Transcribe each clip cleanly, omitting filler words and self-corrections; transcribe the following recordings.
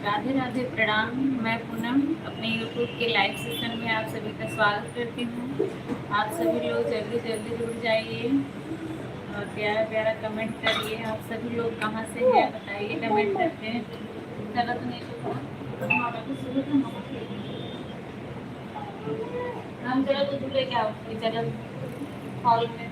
राधे राधे, प्रणाम। मैं पूनम अपने यूट्यूब के लाइव सेशन में आप सभी का स्वागत करती हूँ। आप सभी लोग जल्दी जल्दी जुड़ जाइए और प्यारा प्यारा कमेंट करिए। आप सभी लोग कहाँ से हैं बताइए कमेंट करके। चलो तो नहीं तो मामा को सुबह तो मामा हम चलो तो दूल्हे क्या चलो हॉल में।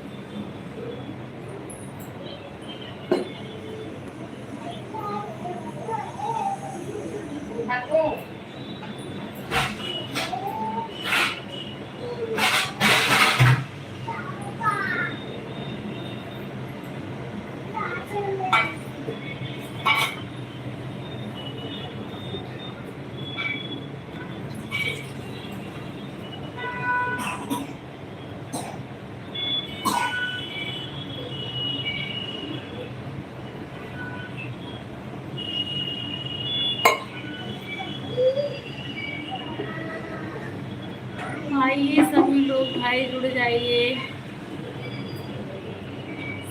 आइए सभी लोग भाई जुड़ जाइए।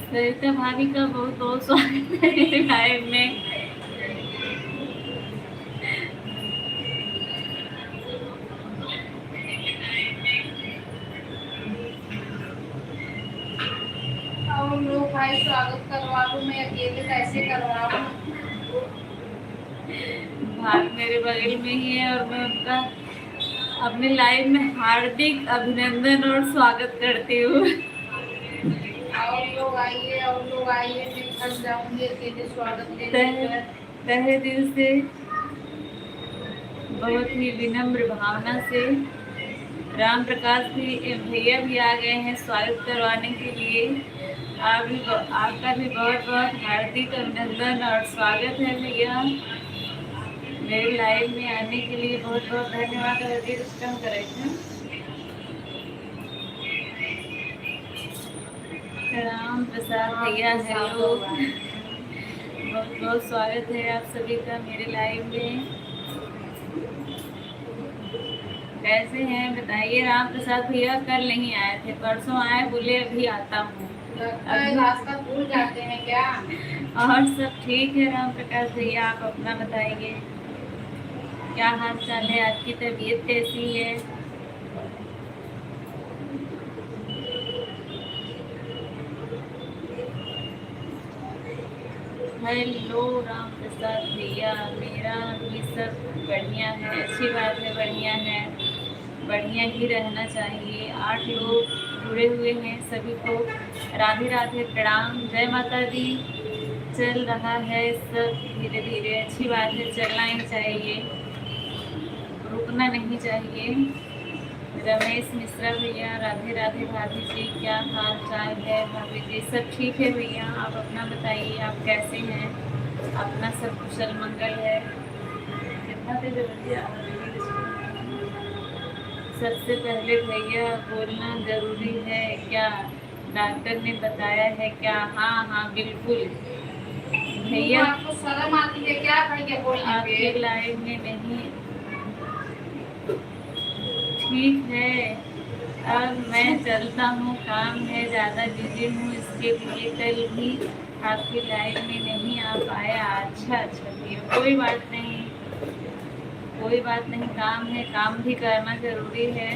सरिता भाभी का बहुत बहुत स्वागत है मेरे लाइव में। और लोग भाई स्वागत करवा लूं, मैं अकेले कैसे करवाऊं। भाभी मेरे बगल में ही है और मैं उनका अपने लाइव में हार्दिक अभिनंदन और स्वागत करती हूँ। और लोग आइए, मैं थक जाऊंगी अकेले स्वागत देकर। तहे दिल से बहुत ही विनम्र भावना से राम प्रकाश भी भैया भी आ गए हैं स्वागत करवाने के लिए। आपका भी बहुत बहुत हार्दिक अभिनंदन और स्वागत है भैया। मेरे लाइव में आने के लिए बहुत बहुत धन्यवाद। राम प्रसाद भैया हेलो, बहुत बहुत स्वागत है आप सभी का मेरे लाइव में। कैसे हैं बताइए। राम प्रसाद भैया कल नहीं आए थे, परसों आए, बोले अभी आता हूँ। रास्ता भूल जाते हैं क्या? और सब ठीक है राम प्रकाश भैया, आप अपना बताइए क्या हाल चाल है, आपकी तबीयत कैसी है। हेलो राम प्रसाद भैया, मेरा भी सब बढ़िया है। अच्छी बात है, बढ़िया है, बढ़िया ही रहना चाहिए। 8 लोग जुड़े हुए हैं, सभी को राधे राधे, प्रणाम, जय माता दी। चल रहा है सब धीरे धीरे, अच्छी बात है, चलना ही चाहिए, रुकना नहीं चाहिए। रमेश मिश्रा भैया राधे राधे। भाभी जी क्या हाल चाल है। भाभी जी सब ठीक है भैया, आप अपना बताइए, आप कैसे हैं, अपना सब कुशल मंगल है। कितना दे भैया। सबसे पहले भैया बोलना जरूरी है क्या, डॉक्टर ने बताया है क्या। हाँ हाँ बिल्कुल भैया। आपको शर्म आती है क्या भैया बोलने पे? आपके लाइव में नहीं ठीक है। अब मैं चलता हूँ, काम है, ज़्यादा बिजी हूँ, इसके लिए कल भी आपकी लाइव में नहीं आ पाया। अच्छा अच्छा भैया, कोई बात नहीं, कोई बात नहीं, काम है, काम भी करना जरूरी है।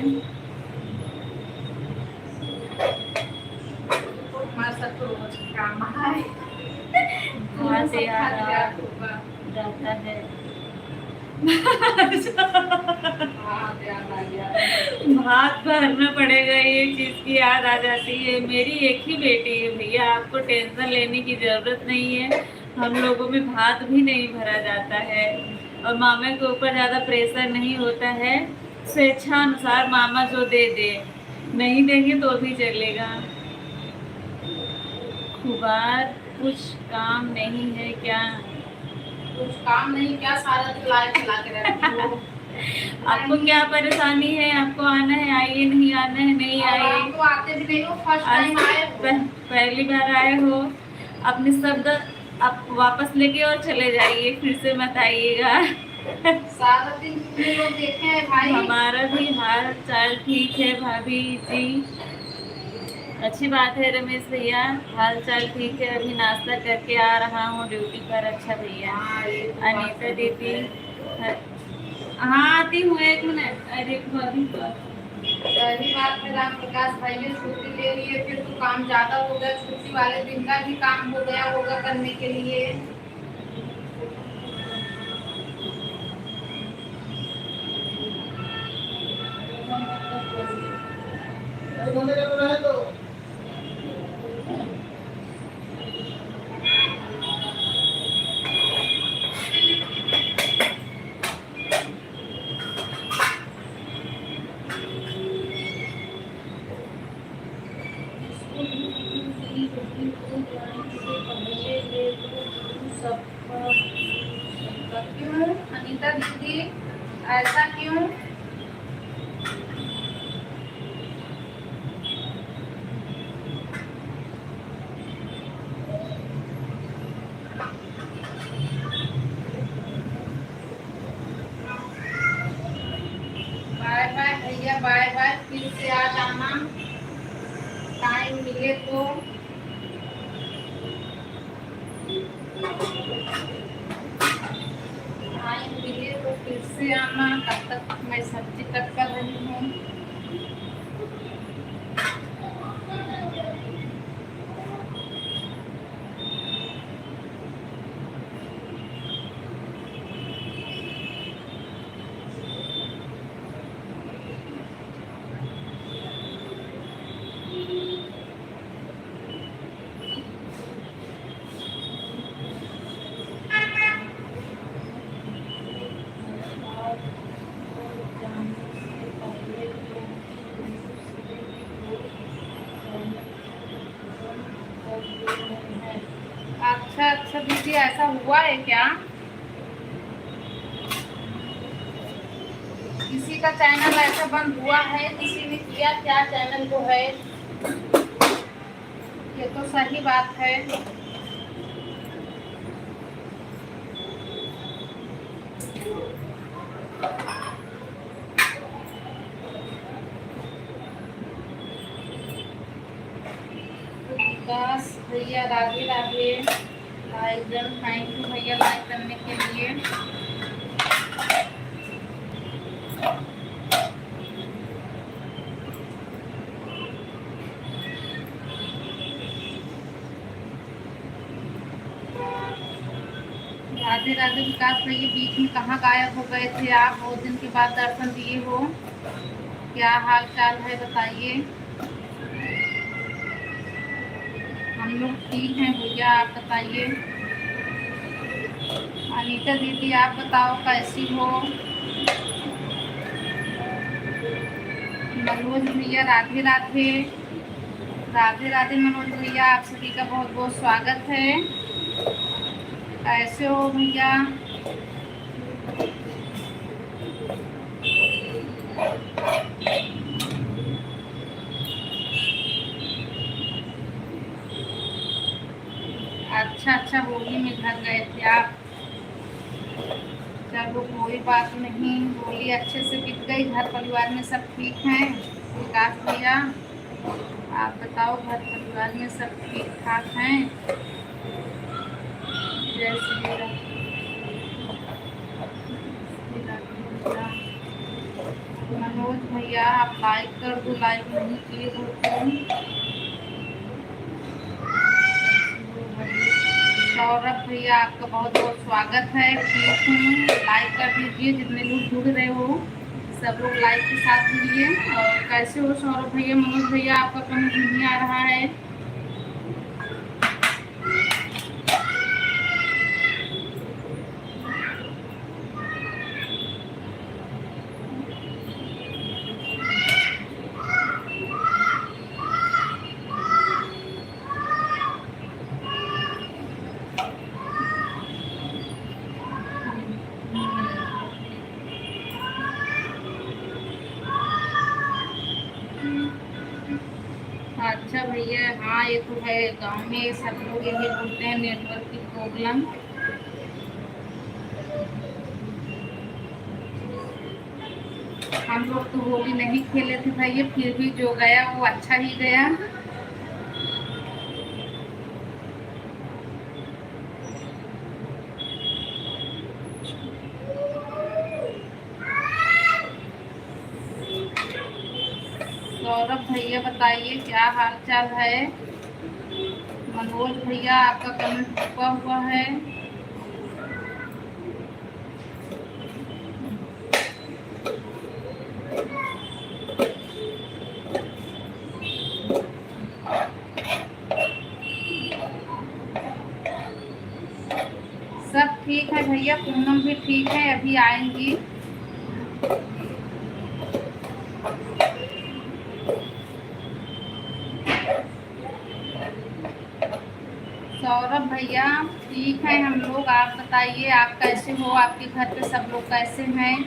काम है, वहाँ से जाता है। भात भरना पड़ेगा, ये चीज की याद आ जाती है। मेरी एक ही बेटी है भैया, आपको टेंशन लेने की जरूरत नहीं है। हम लोगों में भात भी नहीं भरा जाता है और मामा के ऊपर ज्यादा प्रेशर नहीं होता है। स्वेच्छा अनुसार मामा जो दे दे, नहीं देंगे तो भी चलेगा। खुबार कुछ काम नहीं है क्या? कुछ काम नहीं क्या, सारा दिन लाइट चला के रहती हो। आपको क्या परेशानी है, आपको आना है आइए, नहीं आना है नहीं आइए। आप तो आते भी नहीं हो, फर्स्ट टाइम आए हो। पहली बार आए हो, अपने शब्द आप वापस लेके और चले जाइए, फिर से मत आइएगा। सारा दिन कितने लोग देखे हैं भाई। हमारा भी हाल चाल ठीक है भाभी जी। अच्छी बात है रमेश भैया, हाल चाल ठीक है। अभी नाश्ता करके आ रहा हूँ ड्यूटी पर। अच्छा भैया। अनीता दीदी है। हाँ आती हूँ, 1 मिनट। अरे भाभी पहली बात में राम प्रकाश भाई ने छुट्टी ले ली है, फिर तो काम ज्यादा हो गया, छुट्टी वाले दिन का भी काम हो गया होगा करने के लिए। क्यों अनीता दीदी, ऐसा क्यों? बाय बाय भैया, बाय बाय, फिर से आ जाना टाइम मिले तो। टाइम मिले तो फिर से आना, तब तक मैं सब्जी कट कर रही हूँ। अच्छा अच्छा दीदी, ऐसा हुआ है क्या? किसी का चैनल ऐसा बंद हुआ है? किसी ने किया क्या चैनल को है? ये तो सही बात है। विकास भैया Radhe Radhe, like done, thank you भैया लाइक करने के लिए। राधे राधे विकास भैया, बीच में कहाँ गायब हो गए थे आप? बहुत दिन के बाद दर्शन दिए हो, क्या हाल चाल है बताइए। हम लोग ठीक हैं भैया, आप बताइए। अनीता दीदी आप बताओ कैसी हो। मनोज भैया राधे राधे, राधे राधे मनोज भैया, आप सभी का बहुत बहुत स्वागत है। कैसे हो भैया? अच्छा अच्छा, होली में घर गए थे आप? चलो कोई बात नहीं, होली अच्छे से बीत गई, घर परिवार में सब ठीक हैं? विकास भैया आप बताओ, घर परिवार में सब ठीक ठाक हैं? जय श्री राम। मनोज भैया आप लाइक कर दो, लाइक नहीं किए हो तो। सौरभ भैया आपका बहुत बहुत स्वागत है, ठीक हूँ, लाइक कर दीजिए, जितने लोग जुड़ रहे हो सब लोग लाइक के साथ जुड़िए। और कैसे हो सौरभ भैया? मनोज भैया आपका कमेंट नहीं आ रहा है। अच्छा भैया, हाँ ये तो है, गांव में सब लोग यही बोलते हैं, नेटवर्क की प्रॉब्लम। हम लोग तो होली नहीं खेले थे भैया, फिर भी जो गया वो अच्छा ही गया। सौरभ भैया बताइए क्या हाल चाल है। मनोज भैया आपका कमेंट रुका हुआ है। सब ठीक है भैया, पूनम भी ठीक है, अभी आएंगी। सौरभ भैया ठीक है हम लोग, आप बताइए आप कैसे हो, आपके घर पे सब लोग कैसे हैं।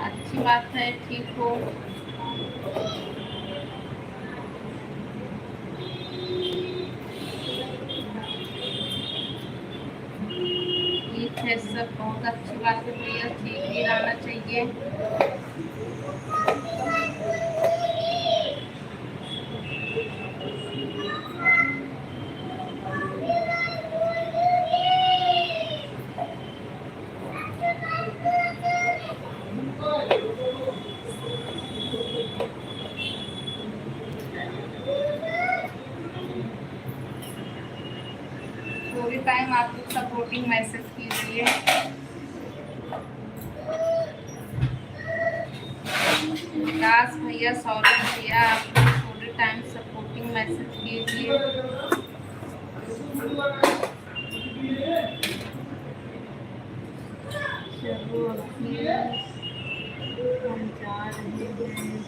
अच्छी बात है, ठीक हो। ठीक है, सब बहुत अच्छी बात है भैया, ठीक ही रहना चाहिए। थोड़ी टाइम आप लोग सपोर्टिंग मैसेज कीजिए। विकास भैया, सौरभ भैया, आप लोग थोड़ी टाइम सपोर्टिंग मैसेज कीजिए। चलो अभी हम जा रहे हैं।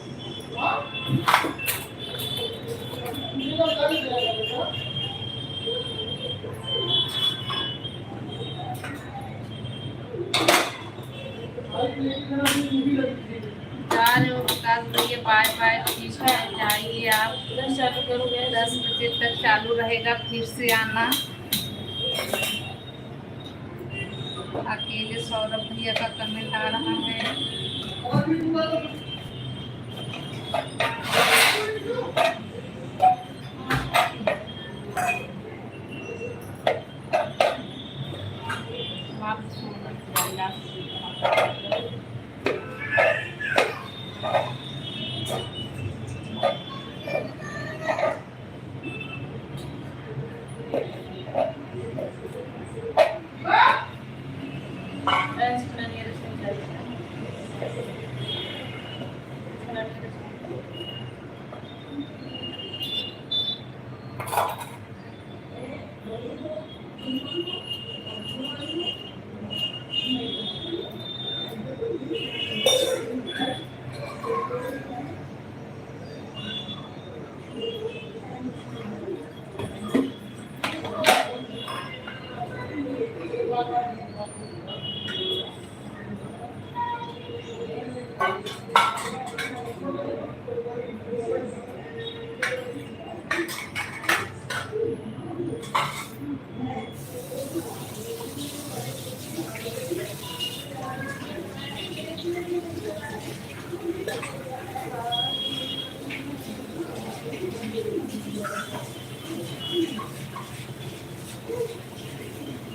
जा रहे हो विकास भैया, बाय बाय, ठीक है जाइए आप। चालू करोगे? 10 बजे तक चालू रहेगा, फिर से आना। अकेले सौरभ भैया का कमेंट आ रहा है।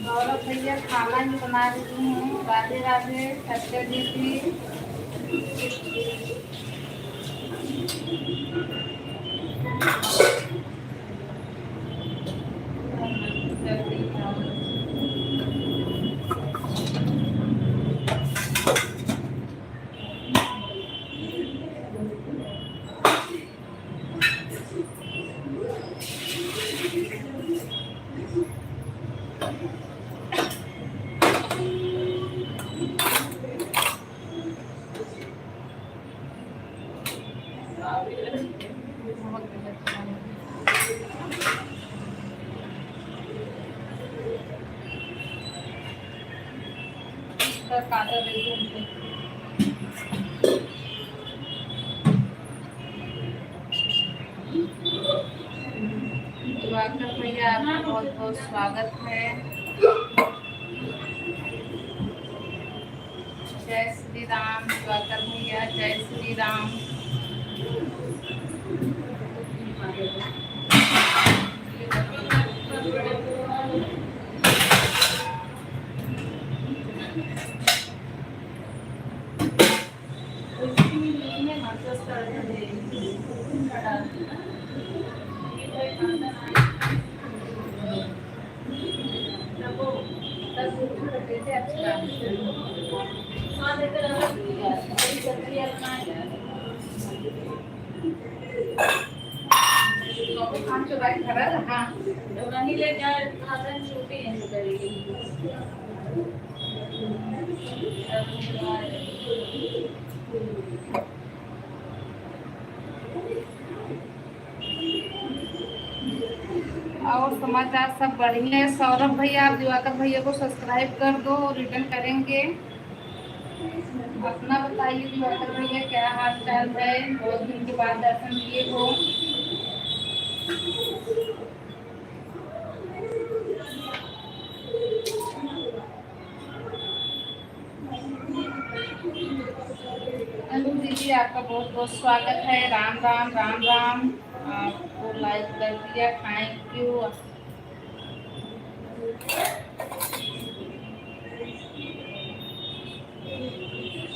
सौरभ भैया खाना ही बना रही हूँ। राधे राधे सत्य दीदी। दिवाकर भैया आपका बहुत बहुत स्वागत है। जय श्री राम दिवाकर भैया, जय श्री राम। वही लेकर साधन छोटे हैं जो करेगी। और समाचार सब बढ़िया है। सौरभ भैया, आप दिवाकर भैया को सब्सक्राइब कर दो और रिटर्न करेंगे। अपना बताइए दिवाकर भैया, क्या हाल चाल है? बहुत दिन के बाद दर्शन किए हो। अनु दीदी, आपका बहुत बहुत स्वागत है। राम राम राम राम। आपको लाइक कर दिया, thank you.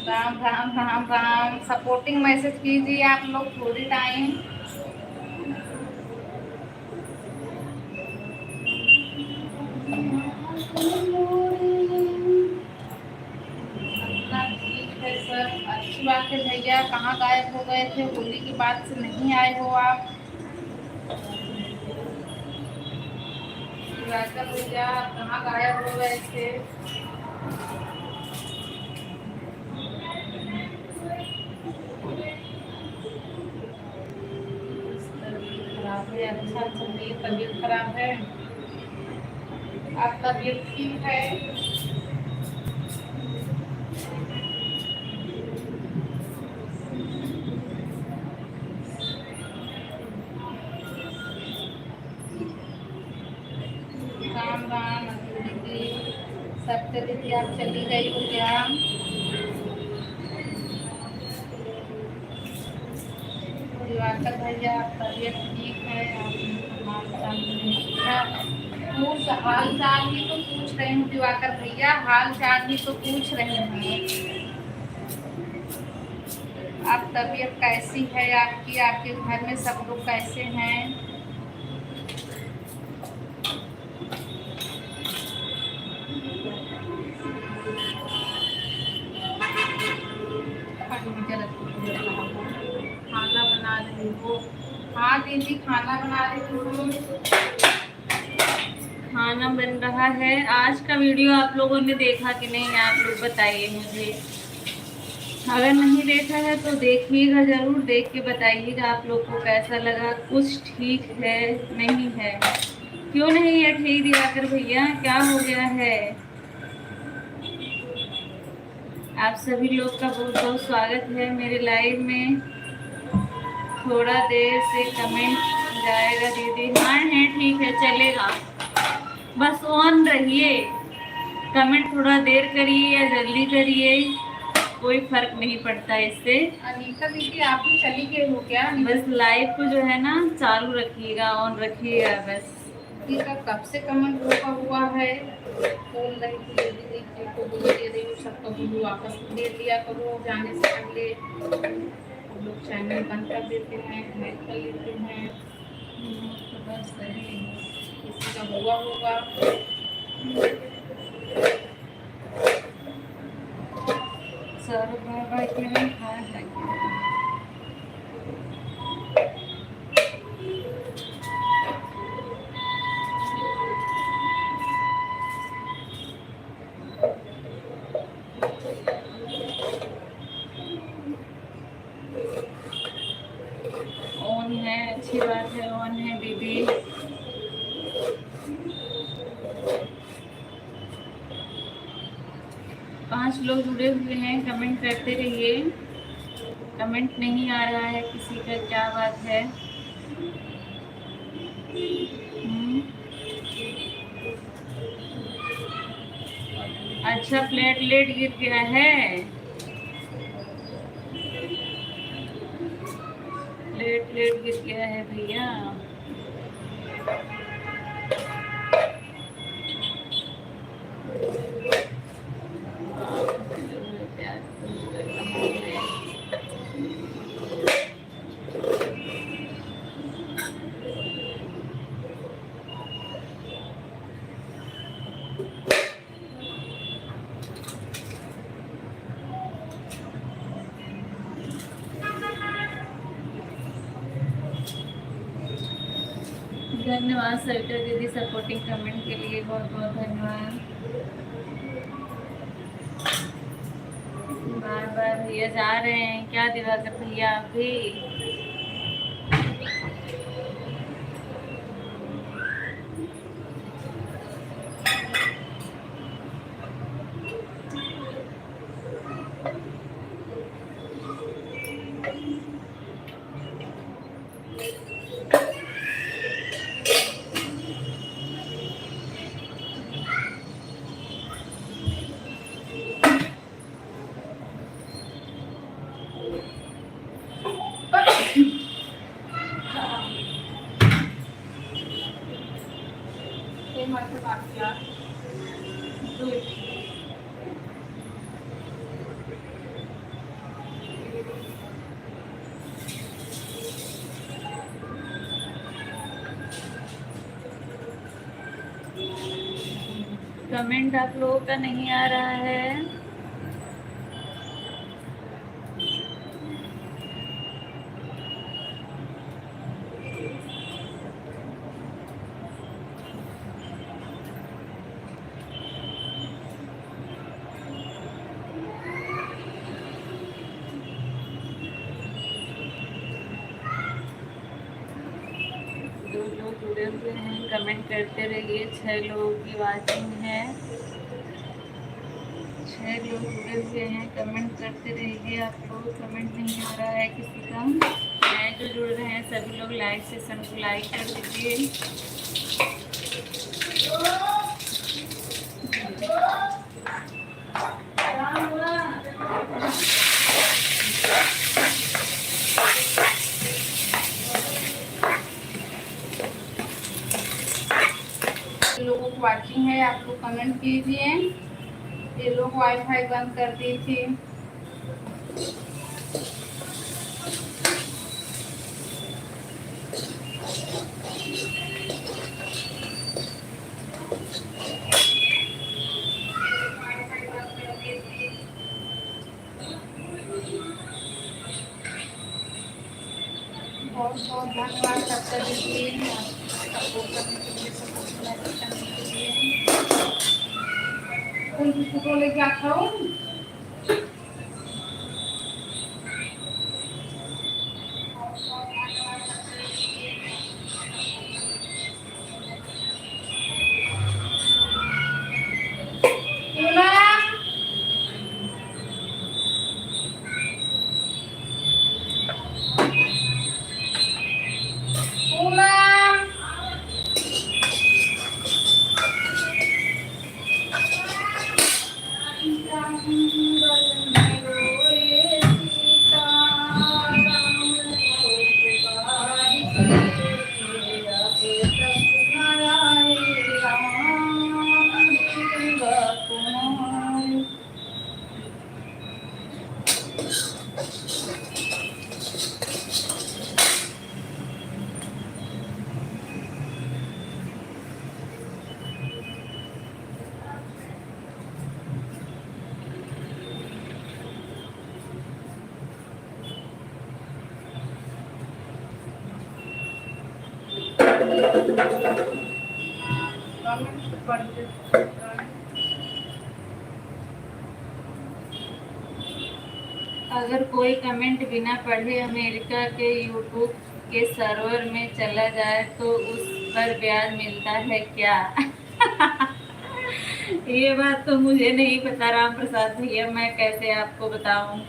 Ram Ram Ram Ram. Supporting message कीजिए आप लोग थोड़ी टाइम। अपना ठीक है सर, अच्छी बात है भैया। कहाँ गायब हो गए थे? होली के बाद से नहीं आए हो आप। भैया कहाँ गायब हो गए थे? खराब है? अच्छा तबीयत खराब है। आप तबीयत ठीक है? राम राम दीदी। सत्य दीदी, आप चली गई हो क्या? दिवाकर भैया, आप तबीयत ठीक है? हाल चाल ही तो पूछ रहे हूँ दिवाकर भैया, हाल चाल ही तो पूछ रहे हैं। आप तबीयत कैसी है आपकी? आपके घर में सब लोग कैसे हैं? खाना बना रही हो? हाँ दीदी, खाना बना रही हूँ। खाना बन रहा है। आज का वीडियो आप लोगों ने देखा कि नहीं, आप लोग बताइए मुझे। अगर नहीं देखा है तो देखिएगा ज़रूर, देख के बताइएगा आप लोग को कैसा लगा। कुछ ठीक है नहीं है? क्यों नहीं है ठीक दिवाकर भैया, क्या हो गया है? आप सभी लोग का बहुत बहुत स्वागत है मेरे लाइव में। थोड़ा देर से कमेंट जाएगा दीदी। हाँ है, ठीक है, चलेगा। बस ऑन रहिए, कमेंट थोड़ा देर करिए या जल्दी करिए, कोई फर्क नहीं पड़ता इससे। अनीता दीदी, आप भी चली गई हो क्या? बस लाइव को जो है ना चालू रखिएगा, ऑन रखिएगा बस। दीदी का कब से कमेंट रोका हुआ है? बोल रही थी दीदी को बोल दे रही हूँ, सबका वीडियो वापस ले लिया करो जाने से पहले। हम लोग चैनल बंद कर देते हैं, हैक कर लेते हैं। तो बस सही किसी का हुआ होगा। सर बाबा के खाया है। ऑन है, अच्छी बात है, ऑन है दीदी। पांच लोग जुड़े हुए हैं, कमेंट करते रहिए। कमेंट नहीं आ रहा है किसी का, क्या बात है? अच्छा, प्लेटलेट गिर गया है। प्लेटलेट गिर गया है भैया। धन्यवाद सविता दीदी, सपोर्टिंग कमेंट के लिए बहुत बहुत धन्यवाद। बार बार भैया जा रहे हैं क्या दिवाकर भैया आप भी? कमेंट आप लोगों का नहीं आ रहा है। दो लोग जुड़े हुए हैं, कमेंट करते रहिए। 6 लोगों की वाचिंग है, 6 लोग जुड़े हुए हैं, कमेंट करते रहिए। आप लोग कमेंट नहीं आ रहा है किसी का। नए जो जुड़ रहे हैं सभी लोग लाइक सेशन को लाइक कर दीजिए। लोगों को वाचिंग है, आप लोग कमेंट कीजिए। ये लोग वाईफाई बंद कर दी थी। बहुत बहुत धन्यवाद सबका दीजिए, सपोर्ट करने के लिए, सपोर्ट करने के लिए। कौन सी फोटो लेके आता हूँ? अगर कोई कमेंट बिना पढ़े अमेरिका के यूट्यूब के सर्वर में चला जाए तो उस पर ब्याज मिलता है क्या? ये बात तो मुझे नहीं पता राम प्रसाद भैया, मैं कैसे आपको बताऊं?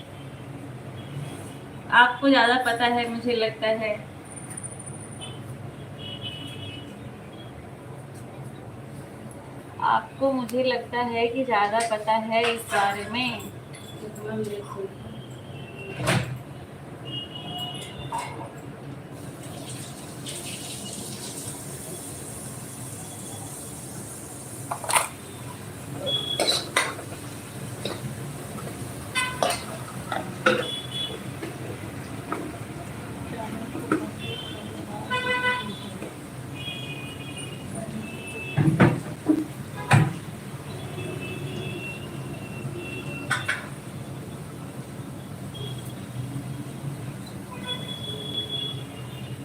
आपको ज्यादा पता है मुझे लगता है। आपको मुझे लगता है कि ज्यादा पता है इस बारे में।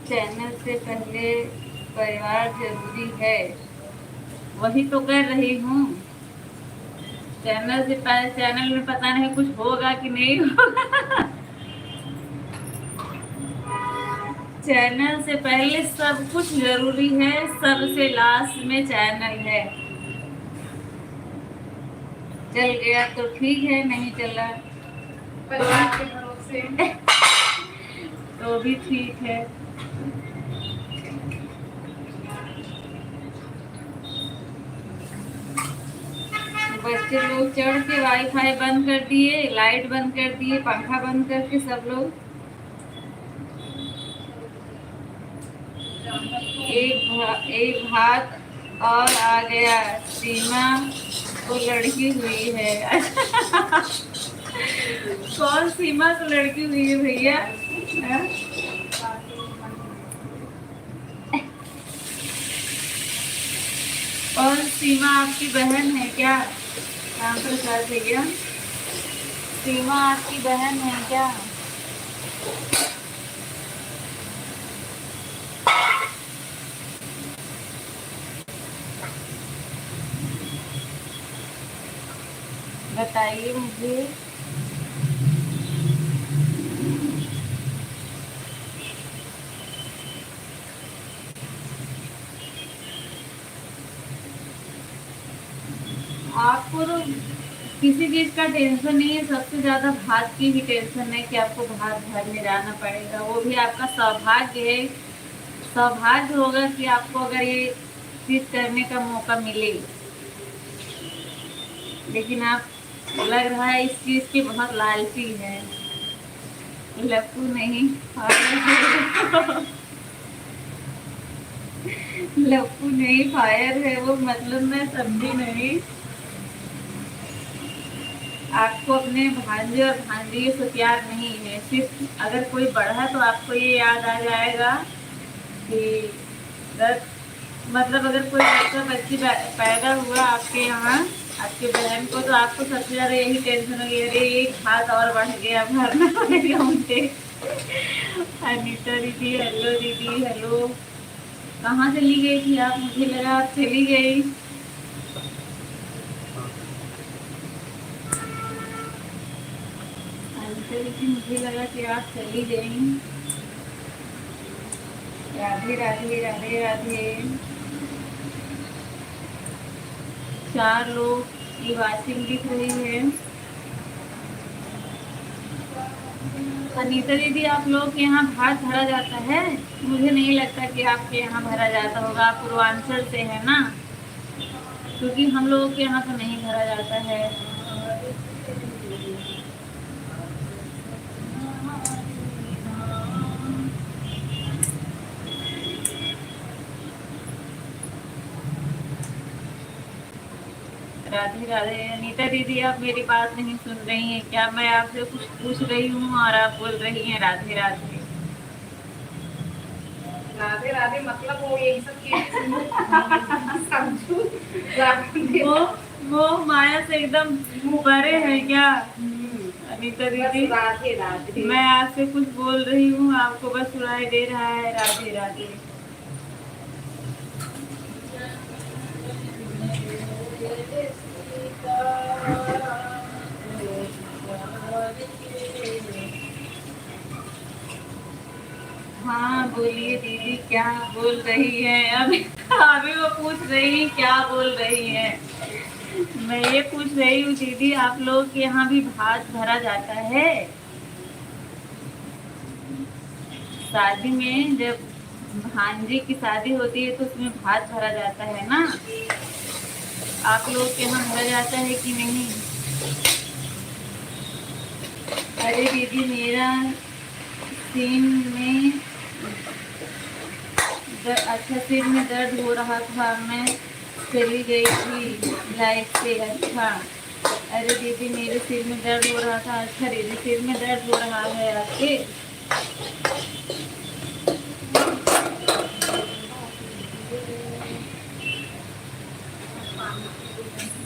चैनल से पहले परिवार जरूरी है, वही तो कर रही हूँ। चैनल से पहले चैनल में पता नहीं कुछ होगा कि नहीं होगा। चैनल से पहले सब कुछ जरूरी है, सबसे लास्ट में चैनल है। चल गया तो ठीक है, नहीं चला परिवार के भरोसे। तो भी ठीक है। बच्चे लोग चढ़ के वाईफाई बंद कर दिए, लाइट बंद कर दिए, पंखा बंद करके सब लोग। एक भात और आ गया, सीमा को लड़की हुई है। कौन सीमा को लड़की हुई है भैया? हाँ? और सीमा आपकी बहन है क्या? राम प्रसाद भैया, सीमा आपकी बहन है क्या? बताइए मुझे। आपको तो किसी चीज का टेंशन नहीं है, सबसे ज्यादा भात की ही टेंशन है कि आपको भात भरने जाना पड़ेगा। वो भी आपका सौभाग्य है, सौभाग्य होगा कि आपको अगर ये चीज करने का मौका मिले। लेकिन आप, लग रहा है इस चीज की बहुत लालची है। लप्पू नहीं, लप्पू नहीं, फायर है वो, मतलब मैं समझी नहीं। आपको अपने भांजे और भांजी से प्यार नहीं है, सिर्फ अगर कोई बढ़ा तो आपको ये याद आ जाएगा कि मतलब अगर कोई बच्चा बच्ची पैदा हुआ आपके यहाँ, आपके बहन को, तो आपको सबसे ज्यादा यही टेंशन होगी, अरे एक हाथ और बढ़ गया, भरना पड़ेगा मुझे। अनीता दीदी हेलो, दीदी हेलो। कहाँ चली गई थी आप? मुझे लगा आप चली गई। अनीता दीदी मुझे लगा कि आप चली गई। राधे राधे राधे राधे। 4 लोग की वाचिंग दिख रही है। अनीता दीदी आप लोग के यहाँ भात भरा जाता है? मुझे नहीं लगता कि आपके यहाँ भरा जाता होगा, आप पूर्वांचल से है ना, क्योंकि हम लोगों के यहाँ तो नहीं भरा जाता है। राधे राधे। अनीता दीदी आप मेरी बात नहीं सुन रही हैं क्या? मैं आपसे कुछ पूछ रही हूँ और आप बोल रही हैं राधे राधे। राधे राधे मतलब वो यही सब समझू। वो माया से एकदम परे है क्या अनीता दीदी? राधे राधे। मैं आपसे कुछ बोल रही हूँ, आपको बस सुनाई दे रहा है राधे राधे। हाँ बोलिए दीदी, क्या बोल रही हैं? अभी अभी वो पूछ रही क्या बोल रही हैं। मैं ये पूछ रही हूँ दीदी, आप लोग के यहाँ भी भात भरा जाता है? शादी में जब भांजे की शादी होती है तो उसमें भात भरा जाता है ना? आप लोग के यहाँ भरा जाता है कि नहीं? अरे दीदी मेरा सीन में अच्छा, सिर में दर्द हो रहा था, मैं चली गई थी लाइफ से। अच्छा, अरे दीदी मेरे सिर में दर्द हो रहा था। अच्छा दीदी सिर में दर्द हो रहा है आपके?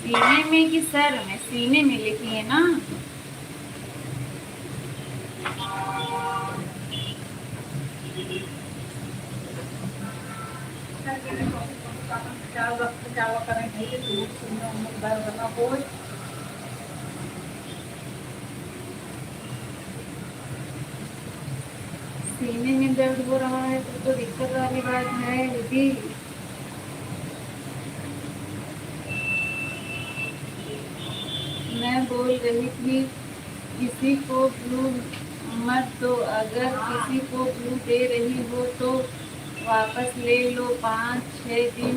सीने में कि सर में? सीने में लिखी है ना? सीने में दर्द हो रहा है तो दिक्कत वाली बात है दीदी। मैं बोल रही थी किसी को ब्लू मत दो, अगर किसी को ब्लू दे रही हो तो वापस ले लो। 5-6 दिन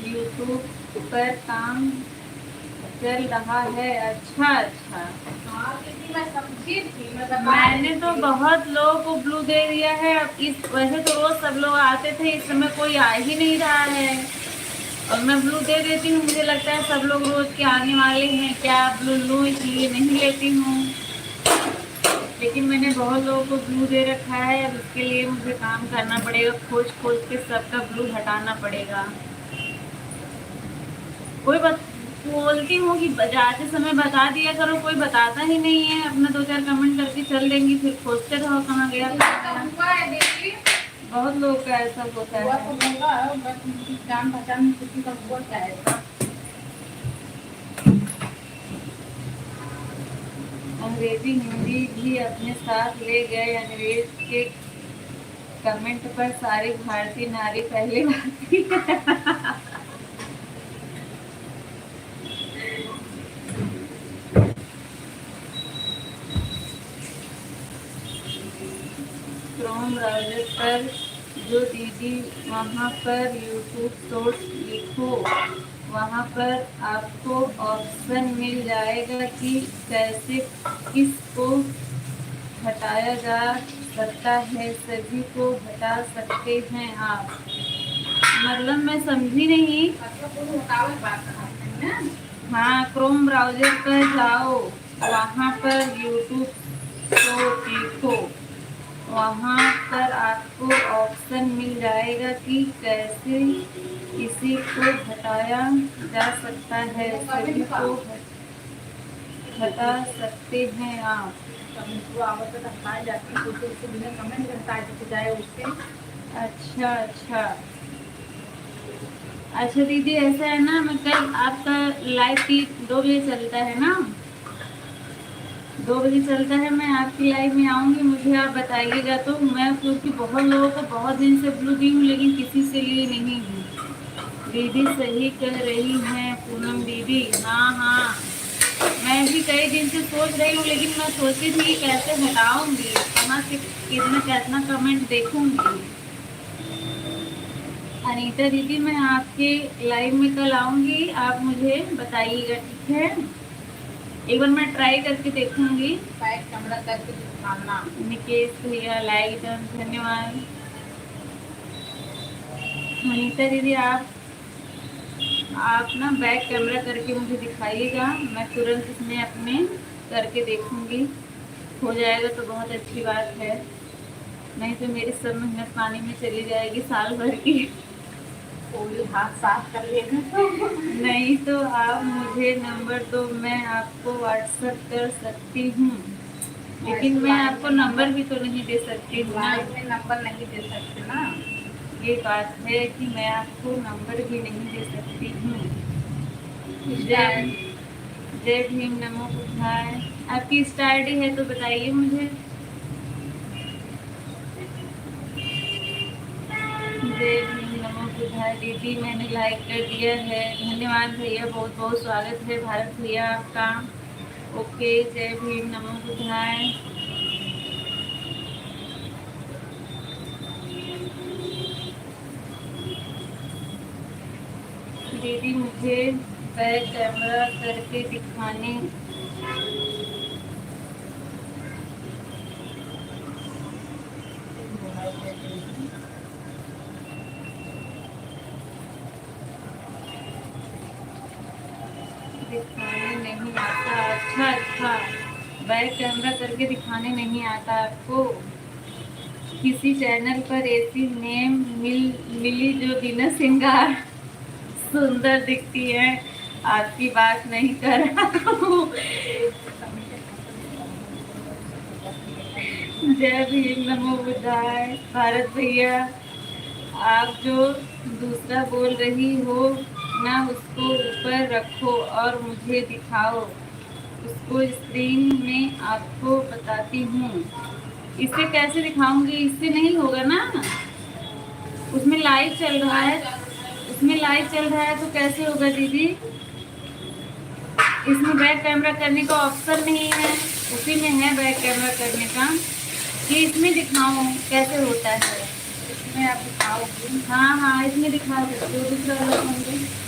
यूट्यूब पर काम चल रहा है। अच्छा अच्छा, हाँ दीदी मैं समझी थी, मैं बता मैंने रही तो थी। बहुत लोगों को ब्लू दे दिया है। अब इस वैसे तो रोज सब लोग आते थे, इस समय कोई आ ही नहीं रहा है और मैं ब्लू दे देती हूँ। मुझे लगता है सब लोग रोज के आने वाले हैं, क्या ब्लू लूँ, इसलिए नहीं लेती हूँ। लेकिन मैंने बहुत लोगों को ब्लू दे रखा है, अब इसके लिए मुझे काम करना पड़ेगा, खोज खोज के सबका ब्लू हटाना पड़ेगा। कोई बोलती हूँ कि जाते समय बता दिया करो, कोई बताता ही नहीं है। अपना 2-4 कमेंट करके चल देंगी, फिर खोजते रहो कहाँ गया ऐसा हुआ है दीदी, बहुत लोग का ऐसा होता हुआ है। तो होगा, बस उनकी जान पहचान में किसी का हुआ क्या है। अंग्रेजी हिंदी भी अपने साथ ले गए। अंग्रेज के कमेंट पर सारी भारतीय नारी पहले भारतीय क्रोम ब्राउजर पर जो दीदी वहाँ पर यूट्यूब शॉर्ट्स लिखो, वहाँ पर आपको ऑप्शन मिल जाएगा कि कैसे किसको हटाया जा सकता है। सभी को हटा सकते हैं आप। मतलब मैं समझी नहीं। अच्छा कोई रुकावट बात करते हैं ना। हाँ, क्रोम ब्राउजर पर जाओ, वहाँ पर यूट्यूब को लिखो, वहाँ पर आपको ऑप्शन मिल जाएगा कि कैसे किसी को हटाया जा सकता है। सभी को हटा सकते हैं आप। आवत तो हटाई जाती है, तो उसके बिना कमेंट करता है तो जाए उसके। अच्छा अच्छा अच्छा दीदी, ऐसा है ना, मैं कल आपका लाइव की 2 बजे चलता है ना, 2 बजे चलता है, मैं आपकी लाइव में आऊंगी। मुझे आप बताइएगा तो मैं, क्योंकि बहुत लोगों को बहुत दिन से ब्लू दी हूँ लेकिन किसी से लिए नहीं हूँ। दीदी सही कह रही हैं पूनम दीदी। हाँ हाँ, मैं भी कई दिन से सोच रही हूँ, लेकिन मैं सोची थी कि कैसे हटाऊंगी, कहाँ से कितना कितना कमेंट देखूंगी। अनीता दीदी, मैं आपके लाइव में कल आऊंगी, आप मुझे बताइएगा, ठीक है? एक बार मैं ट्राई करके देखूंगी। बैक कैमरा करके दिखाना। निकेश भैया लाइक डन, धन्यवाद। अनीता दीदी, आप ना बैक कैमरा करके मुझे दिखाइएगा, मैं तुरंत इसमें अपने करके देखूंगी। हो जाएगा तो बहुत अच्छी बात है, नहीं तो मेरी सब मेहनत पानी में चली जाएगी साल भर की। कोई हाथ साफ कर लेगा। नहीं तो आप मुझे नंबर दो, मैं आपको व्हाट्सएप कर सकती हूँ, लेकिन मैं आपको नंबर भी तो नहीं दे सकती हूँ ना। लाइव में नंबर नहीं दे सकते ना। ये बात है कि मैं आपको नंबर भी नहीं दे सकती हूँ। जय जय भीम, नमो बुद्धाय। आपकी इंस्टा आईडी है तो बताइए मुझे। जय भीम, नमो बुद्धाय। दीदी मैंने लाइक कर दिया है, धन्यवाद भैया, बहुत बहुत स्वागत है भारत भैया आपका। ओके, जय भीम, नमो बुद्धाय। दीदी मुझे बैक कैमरा करके दिखाने नहीं आता। अच्छा अच्छा, बैक कैमरा करके दिखाने नहीं आता आपको। किसी चैनल पर ऐसी नेम मिली जो बिना श्रृंगार सुंदर दिखती है। आपकी बात नहीं कर रहा हूँ। जय भीम, नमो बुद्धाय, भारत भैया। आप जो दूसरा बोल रही हो ना उसको ऊपर रखो और मुझे दिखाओ, उसको स्क्रीन में आपको बताती हूँ। इससे कैसे दिखाऊंगी, इससे नहीं होगा ना, उसमें लाइव चल रहा है, उसमें लाइव चल रहा है तो कैसे होगा दीदी। इसमें बैक कैमरा करने का ऑप्शन नहीं है, उसी में है बैक कैमरा करने का, कि इसमें दिखाऊं कैसे होता है। इसमें आप दिखाओगी? हाँ हाँ, इसमें दिखा सकते हो, दूसरा वाला फोन पे।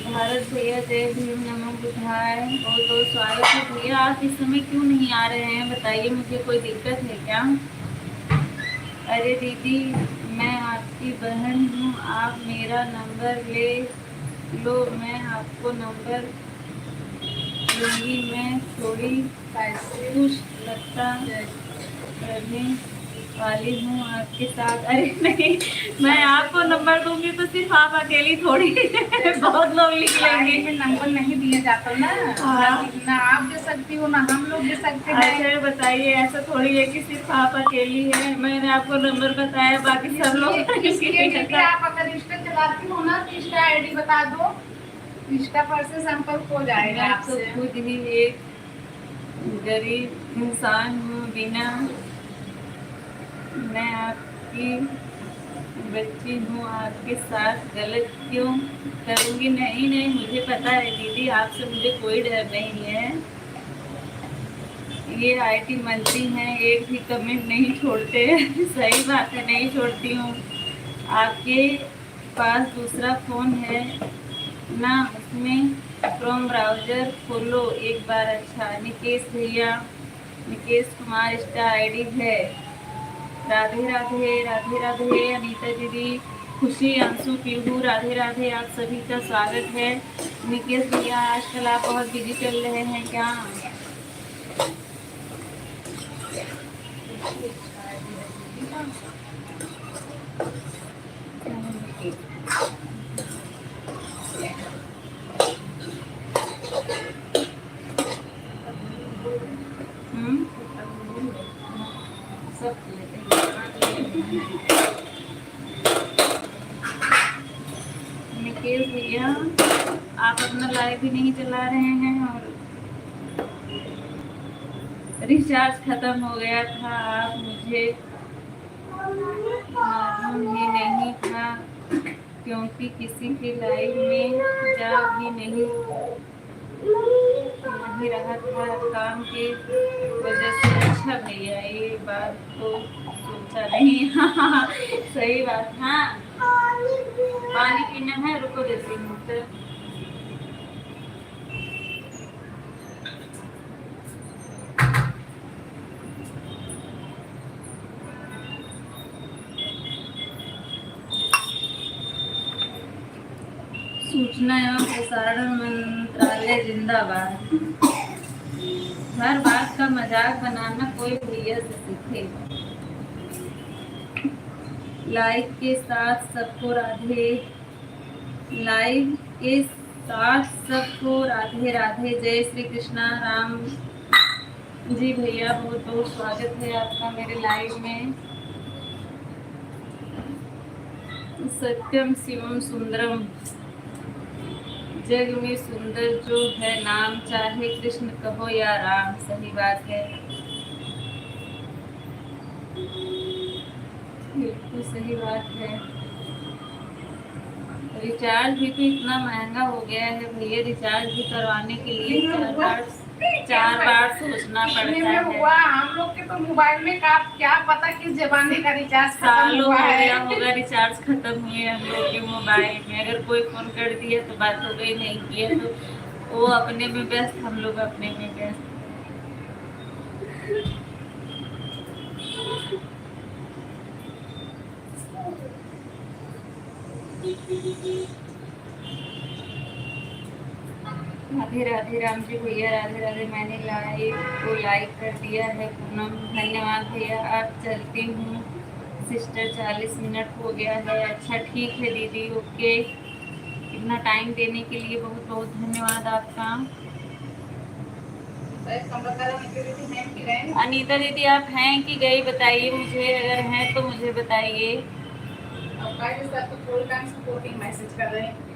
भारत भैया जय भीम नमो बुधाय, बहुत बहुत स्वागत है भैया। आप इस समय क्यों नहीं आ रहे हैं बताइए, मुझे कोई दिक्कत है क्या? अरे दीदी मैं आपकी बहन हूँ, आप मेरा नंबर ले लो, मैं आपको नंबर दूंगी। मैं थोड़ी खुश लगता करने वाली हूँ आपके साथ। अरे नहीं, मैं आपको नंबर दूंगी तो सिर्फ आप अकेली थोड़ी बहुत लोग लिख लेंगे। में नंबर नहीं दिया जाता ना, हाँ। ना आप दे सकती हो ना हम लोग दे सकते हैं। अच्छा बताइए, ऐसा थोड़ी है कि सिर्फ आप अकेली है, मैंने आपको नंबर बताया, बाकी सब लोग इसके लिए आप अगर इंस्टा चलाती हो ना तो इंस्टा आईडी बता दो, इंस्टा पर से संपर्क हो जाएगा मैं तो आपसे। खुद ही एक गरीब इंसान हूँ, बिना मैं आपकी बच्ची हूँ, आपके साथ गलत क्यों करूँगी? नहीं नहीं, मुझे पता है दीदी, आपसे मुझे कोई डर नहीं है। ये आईटी मंत्री हैं, एक भी कमेंट नहीं छोड़ते सही बात है, नहीं छोड़ती हूँ। आपके पास दूसरा फोन है ना, उसमें क्रोम ब्राउजर खोलो एक बार। अच्छा निकेश भैया, निकेश कुमार इंस्टा आईडी है। राधे राधे राधे राधे अनीता दीदी, खुशी, अंशु, पीहू, राधे राधे, आप सभी का स्वागत है। निकेश भैया आजकल आप बहुत बिजी चल रहे हैं क्या? हम्म, सब लेते हैं। निकेश भैया आप अपना लाइव भी नहीं चला रहे हैं और रिचार्ज खत्म हो गया था, आप मुझे मालूम ही नहीं था, क्योंकि किसी के लाइव में जा भी नहीं रहा था काम की वजह से। अच्छा भैया ये बात तो सोचा नहीं सही बात। हाँ पानी पीना है, रुको देती हूँ तो। सूचना एवं प्रसारण मंत्रालय जिंदाबाद। हर बात का मजाक बनाना कोई भैया से सीखे। लाइव के साथ सबको राधे, लाइव के साथ सबको राधे राधे, जय श्री कृष्णा। राम जी भैया बहुत बहुत स्वागत है आपका मेरे लाइव में। सत्यम शिवम सुंदरम, जग में सुंदर जो है नाम, चाहे कृष्ण कहो या राम। सही बात है, बिल्कुल सही बात है। रिचार्ज भी तो इतना महंगा हो गया है भैया, रिचार्ज भी करवाने के लिए चार बार सोचना पड़ता है। हुआ हम लोग के तो मोबाइल में का क्या पता किस जमाने का रिचार्ज सालों हो गया होगा रिचार्ज खत्म हुए हम लोग के मोबाइल में। अगर कोई फोन कर दिया तो बात हो गई, नहीं किया तो वो अपने में व्यस्त, हम लोग अपने में व्यस्त। राधे राधे राम जी भैया, राधे राधे। मैंने लाइव को लाइक कर दिया है पूनम, धन्यवाद भैया। आप चलती हूँ सिस्टर, 40 मिनट हो गया है। अच्छा ठीक है दीदी, ओके इतना टाइम देने के लिए बहुत बहुत धन्यवाद आपका। अनीता दीदी आप हैं कि गई बताइए मुझे, अगर हैं तो मुझे बताइए। सपोर्टिंग मैसेज कर रहे हैं।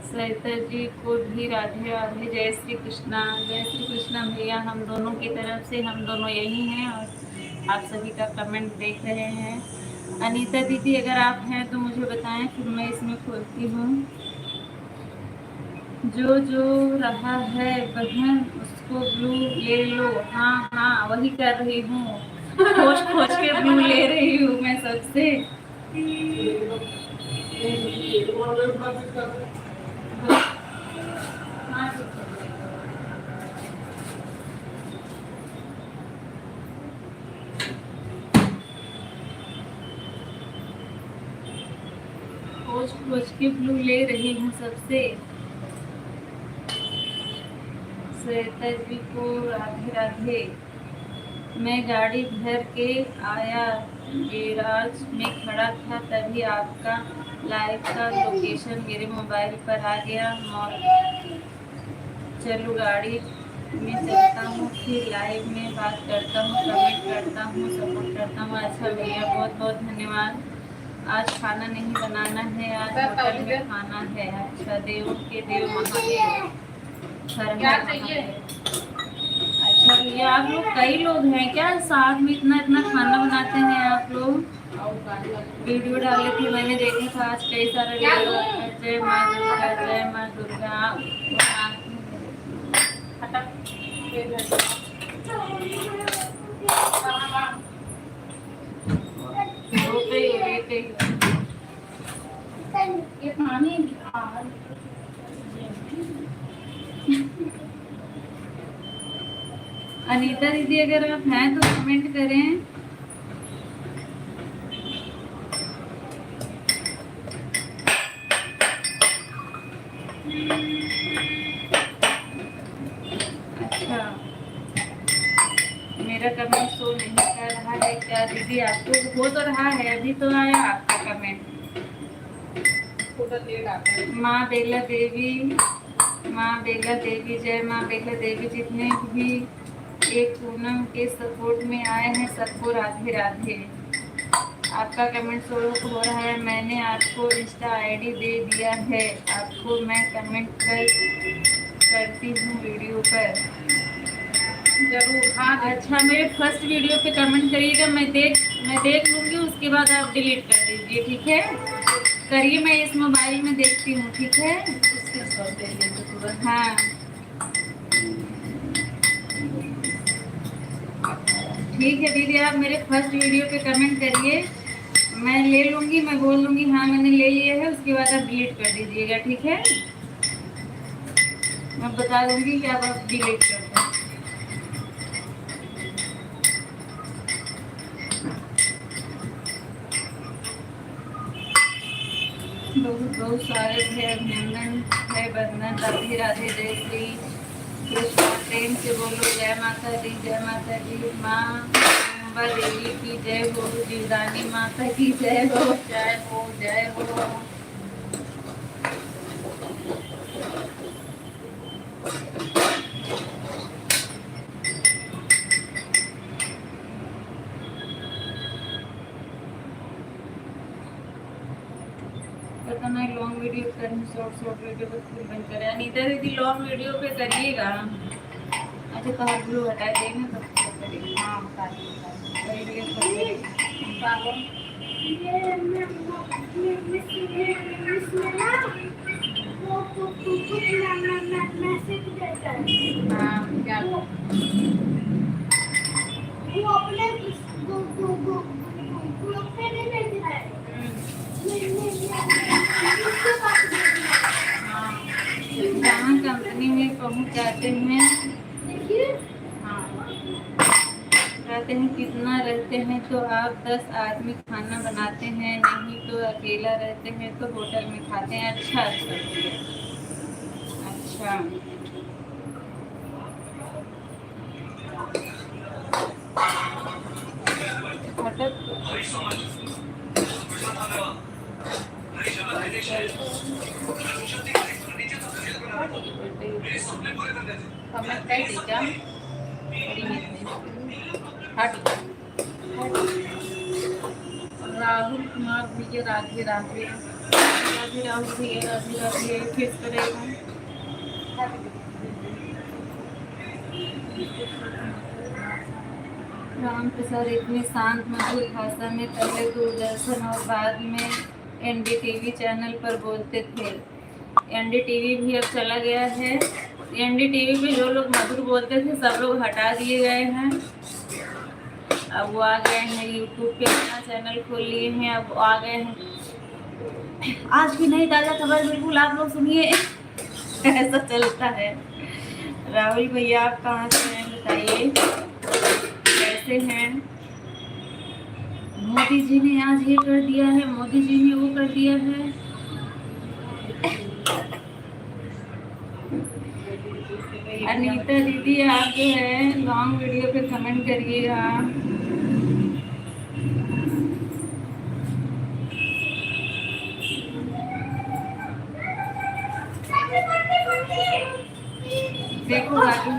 सरिता जी को भी राधे राधे, जय श्री कृष्णा। जय श्री कृष्णा भैया, हम दोनों की तरफ से, हम दोनों यही हैं और आप सभी का कमेंट देख रहे हैं। अनीता दीदी अगर आप हैं तो मुझे बताएं, फिर मैं इसमें खोलती हूँ। जो जो रहा है बहन उसको ब्लू ले लो। हाँ हाँ वही कर रही हूँ, खोज खोज के ब्लू ले रही हूँ मैं सबसे। खोज खोज के ब्लू ले रही हूँ सबसे। श्वेता जी को राधे राधे। मैं गाड़ी भर के आया, गैराज में खड़ा था, तभी आपका लाइव का लोकेशन मेरे मोबाइल पर आ गया। और चलो गाड़ी में चलता हूँ, फिर लाइव में बात करता हूँ, कमेंट करता हूँ, सपोर्ट करता हूँ। अच्छा भैया बहुत बहुत धन्यवाद। आज खाना नहीं बनाना है, आज होटल में खाना है। अच्छा देवों के देव महादेव, क्या चाहिए? अच्छा भैया आप लोग कई लोग हैं क्या साथ में, इतना इतना खाना बनाते हैं आप लोग? वीडियो डाले थे मैंने देखा था आज, कई सारे वीडियो। जय माँ दुर्गा, जय माँ दुर्गा। ये पानी अनीता दीदी अगर आप हैं तो कमेंट करें। अच्छा मेरा कमेंट शो नहीं कर रहा है क्या दीदी? आपको हो तो रहा है, अभी तो आया आपका कमेंट। माँ बेला देवी, माँ बेला देवी, जय माँ बेला देवी। जितने भी एक पूनम के सपोर्ट में आए हैं सबको राधे राधे। आपका कमेंट शो हो रहा है, मैंने आपको इंस्टा आईडी दे दिया है, आपको मैं कमेंट करती हूँ वीडियो पर। जरूर। हाँ अच्छा मेरे फर्स्ट वीडियो पे कमेंट करिएगा, मैं देख लूँगी, उसके बाद आप डिलीट कर दीजिए, ठीक है? करिए, मैं इस मोबाइल में देखती हूँ, ठीक है? हाँ ठीक है दीदी, आप मेरे फर्स्ट वीडियो पे कमेंट करिए, मैं ले लूँगी, मैं बोल दूँगी हाँ मैंने ले लिया है, उसके बाद आप डिलीट कर दीजिएगा, ठीक है? मैं बता दूँगी कि आप डिलीट कर दें। बहुत बहुत स्वागत है, अभिनंदन है, वंदन, राधे राधे, जय श्री कृष्ण। प्रेम से बोलो जय माता दी, जय माता दी। माँ अम्बा देवी की जय हो, जीवदानी माता की जय हो, जय हो, जय हो। पता नहीं लॉन्ग वीडियो करें, शॉर्ट वीडियो को फिर बंद करें। अनीता दीदी लॉन्ग वीडियो पे करिएगा। अच्छा तो हम ब्लू हटा देंगे तो करेंगे। हाँ बता जहाँ कंपनी में पहुँच जाते हैं, हाँ कहते हैं कितना रहते हैं तो आप 10 आदमी खाना बनाते हैं, नहीं तो अकेला रहते हैं तो होटल में खाते हैं। अच्छा अच्छा भैया, अच्छा। कमेंट कर दी क्या? राहुल कुमार भैया राधे राधे, राधे राहुल भैया राधे राधे। किस करेगा राम प्रसाद इतनी शांत मधुर भाषा में पहले दूरदर्शन और बाद में एनडीटीवी चैनल पर बोलते थे। एनडीटीवी भी अब चला गया है। एनडीटीवी पे जो लोग मधुर बोलते थे सब लोग हटा दिए गए हैं। अब वो आ गए हैं यूट्यूब पे अपना चैनल खोल लिए हैं। अब आ गए हैं आज की नई ताज़ा खबर बिल्कुल आप लोग सुनिए। ऐसा चलता है। राहुल भैया आप कहाँ से हैं बताइए, कैसे हैं? मोदी जी ने आज ये कर दिया है, मोदी जी ने वो कर दिया है। अनीता दीदी आप जो है लॉन्ग वीडियो पे कमेंट करिएगा। देखो राजू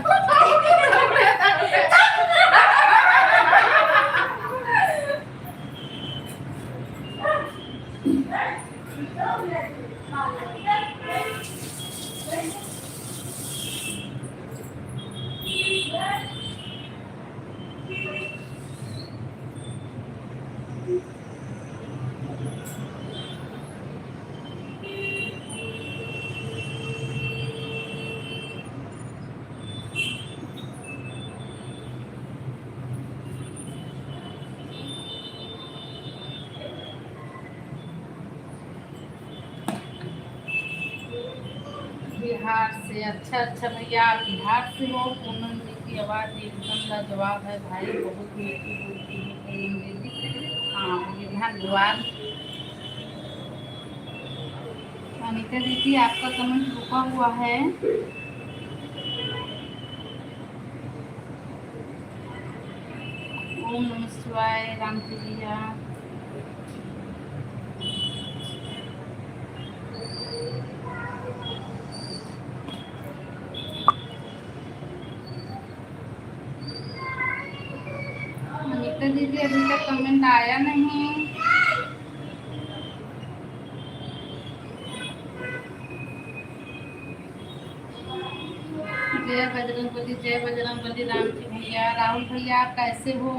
बिहार से, अच्छा अच्छा भैया आप बिहार से हो। पूनम जी की आवाज़ एकदम लाजवाब है भाई, बहुत मीठी बोलती है पूनम दीदी। हाँ भैया धन्यवाद। अनीता दीदी आपका कमेंट रुका हुआ है। ओम नमः शिवाय राम जी भैया। अनीता दीदी अभी तक कमेंट आया नहीं। जय बजरंगबली, जय बजरंगबली राम जी भैया। राहुल भैया आप कैसे हो?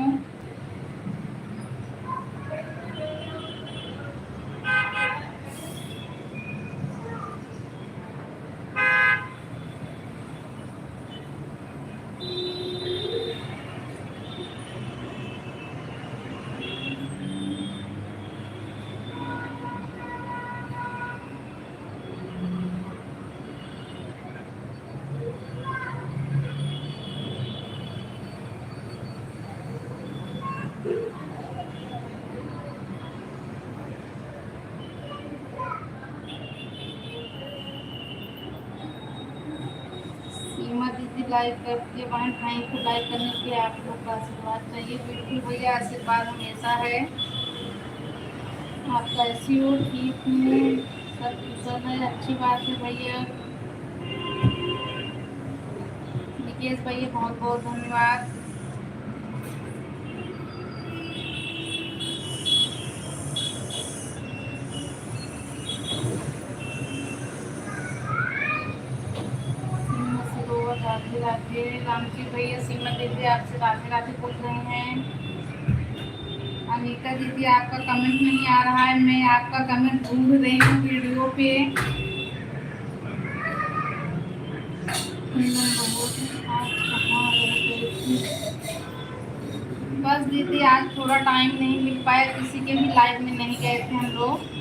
सीमा दीदी लाइक कर दिए बहन, थैंक यू लाइक करने के लिए। आप लोग का आशीर्वाद चाहिए। बिल्कुल भैया आशीर्वाद हमेशा है। आप कैसी हो? ठीक हूँ, सब कुशल है, अच्छी बात है भैया। निकेश भैया बहुत बहुत धन्यवाद। राधे राधे राम जी भैया। सीमा दीदी आपसे राधे राधे बोल रहे हैं। अनीता दीदी आपका कमेंट नहीं आ रहा है, मैं आपका कमेंट ढूंढ रही हूँ वीडियो पे। बस दीदी आज थोड़ा टाइम नहीं मिल पाया, किसी के भी लाइव में नहीं गए थे हम लोग।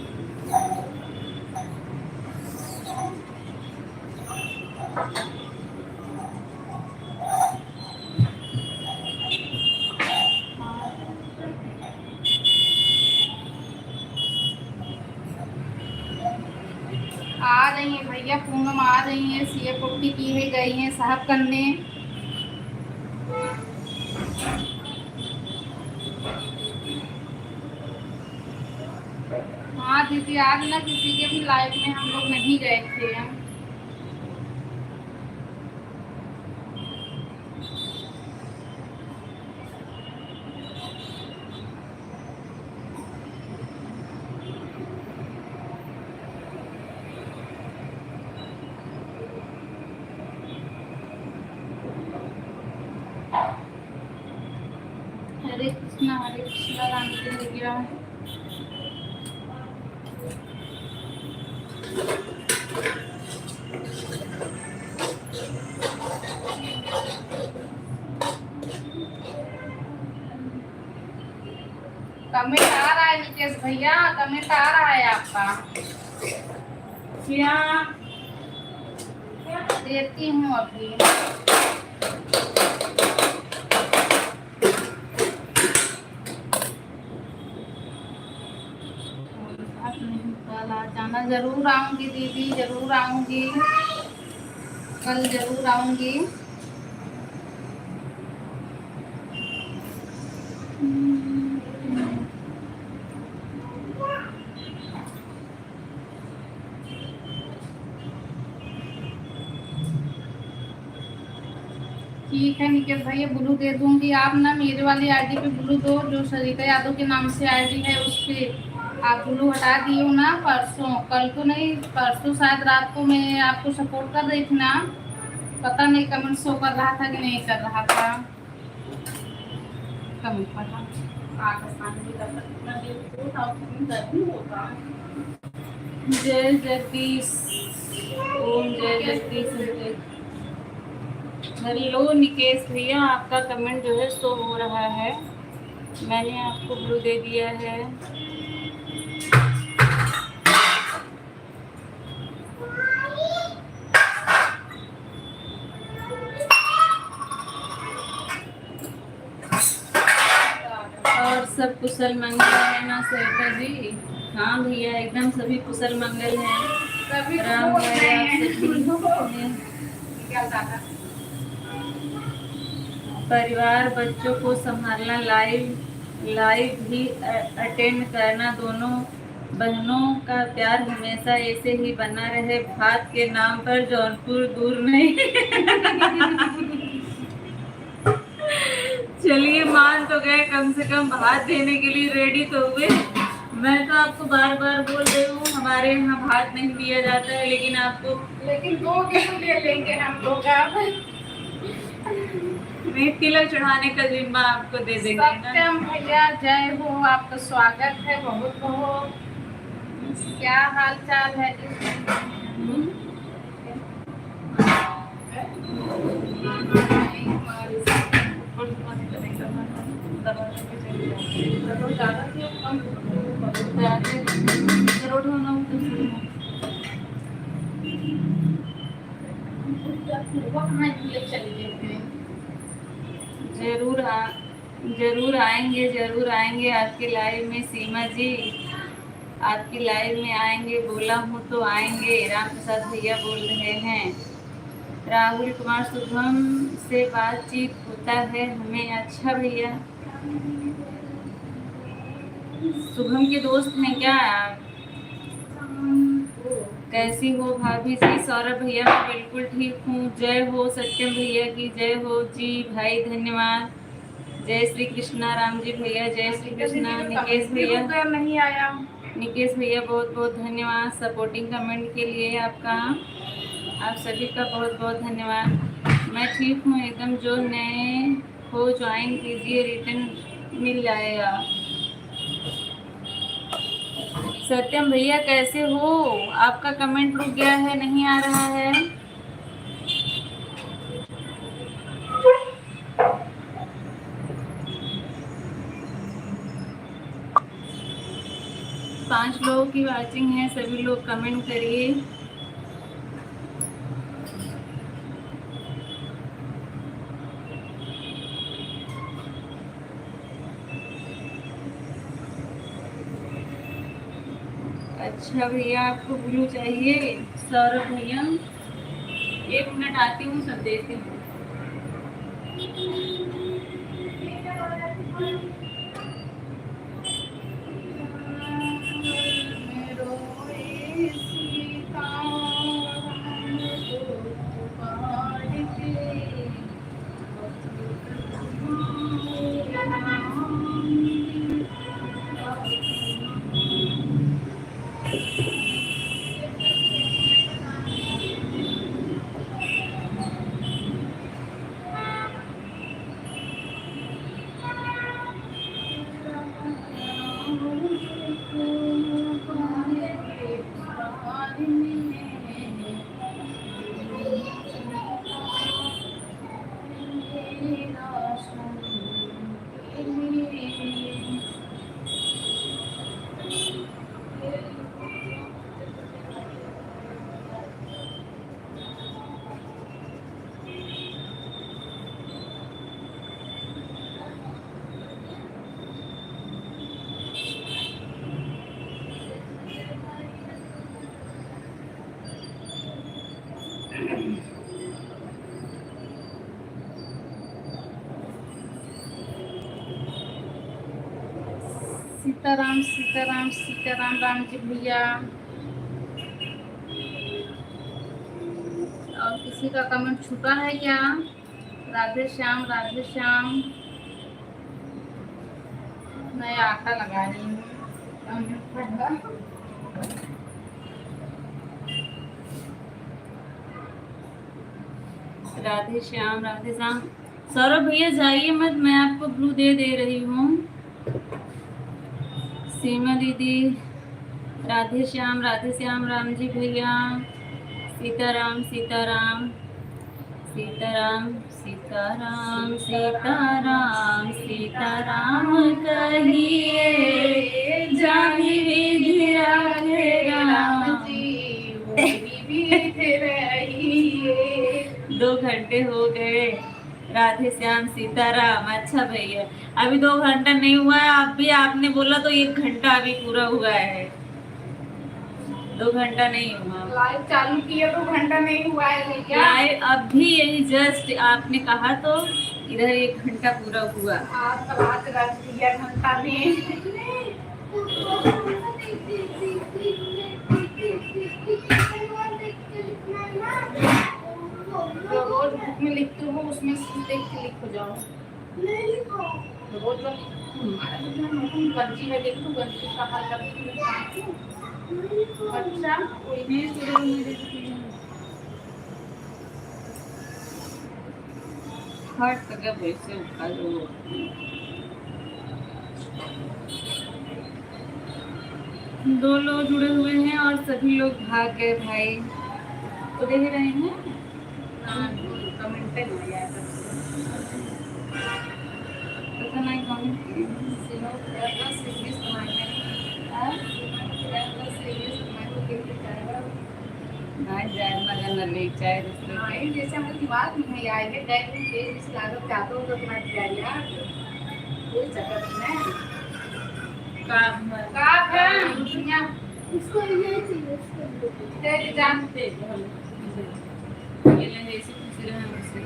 आ रही हैं भैया, पूनम आ रही हैं, सीए पुट्टी की है, गई हैं साहब करने। हाँ दीदी, आज ना किसी के भी लाइव में हम लोग नहीं गए थे। हरे कृष्णा राम जी राम। कमेंट आ रहा है निकेश भैया, कमेंट आ रहा है आपका। क्या देती हूँ अभी। कल आ जाना, जरूर आऊंगी दीदी, जरूर आऊंगी, कल जरूर आऊंगी। ठीक है निकेश भैया, ब्लू दे दूंगी। आप ना मेरे वाली आईडी पे ब्लू दो, जो सरिता यादव के नाम से आईडी है उस पे आप ब्लू हटा दिए हो ना। परसों, कल तो नहीं, परसों शायद रात को मैं आपको सपोर्ट कर रही थी ना। पता नहीं कमेंट शो कर रहा था कि नहीं कर रहा था। कमेंट पढ़ा जय जगदीश, ओम जय जगदीश। हेलो निकेश भैया, आपका कमेंट जो है शो हो रहा है, मैंने आपको ब्लू दे दिया है। और सब कुशल मंगल है ना सरिता जी? हाँ भैया, एकदम सभी कुशल मंगल हैं। राम भैया परिवार बच्चों को संभालना, लाइव भी अटेंड करना, दोनों बहनों का प्यार हमेशा ऐसे ही बना रहे। भात के नाम पर जौनपुर दूर नहीं। चलिए, मान तो गए, कम से कम भात देने के लिए रेडी तो हुए। मैं तो आपको बार बार बोल रही हूँ हमारे यहाँ भात नहीं दिया जाता है, लेकिन आपको, लेकिन 2 किलो ले लेंगे हम लोग। आप एक किलो चढ़ाने का जिम्मा आपको दे देंगे ना। सत्यम भैया जय हो, आपका स्वागत है बहुत बहुत। क्या हाल चाल है? जरूर आएंगे, जरूर आएंगे आपके लाइव में। सीमा जी, आपकी लाइव में आएंगे, बोला हूँ तो आएंगे। राम प्रसाद भैया बोल रहे हैं। राहुल कुमार, शुभम से बातचीत होता है हमें? अच्छा भैया, शुभम के दोस्त हैं क्या आप? कैसी हो भाभी जी? सौरभ भैया, मैं बिल्कुल ठीक हूँ। जय हो सत्यम भैया की, जय हो जी भाई, धन्यवाद। जय श्री कृष्णा राम जी भैया, जय श्री कृष्णा। निकेश भैया नहीं आया। निकेश भैया बहुत बहुत धन्यवाद सपोर्टिंग कमेंट के लिए आपका। आप सभी का बहुत बहुत धन्यवाद। मैं ठीक हूँ एकदम, जो नए हो ज्वाइन कीजिए, रिटर्न मिल जाएगा। सत्यम भैया कैसे हो? आपका कमेंट रुक गया है, नहीं आ रहा है। पांच लोगों की वाचिंग है, सभी लोग कमेंट करिए। अच्छा भैया, आपको ब्लू चाहिए? सौरभ भैया, 1 मिनट आती हूँ, सब देती हूँ। सीताराम सीताराम सीताराम राम जी भैया। और किसी का कमेंट छूटा है क्या? राधे श्याम राधे श्याम। मैं आटा लगा रही हूँ। राधे श्याम राधे श्याम। सौरभ भैया जाइए मत, मैं आपको ब्लू दे रही हूँ। सीमा दीदी, राधे श्याम राम जी भैया। सीताराम सीताराम सीताराम सीताराम सीताराम सीताराम कहिए, जाहि विधि राखे राम। 2 घंटे हो गए। राधे श्याम सीताराम। अच्छा भैया, अभी 2 घंटा नहीं हुआ है, अभी आपने बोला तो 1 घंटा अभी पूरा हुआ है। 2 घंटा नहीं हुआ। लाइव चालू किया 2 घंटा नहीं हुआ है भैया। लाइव अभी यही जस्ट आपने कहा तो इधर 1 घंटा पूरा हुआ। आज तो बात रख दिया घंटा में। जो रोज बुक में लिखते हो उसमें देख के लिखो जाओ। रोज गंजी है, देख लो गंजी का हाल करती है। अच्छा कोई नहीं हट सके वैसे उठा लो। दो लोग जुड़े हुए हैं और सभी लोग भाग गए भाई, तो देख रहे हैं। कमेंट पे नहीं आया पता नहीं कौन जाए मगन ले चाहे जैसे हमारे दिमाग में नहीं आएंगे लागत चाहते हो तो तुम्हारी यार कोई चक्कर नहीं। इसको ये चाहिए जानते ये ले ऐसे खुशी रहे मुझसे।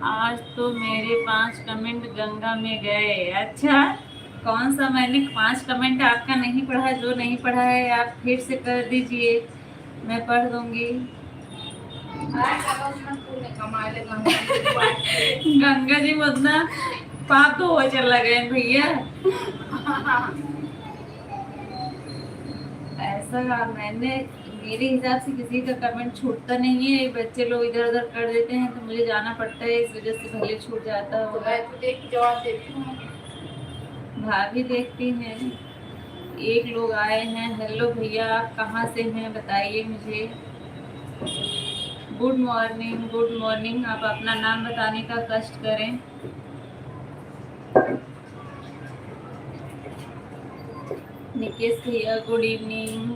आज तो मेरे 5 कमेंट गंगा में गए। अच्छा, कौन सा? मैंने 5 कमेंट आपका नहीं पढ़ा। जो नहीं पढ़ा है आप फिर से कर दीजिए, मैं पढ़ दूंगी। गंगा जी मतलब पाप तो हो चला गए भैया। ऐसा मैंने मेरे हिसाब से किसी का कमेंट छूटता नहीं है। बच्चे लोग इधर उधर कर देते हैं तो मुझे जाना पड़ता है, इस वजह से भले छूट जाता होगा। जवाब देती हूँ। भाभी देखती हैं। एक लोग आए हैं। हेलो भैया, आप कहाँ से हैं बताइए मुझे। Good morning, good morning. आप अपना नाम बताने का कष्ट करें। निकेश भैया गुड इवनिंग।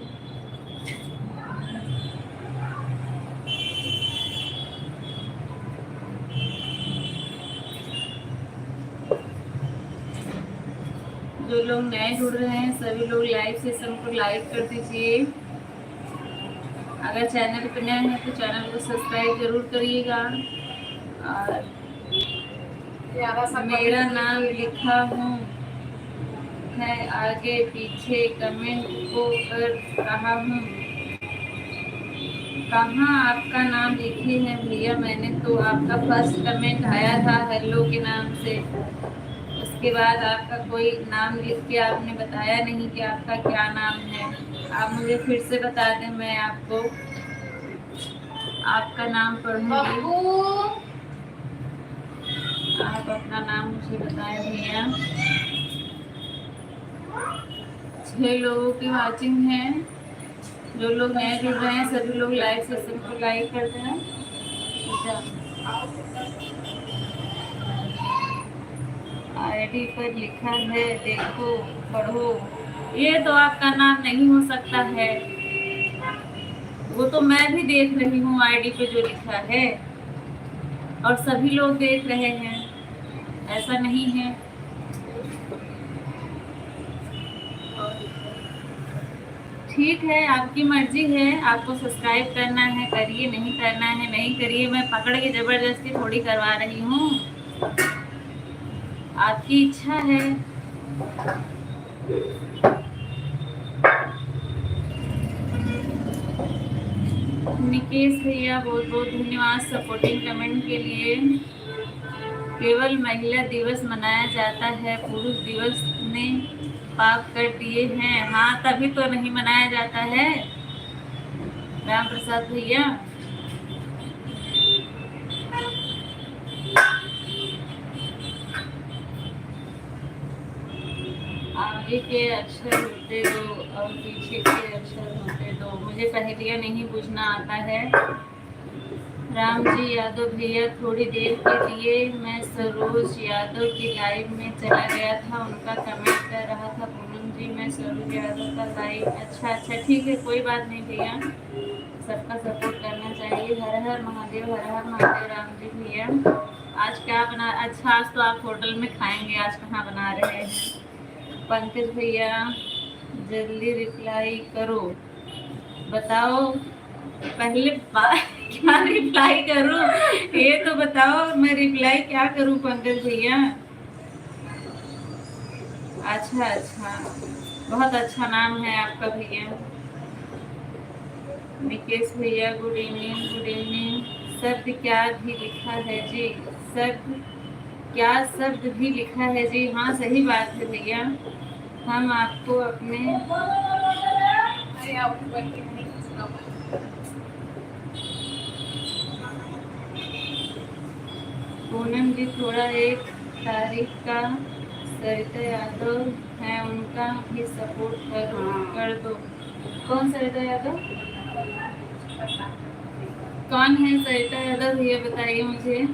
जो लोग नए जुड़ रहे हैं सभी लोग लाइव सेशन को लाइक कर दीजिए। अगर चैनल पर नए हैं तो चैनल को सब्सक्राइब जरूर करिएगा। और मेरा नाम लिखा हूँ है आगे पीछे कमेंट को कर रहा हूँ। कहाँ आपका नाम लिखे हैं भैया? मैंने तो आपका फर्स्ट कमेंट आया था हेलो के नाम से, उसके बाद आपका कोई नाम लिख के आपने बताया नहीं कि आपका क्या नाम है। आप मुझे फिर से बता दें, मैं आपको आपका नाम पढ़ूंगी। आप अपना नाम मुझे बताएं भैया। 6 लोगों की वाचिंग है। जो लोग नए जुड़ रहे हैं सभी लोग लाइव सेशन को लाइक कर दें। आईडी पर लिखा है देखो पढ़ो। ये तो आपका नाम नहीं हो सकता है, वो तो मैं भी देख रही हूँ आईडी पे जो लिखा है, और सभी लोग देख रहे हैं, ऐसा नहीं है। ठीक है, आपकी मर्जी है, आपको सब्सक्राइब करना है करिए, नहीं करना है नहीं करिए। मैं पकड़ के जबरदस्ती थोड़ी करवा रही हूँ, आपकी इच्छा है। निकेश भैया बहुत बहुत धन्यवाद सपोर्टिंग कमेंट के लिए। केवल महिला दिवस मनाया जाता है, पुरुष दिवस ने पाप कर दिए हैं। हाँ, तभी तो नहीं मनाया जाता है राम प्रसाद भैया। आगे के अक्षर होते दो और पीछे के अक्षर होते दो। मुझे पहेलियाँ नहीं पूछना आता है। राम जी यादव भैया, थोड़ी देर के लिए मैं सरोज यादव की लाइव में चला गया था, उनका कमेंट कर रहा था। पूनम जी, मैं सरोज यादव का लाइव। अच्छा ठीक है, कोई बात नहीं भैया, सबका सपोर्ट करना चाहिए। हर हर महादेव, हर हर महादेव। राम जी भैया, आज क्या बना? अच्छा, आज तो आप होटल में खाएंगे, आज कहाँ बना रहे हैं? पंकज भैया जल्दी रिप्लाई करो, बताओ पहले क्या रिप्लाई करूं, ये तो बताओ मैं रिप्लाई क्या करूं पंकज भैया। अच्छा, बहुत अच्छा नाम है आपका भैया। निकेश भैया गुड इवनिंग, गुड इवनिंग। शब्द क्या भी लिखा है जी? शब्द भी लिखा है जी? हाँ, सही बात है भैया। हम आपको अपने पूनम जी, थोड़ा 1 तारीख का सरिता यादव है, उनका भी सपोर्ट कर दो। कौन सरिता यादव? कौन है सरिता यादव भैया, बताइए मुझे।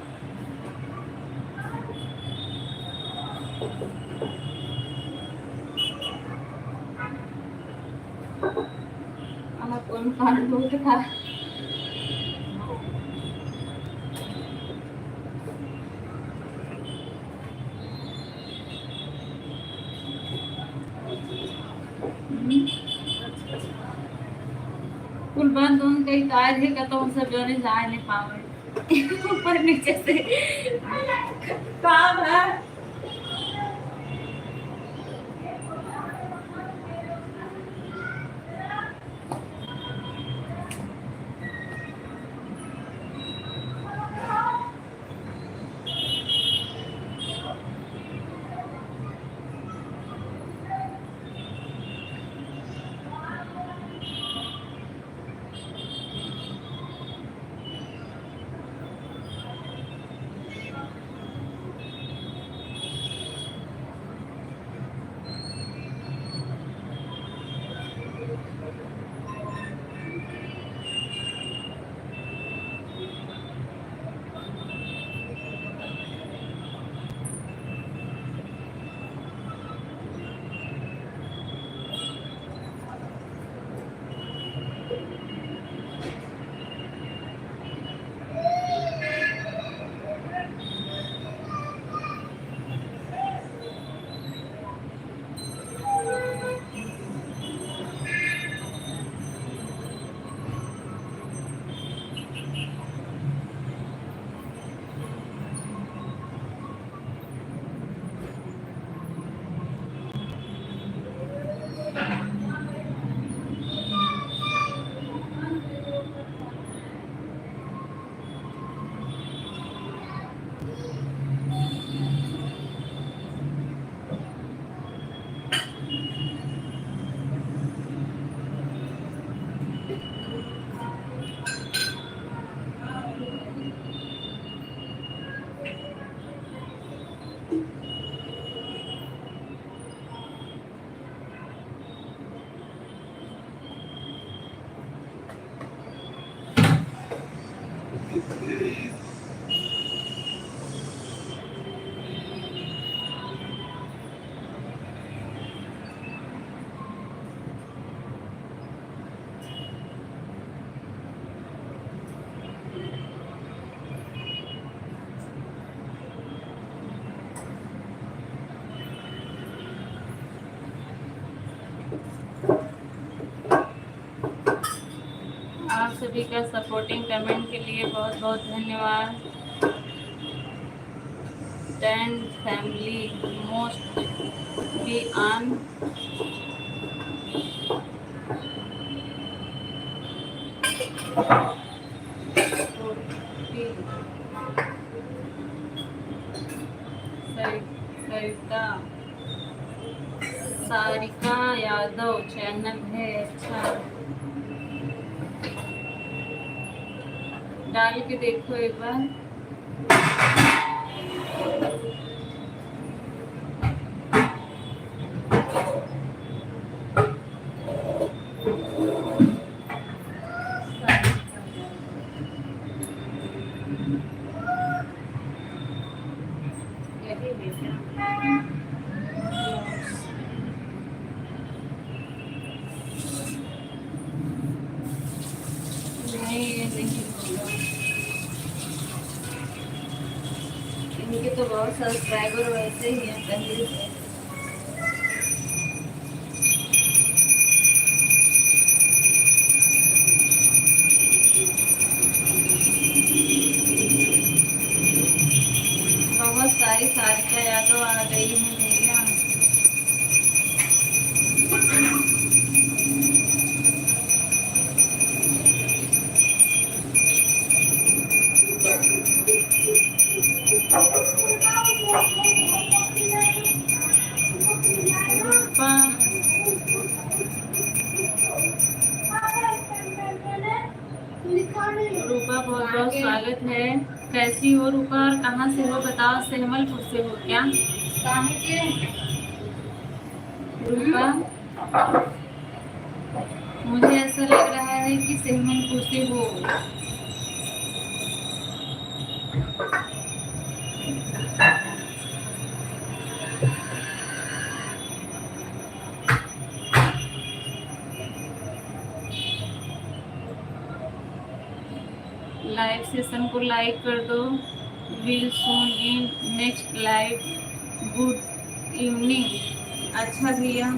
कौन था? कुल बंद उन कई तार है का तो सब जोने जा नहीं पावे ऊपर नीचे से काम है। सभी का सपोर्टिंग कमेंट के लिए बहुत बहुत धन्यवाद। 10 family most be on Sarita Sarika Yadav channel है। अच्छा, डाल के देखो एक बार। नहीं, ये नहीं होगा। इनके तो बहुत सब्सक्राइबर वैसे ही हैं पहले से। बहुत सारी सारिका यादव आ गई हैं भैया। रूपा रूपा बहुत बहुत स्वागत है। कैसी हो रूपा और कहाँ से हो बताओ? सेहमलपुर से हो क्या रूपा? मुझे ऐसा लग रहा है कि सेहमलपुर से हो। लाइव सेशन को लाइक कर दो। Will soon in next live. Good evening. अच्छा भैया,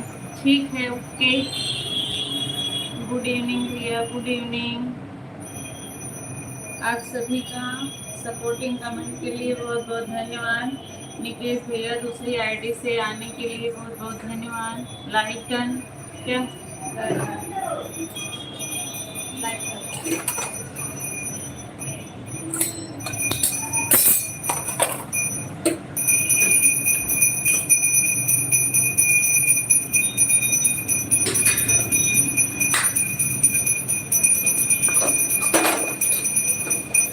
ठीक है, ओके। गुड इवनिंग भैया, गुड इवनिंग। आप सभी का सपोर्टिंग कमेंट के लिए बहुत बहुत धन्यवाद। निकेश भैया दूसरी आईडी से आने के लिए बहुत बहुत धन्यवाद। लाइक डन क्या?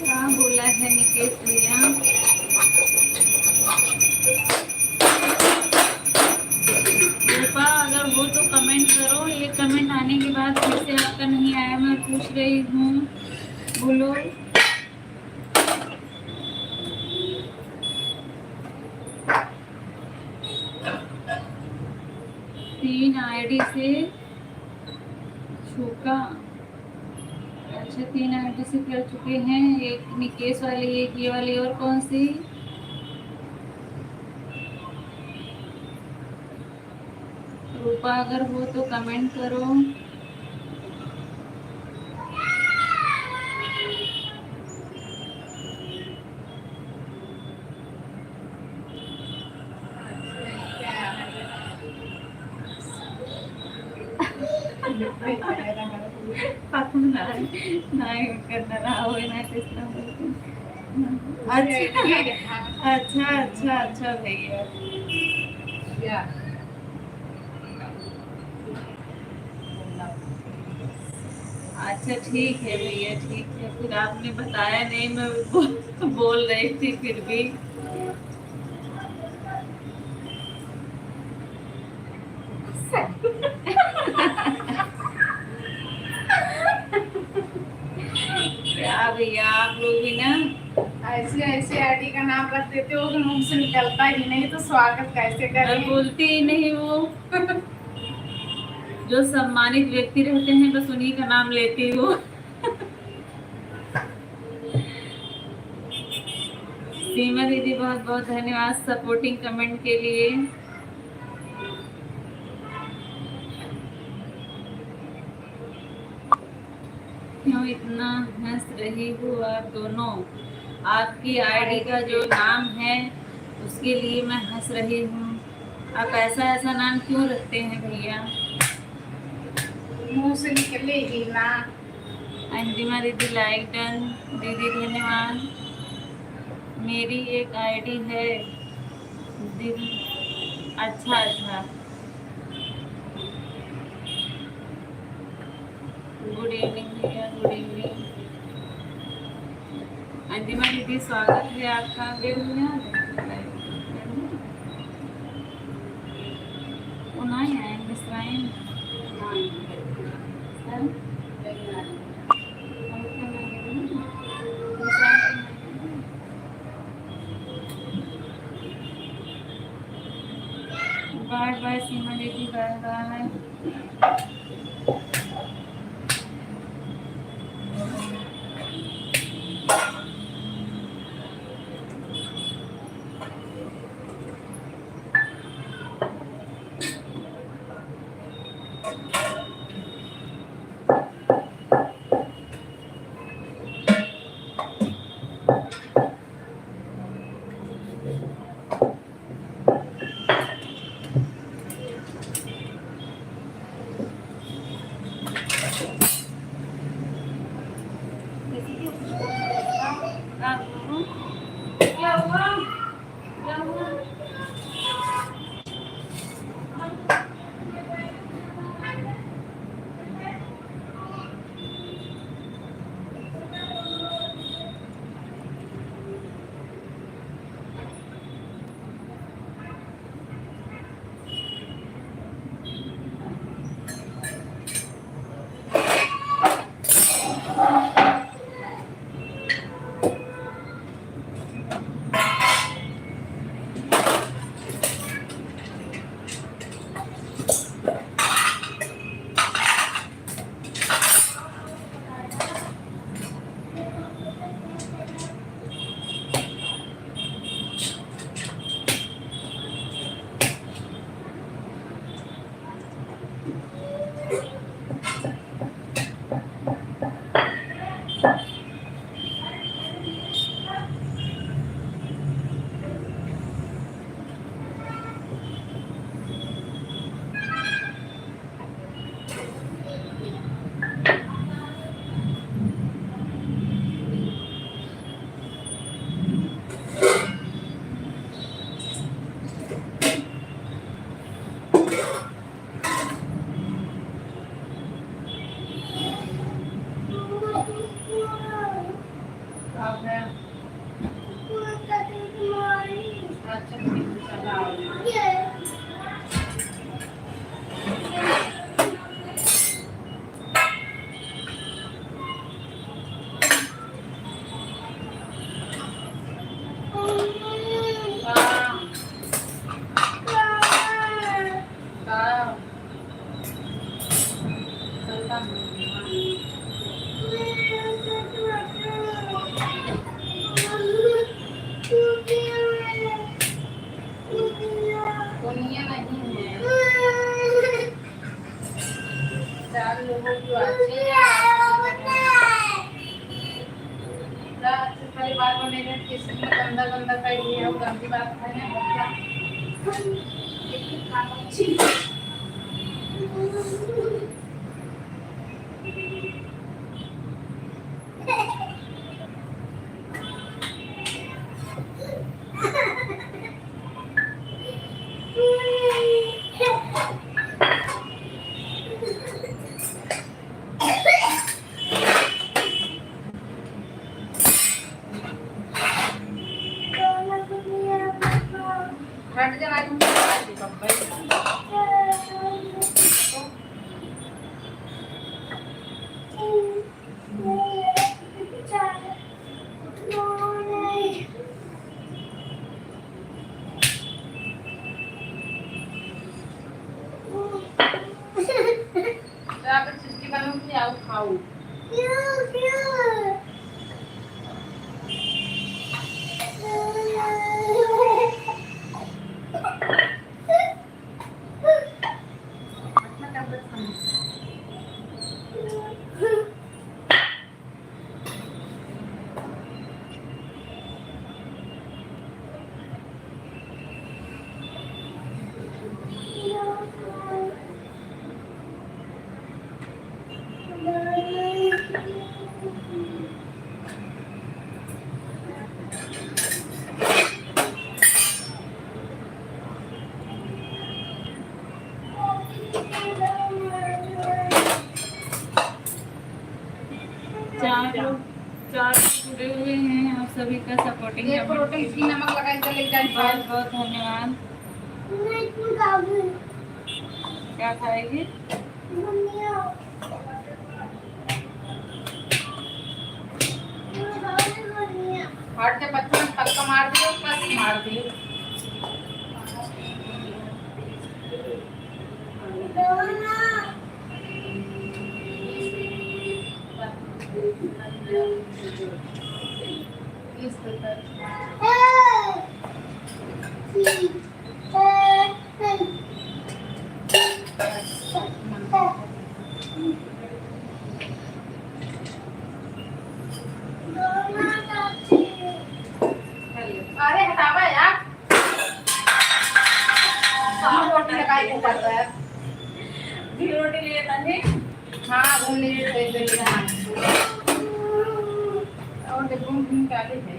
क्या बोला है निकेश भैया? रूपा अगर हो तो कमेंट करो। ये कमेंट आने के बाद फिर से आपका नहीं आया, मैं पूछ रही हूँ, बोलो। तीन आईडी से छूका। अच्छा, 3 आईडी से कर चुके हैं। एक निकेश वाली, एक ये वाली, और कौन सी? रूपा अगर हो तो कमेंट करो। नाही करणार आवय नाही तेच ना बोलते। अच्छा अच्छा अच्छा भैया। अच्छा ठीक है भैया, ठीक है। फिर आपने बताया नहीं, मैं बोल रही थी फिर भी। क्या भैया, आप लोग भी ना ऐसे ऐसे आईडी का नाम रख देते हो कि मुंह से निकलता ही नहीं, तो स्वागत कैसे मैं करें? बोलती ही नहीं। वो जो सम्मानित व्यक्ति रहते हैं बस उन्हीं का नाम लेती हूँ। सीमा दीदी बहुत बहुत धन्यवाद सपोर्टिंग कमेंट के लिए। क्यों इतना हंस रही हो आप दोनों? आपकी आईडी का जो नाम है उसके लिए मैं हंस रही हूँ। आप ऐसा ऐसा नाम क्यों रखते हैं भैया? मुंह से निकले ही ना। अंतिमा दीदी लाइक डन। दीदी धन्यवाद। मेरी एक आईडी है दिल। अच्छा अच्छा, गुड इवनिंग भैया, गुड इवनिंग। अंतिमा दीदी स्वागत है आपका। उनाई है मिसराइन। बार बार सीमा दीदी बढ़ रहा है। क्या हुआ? क्या हुआ? अब है। अच्छा ठीक है, चला आओ। दुनिया नहीं है। 4 लोगों की अच्छी परिवार बनेगा, किसी में गंदा गंदा का ये और गंदी बात है ना। हट जाना तुम। चिट्ठी बनाऊंगी, आओ खाओ। सभी का सपोर्टिंग ये प्रोटीन की नमक लगा के ले जाए बहुत बहुत धन्यवाद। क्या खाएगी? हट के बच्चों ने पक्का मार दियो, कस मार दियो। इस अरे हटावा यार, सब रोटी लगाई के कर रहा है। घी रोटी लिए था ने? हाँ वो ले ले और देखो घूम के आगे है।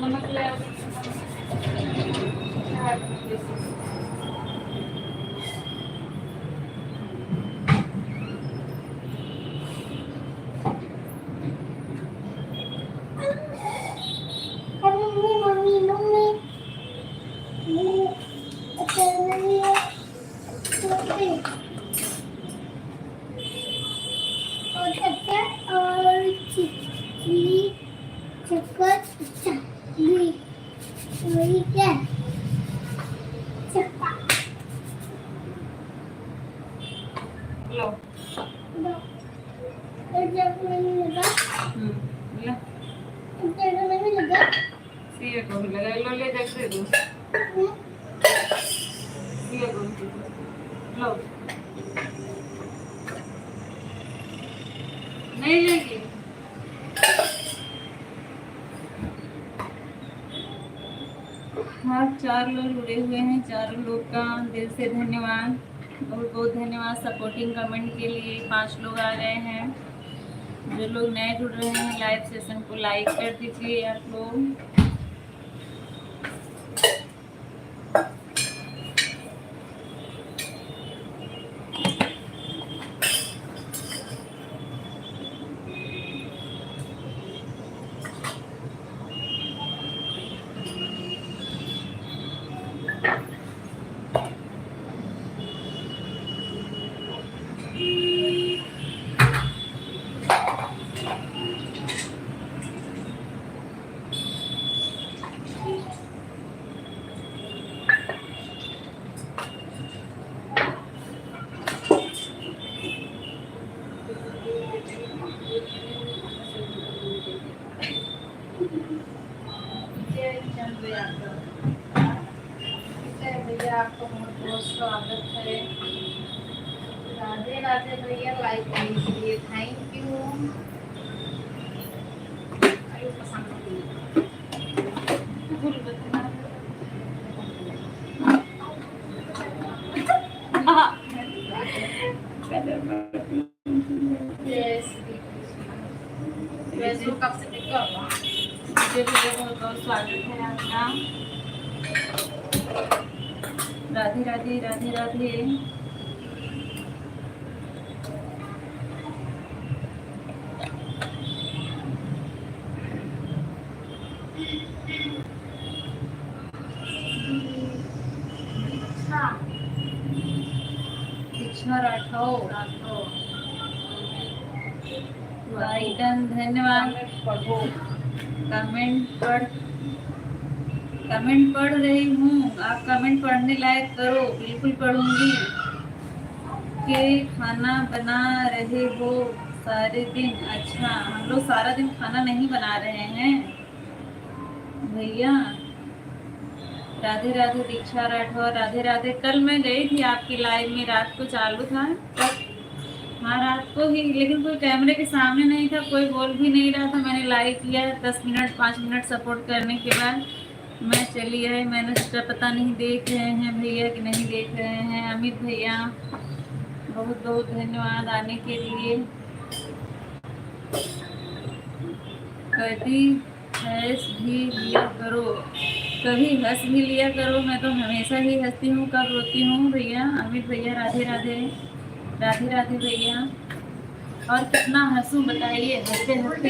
नमक ले आओ। लो ला सीए को भी लगा लो, ले जा के दो सीए को भी दे दो। लो नहीं लेगी। हाँ 4 लोग जुड़े हुए हैं, 4 लोग का दिल से धन्यवाद और बहुत धन्यवाद सपोर्टिंग कमेंट के लिए। 5 लोग आ गए हैं। जो लोग नए जुड़ रहे हैं लाइव सेशन को लाइक कर दीजिए आप लोग। भैया आपका बहुत बहुत स्वागत है। राधे राधे भैया, लाइक करने के लिए थैंक यू। कब से बहुत बहुत स्वागत है आपका। राधे राधे राधे राधे। राठौर वाइटन धन्यवाद। कमेंट पढ़ रही हूँ, आप कमेंट पढ़ने लायक करो। बिल्कुल पढ़ूंगी। कि खाना बना रहे हो सारे दिन? अच्छा, हम लोग सारा दिन खाना नहीं बना रहे हैं भैया। राधे राधे दीक्षा राठौर, राधे राधे। कल मैं गई थी आपकी लाइव में, रात को चालू था तब। हाँ रात को ही, लेकिन कोई कैमरे के सामने नहीं था, कोई बोल भी नहीं रहा था। मैंने लाइव किया 10 मिनट 5 मिनट सपोर्ट करने के बाद मैं चली आई। मैंने सोचा पता नहीं देख रहे हैं भैया कि नहीं देख रहे हैं। अमित भैया बहुत बहुत धन्यवाद आने के लिए। कभी हंस भी लिया करो, कभी हंस भी लिया करो। मैं तो हमेशा ही हंसती हूँ, कब रोती हूँ भैया। अमित भैया राधे राधे। राधे राधे भैया। और कितना हंसूं बताइए, हंसते हंसते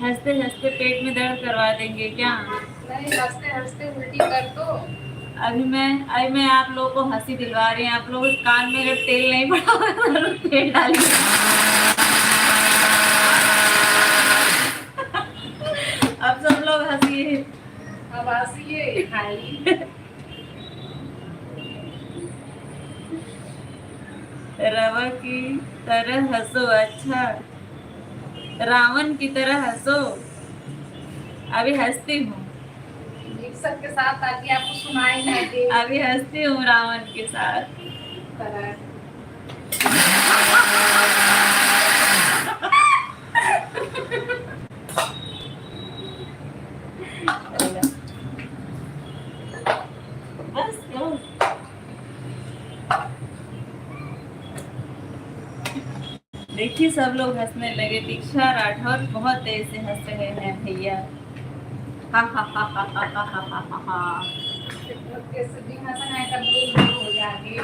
हंसते हंसते पेट में दर्द करवा देंगे क्या? नहीं, हंसते हंसते उल्टी कर दो। अभी मैं आप लोगों को हंसी दिलवा रही हूँ। आप लोग कान में अगर तेल नहीं पड़ा हुआ तो तेल डालिए। अब सब लोग हंसिए। अब हंसिए खाली। रवा की तरह हंसो। अच्छा, रावण की तरह हंसो। अभी हंसती हूँ, मिक्सर के साथ, ताकि आपको सुनाई ना दे। अभी हंसती हूँ रावण के साथ। बस करो। देखिए सब लोग हंसने लगे। दीक्षा राठौर बहुत तेज से हंस रहे हैं भैया। हा हा हा हा हा हा हा हा हा। कैसे भी हंसना है, कर हो जाएगी।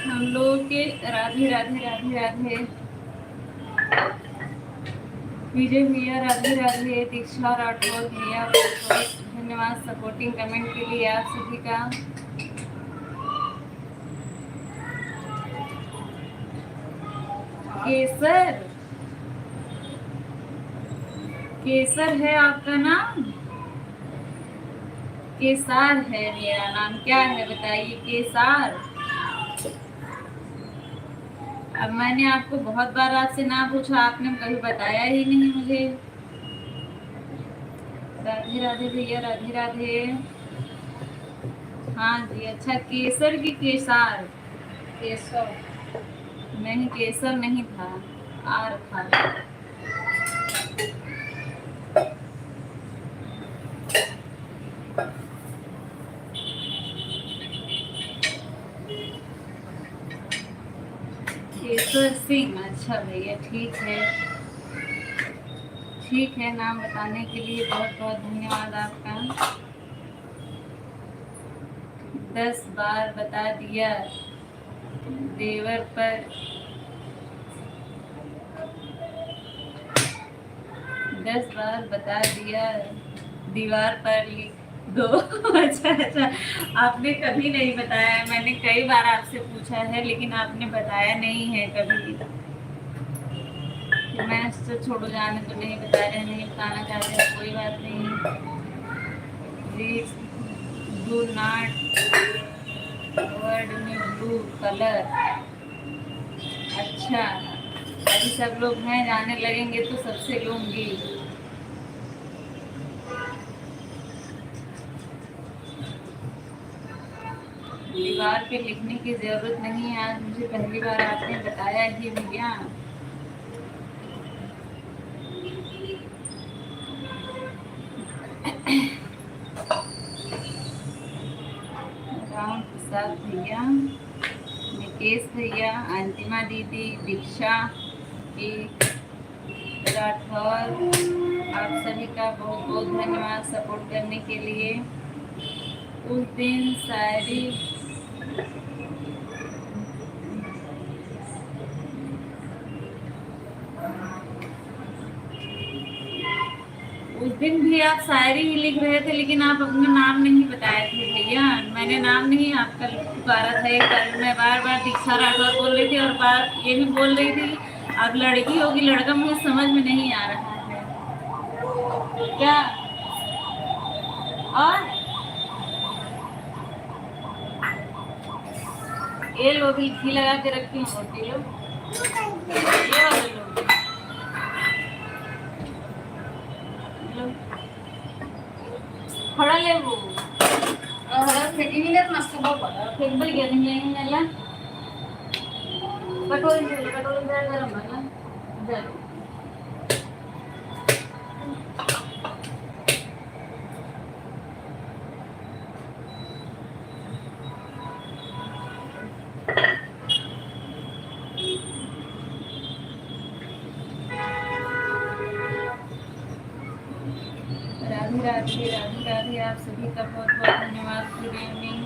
हम लोग के राधे राधे राधे राधे। विजय भैया राधे राधे। दीक्षा राठौर भैया बहुत बहुत धन्यवाद सपोर्टिंग कमेंट के लिए आप सभी का। केसर, केसर है आपका नाम? केसार है मेरा नाम। क्या है बताइए? केसार। अब मैंने आपको बहुत बार आपसे ना पूछा, आपने कभी बताया ही नहीं मुझे। राधे राधे भैया राधे राधे। हाँ जी, अच्छा केसर की केसार। केसर नहीं, केसर नहीं था, आर था। केसर सिंह। अच्छा भैया, ठीक है ठीक है। नाम बताने के लिए बहुत बहुत धन्यवाद आपका। 10 बार बता दिया देवर पर। 10 बार बता दिया दीवार पर लिख दो। अच्छा अच्छा, आपने कभी नहीं बताया। मैंने कई बार आपसे पूछा है, लेकिन आपने बताया नहीं है कभी। मैं इससे छोड़ो, जाने तो नहीं बता रहे, नहीं बताना चाहते हैं, कोई बात नहीं। प्लीज डू नॉट वर्ड में ब्लू कलर। अच्छा, अभी सब लोग हैं, जाने लगेंगे तो सबसे लूंगी। दीवार पे लिखने की जरूरत नहीं है, आज मुझे पहली बार आपने बताया ही भैया। राम प्रसाद भैया, निकेश भैया, अंतिमा दीदी, दीक्षा की राठौर, आप सभी का बहुत बहुत धन्यवाद सपोर्ट करने के लिए। उस दिन शायरी उस दिन भी आप शायरी ही लिख रहे थे, लेकिन आप अपना नाम नहीं बताए थे भैया। मैंने नाम नहीं आपका पुकारा था। एक बार मैं बार बार दीक्षा राठौर बोल रही थी, और बार ये भी बोल रही थी आप लड़की होगी लड़का, मुझे समझ में नहीं आ रहा है क्या। और ये लो, भी घी लगा के रखी हूँ, रोटी लो, ये वाले लो, खड़ा ले वो फेंकेंगे मस्त फेंक बल गया नहीं जाएंगे ना। कटोरी से गरम है ना। आप सभी का बहुत बहुत धन्यवाद। Good evening.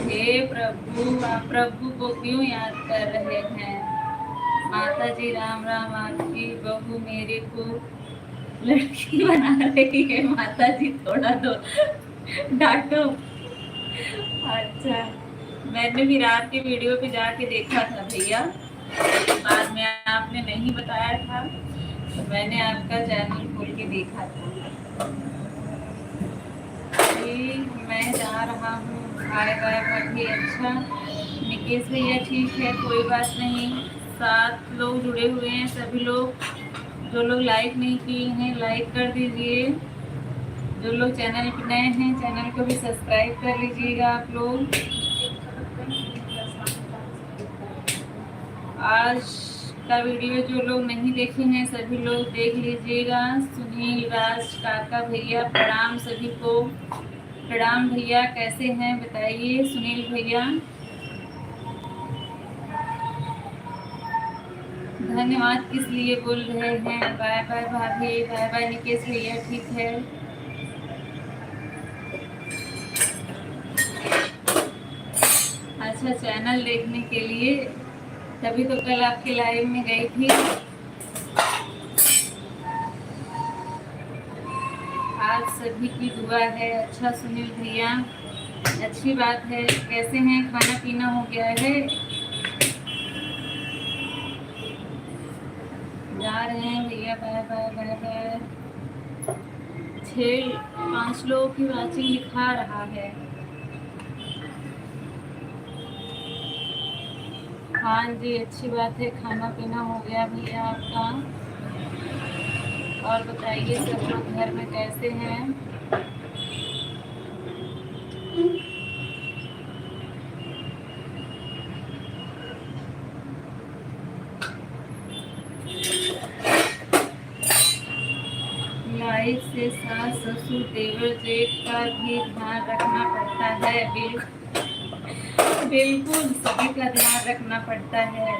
हे प्रभु, आप प्रभु को क्यों याद कर रहे हैं? माता जी राम राम, आपकी बहू मेरे को लड़की बना रही है। माता जी थोड़ा तो डांटो। अच्छा, मैंने भी रात की वीडियो पे जाके देखा था भैया, बाद में आपने नहीं बताया था तो मैंने आपका चैनल खोल के देखा था। मैं जा रहा हूँ, बाय बाय भाभी। अच्छा निकेश भैया ठीक है, कोई बात नहीं। 7 लोग जुड़े हुए हैं, सभी लोग जो लोग लाइक नहीं किए हैं लाइक कर दीजिए। जो लोग चैनल पे नए हैं चैनल को भी सब्सक्राइब कर लीजिएगा आप लोग। आज का वीडियो जो लोग नहीं देखे हैं सभी लोग देख लीजिएगा। सुनील राज काका भैया प्रणाम सभी को। प्रणाम भैया, कैसे हैं बताइए सुनील भैया। धन्यवाद किस लिए बोल रहे हैं? बाय बाय भाभी, बाय बाय निकेश भैया, ठीक है। अच्छा, चैनल देखने के लिए तभी तो कल आपके लाइव में गई थी। आज सभी की दुआ है। अच्छा सुनील भैया, अच्छी बात है। कैसे हैं, खाना पीना हो गया है? जा रहे हैं भैया, बाय बाय बाय बाय। 5 लोगों की वाचिंग दिखा रहा है। हाँ जी, अच्छी बात है। खाना पीना हो गया भैया आपका? और बताइए सब लोग घर में कैसे हैं? लाइफ से सास ससुर देवर जेठ का भी ध्यान रखना पड़ता है। बिल्कुल सभी का ध्यान रखना पड़ता है।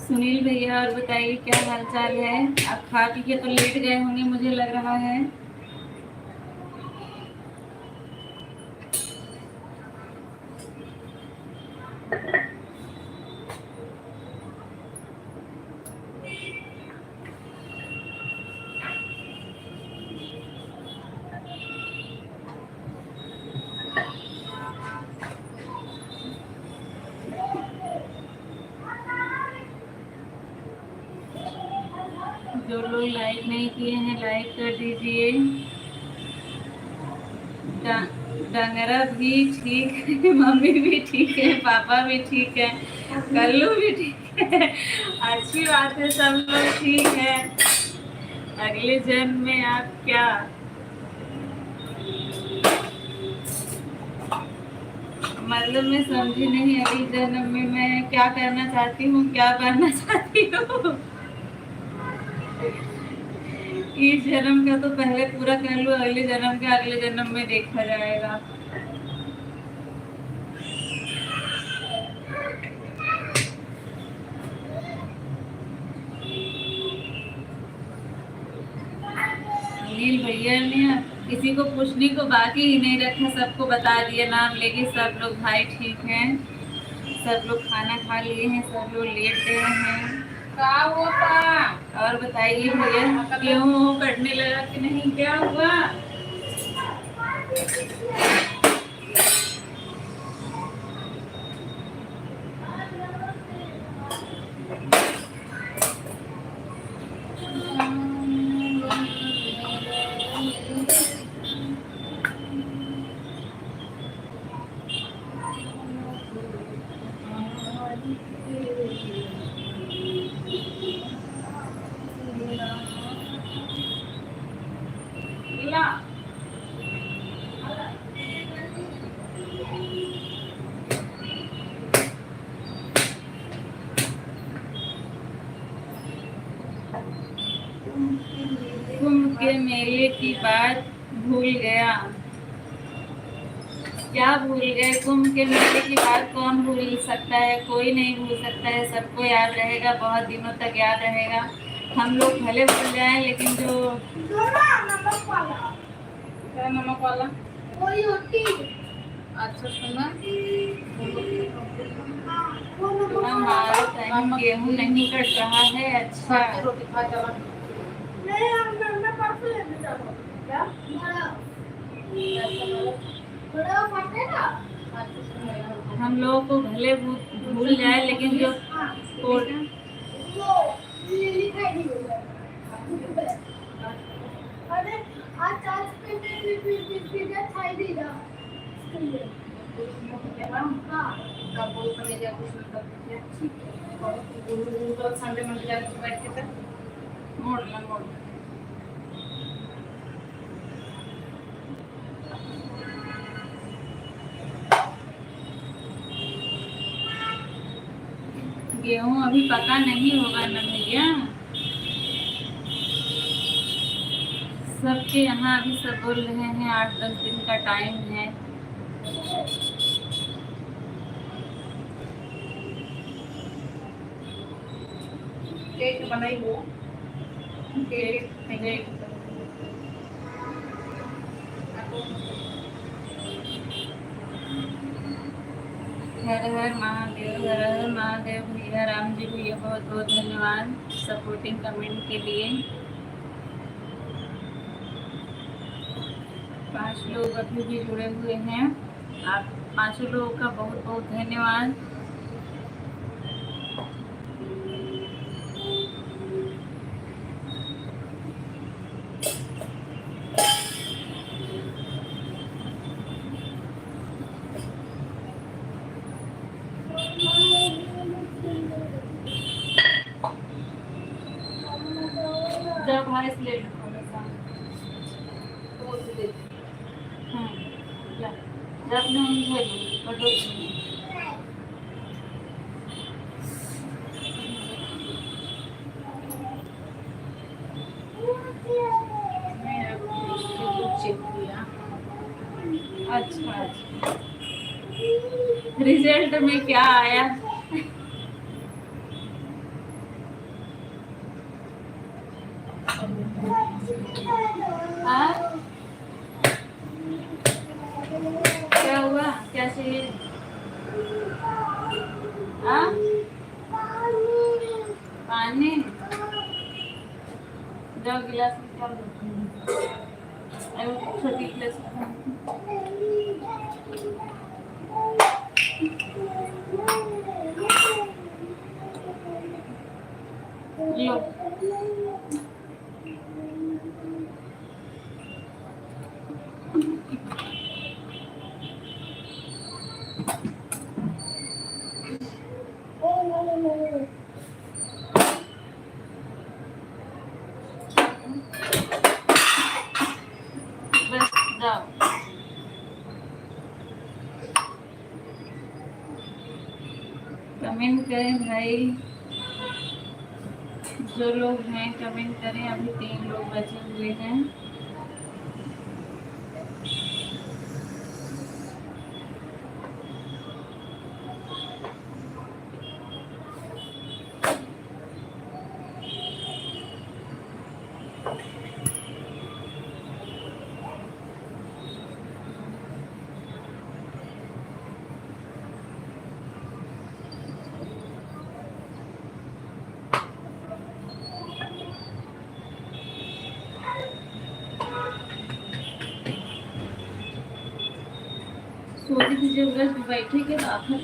सुनील भैया और बताइए क्या हाल चाल है? आप खा पी के तो लेट गए होंगे मुझे लग रहा है। जो लोग लाइक नहीं किए हैं लाइक कर दीजिए। डंगरा भी ठीक है, मम्मी भी ठीक है, पापा भी ठीक है, कल्लू भी ठीक है। अच्छी बात है, सब लोग ठीक है। अगले जन्म में आप क्या, मतलब मैं समझी नहीं। अगले जन्म में मैं क्या करना चाहती हूँ, क्या करना चाहती हूँ? इस जन्म का तो पहले पूरा कर लो, अगले जन्म का अगले जन्म में देखा जाएगा। सुनील भैया ने किसी को पूछने को बाकी ही नहीं रखा, सबको बता दिया नाम लेके। सब लोग भाई ठीक हैं, सब लोग खाना खा लिए हैं, सब लोग लेट गए हैं। क्या होता? और बताइए भैया, क्यों कटने लगा कि नहीं, क्या हुआ? कुंभ के मेले की बात भूल गया। क्या भूल गए? कुंभ के मेले की बात कौन भूल सकता है? कोई नहीं भूल सकता है, सबको याद रहेगा, बहुत दिनों तक याद रहेगा। हम लोग भले भूल जाएं, लेकिन जो क्या नमक वाला वही होती। अच्छा सुना हमारा टाइम गेहूँ नहीं कट रहा है। अच्छा, खाते रोटी खा चला नहीं मैं परसों लेने जा रहा हूँ। क्या बड़ा खाते हैं ना। हम लोगों को भले भूल जाए, लेकिन जो कोट वो लिली खाई नहीं होगा। अरे आज पे खाई नहीं ना। हाँ संडे मंडे जाके बैठ के तक मोड़ ला मोड़ गेहूँ अभी पका नहीं होगा ना भैया। सबके यहाँ अभी सब बोल रहे हैं 8-10 दिन का टाइम है। केक बनाई हो केक हर हर महादेव, हर हर महादेव भैया। राम जी भैया बहुत बहुत धन्यवाद सपोर्टिंग कमेंट के लिए। 5 लोग अभी भी जुड़े हुए हैं। आप 5 लोगों का बहुत बहुत धन्यवाद। जब भाई ले लो जब नहीं है अच्छा, रिजल्ट में क्या आया? हाँ, क्या हुआ? क्या चाहिए? हाँ, पानी जाओ गिलास में क्या छोटी गिलास लो। बस जाओ। कमेंट करें भाई, जो लोग हैं कमेंट करें। अभी 3 लोग बचे हुए हैं। सोची थी जब बस बैठे के तो आखिर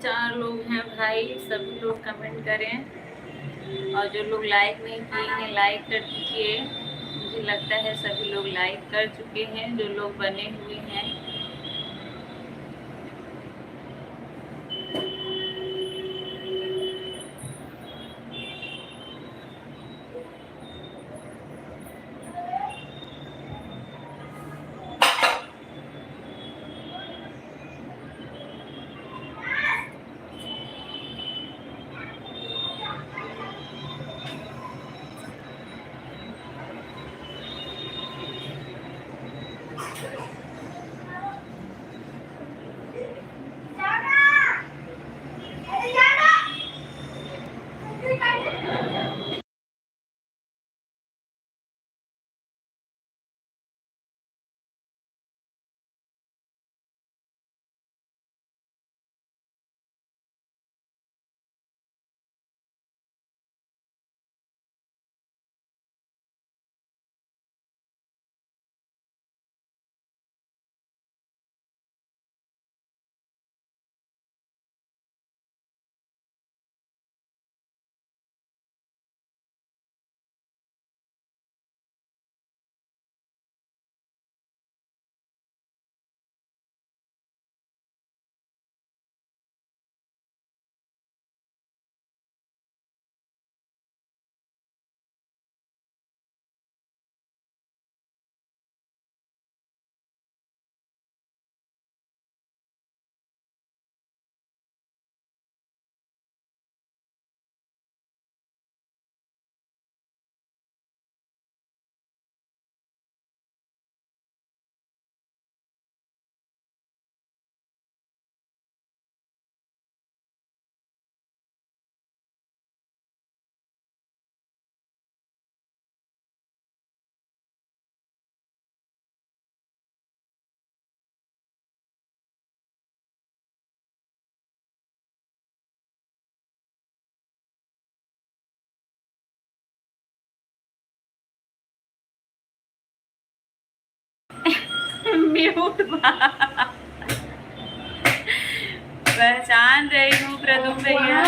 4 लोग हैं भाई, सभी लोग कमेंट करें और जो लोग लाइक नहीं किए हैं लाइक कर दीजिए। मुझे लगता है सभी लोग लाइक कर चुके हैं जो लोग बने हुए हैं। म्यूट पहचान रही हूँ प्रदुम भैया।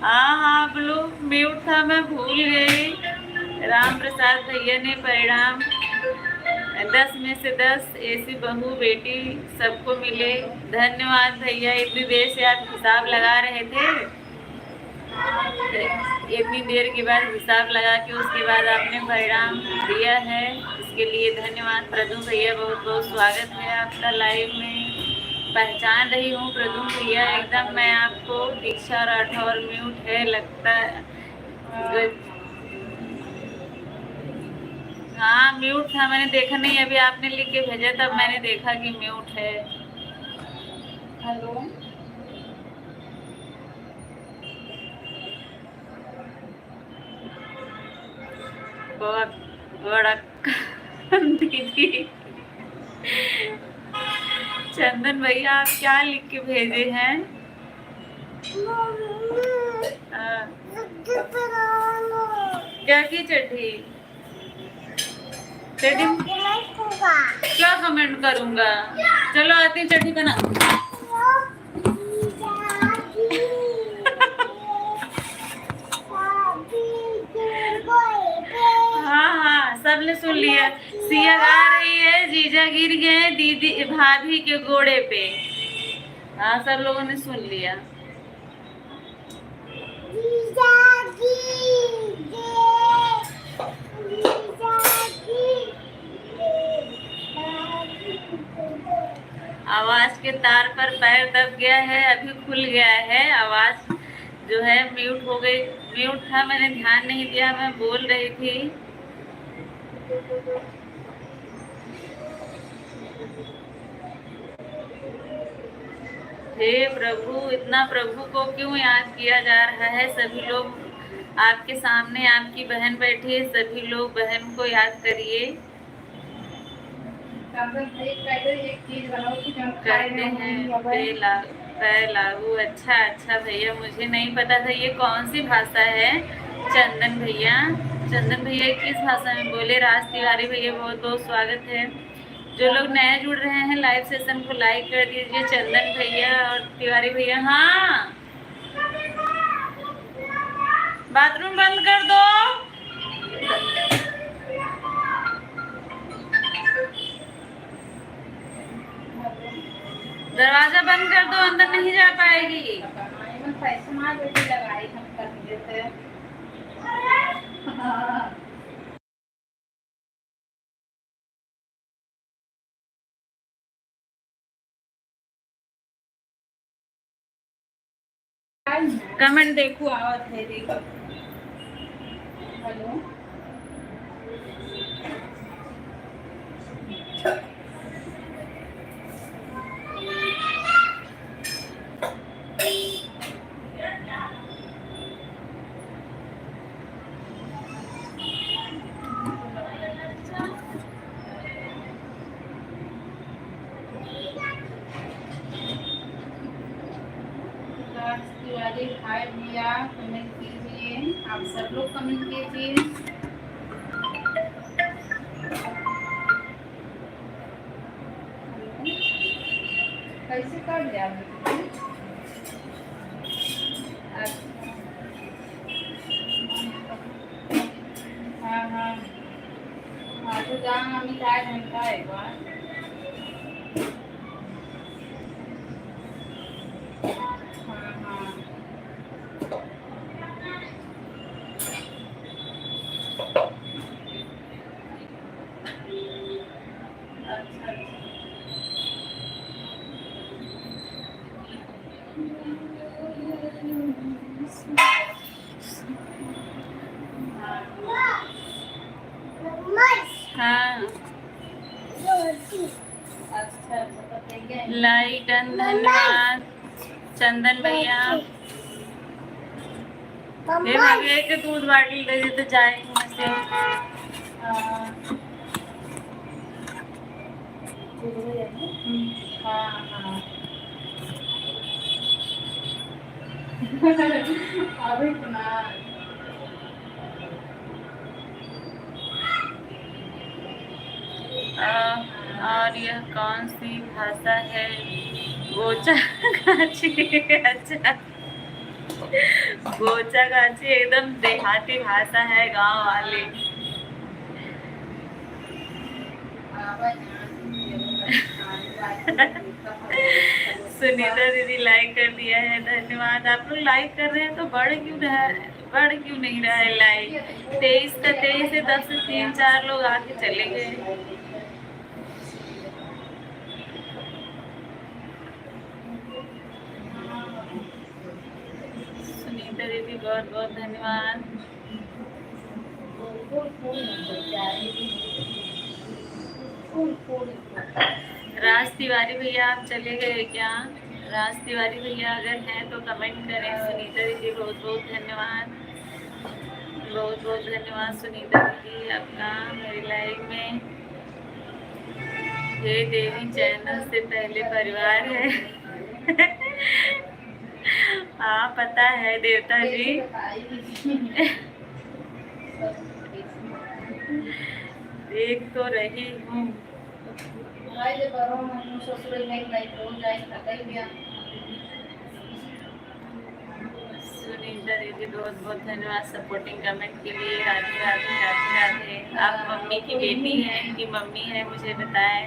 हाँ हाँ बोलो, म्यूट था मैं भूल गई। राम प्रसाद भैया ने परिणाम 10 में से 10 ऐसी बहू बेटी सबको मिले। धन्यवाद भैया, इतनी देर से आप हिसाब लगा रहे थे, इतनी देर के बाद हिसाब लगा के उसके बाद आपने परिणाम दिया है, इसके लिए धन्यवाद प्रदुम भैया। बहुत बहुत स्वागत है आपका लाइव में। पहचान रही हूँ प्रदुम भैया एकदम मैं आपको। दीक्षा राठौर म्यूट है लगता है। हाँ म्यूट था, मैंने देखा नहीं, अभी आपने लिख के भेजा तब मैंने देखा कि म्यूट है। हेलो बड़ा दीदी चंदन भैया आप क्या लिख के भेजे हैं? क्या की चड्ढी चड्ढी क्या कमेंट करूंगा? चलो आती हूँ चड्ढी बना। हाँ हाँ सबने सुन लिया। सिया गा रही है जीजा गिर गए दीदी भाभी के घोड़े पे। हाँ सब लोगों ने सुन लिया। आवाज के तार पर पैर दब गया है, अभी खुल गया है। आवाज जो है म्यूट हो गई, म्यूट था मैंने ध्यान नहीं दिया, मैं बोल रही थी। हे प्रभु, इतना प्रभु को क्यों याद किया जा रहा है? सभी लोग आपके सामने आपकी बहन बैठी है, सभी लोग बहन को याद करिए। करते हैं लागू। अच्छा अच्छा भैया, मुझे नहीं पता था ये कौन सी भाषा है। चंदन भैया किस भाषा में बोले? राज तिवारी भैया बहुत बहुत स्वागत है। जो लोग नए जुड़ रहे हैं लाइव सेशन को लाइक कर दीजिए। चंदन भैया और तिवारी भैया। हाँ, बाथरूम बंद कर दो। दरवाजा बंद कर दो, अंदर नहीं जा पाएगी। पैसे मार बेटी लगाई हम कर देते। कमेंट देखो, आवाज है देखो। हेलो, तिवारी हाय भैया, कमेंट कीजिए। आप सब लोग कमेंट कीजिए। कैसे कर दिया? हाँ हाँ हाँ, तो जाना हमें 4 घंटा एक बार। हाँ हाँ, अच्छा अच्छा। हाँ, अच्छा अच्छा, तो ठीक है। लाइक डन, धन्यवाद चंदन भैया। ये भाभी एक दूध बाटली दे देते जाएंगे वहाँ से। हाँ हाँ, अभी इतना और यह कौन सी भाषा है? गोचा गाची। अच्छा, गोचा गाची एकदम देहाती भाषा है, गांव वाली। सुनीता दीदी लाइक कर दिया है, धन्यवाद। आप लोग लाइक कर रहे हैं तो बढ़ क्यों नहीं रहा है लाइक? 23 का 23 है, 10 से 3-4 लोग आके चले गए। सुनीता दीदी बहुत बहुत धन्यवाद। राज तिवारी भैया आप चले गए क्या? राज तिवारी भैया अगर हैं तो कमेंट करें। सुनीता दीदी बहुत बहुत धन्यवाद, बहुत बहुत धन्यवाद सुनीता दीदी आपका मेरी लाइव में। हे देवी चैनल से पहले परिवार है। हाँ पता है देवता जी। देख तो रही हूँ। सुनीता दीदी बहुत बहुत धन्यवाद सपोर्टिंग कमेंट के लिए। राधे राधे राधे राधे। आप मम्मी की बेटी हैं कि मम्मी है मुझे बताएं।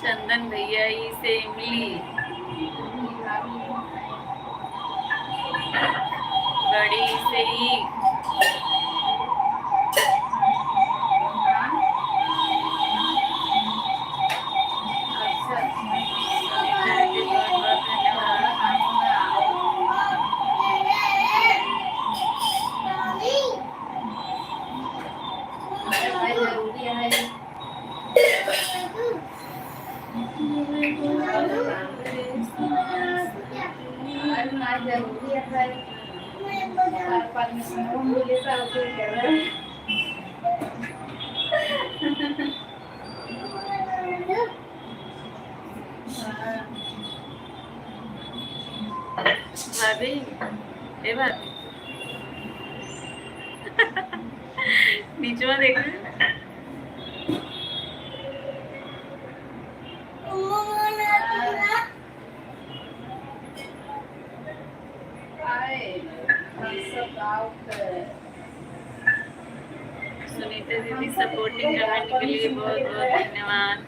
चंदन भैया ई से इमली बड़ी से ही। जरूरी है परमिशन मिले तो भाभी ए भाभी नीचे देख सुनीता दीदी सपोर्टिंग कमेंट के लिए बहुत बहुत धन्यवाद।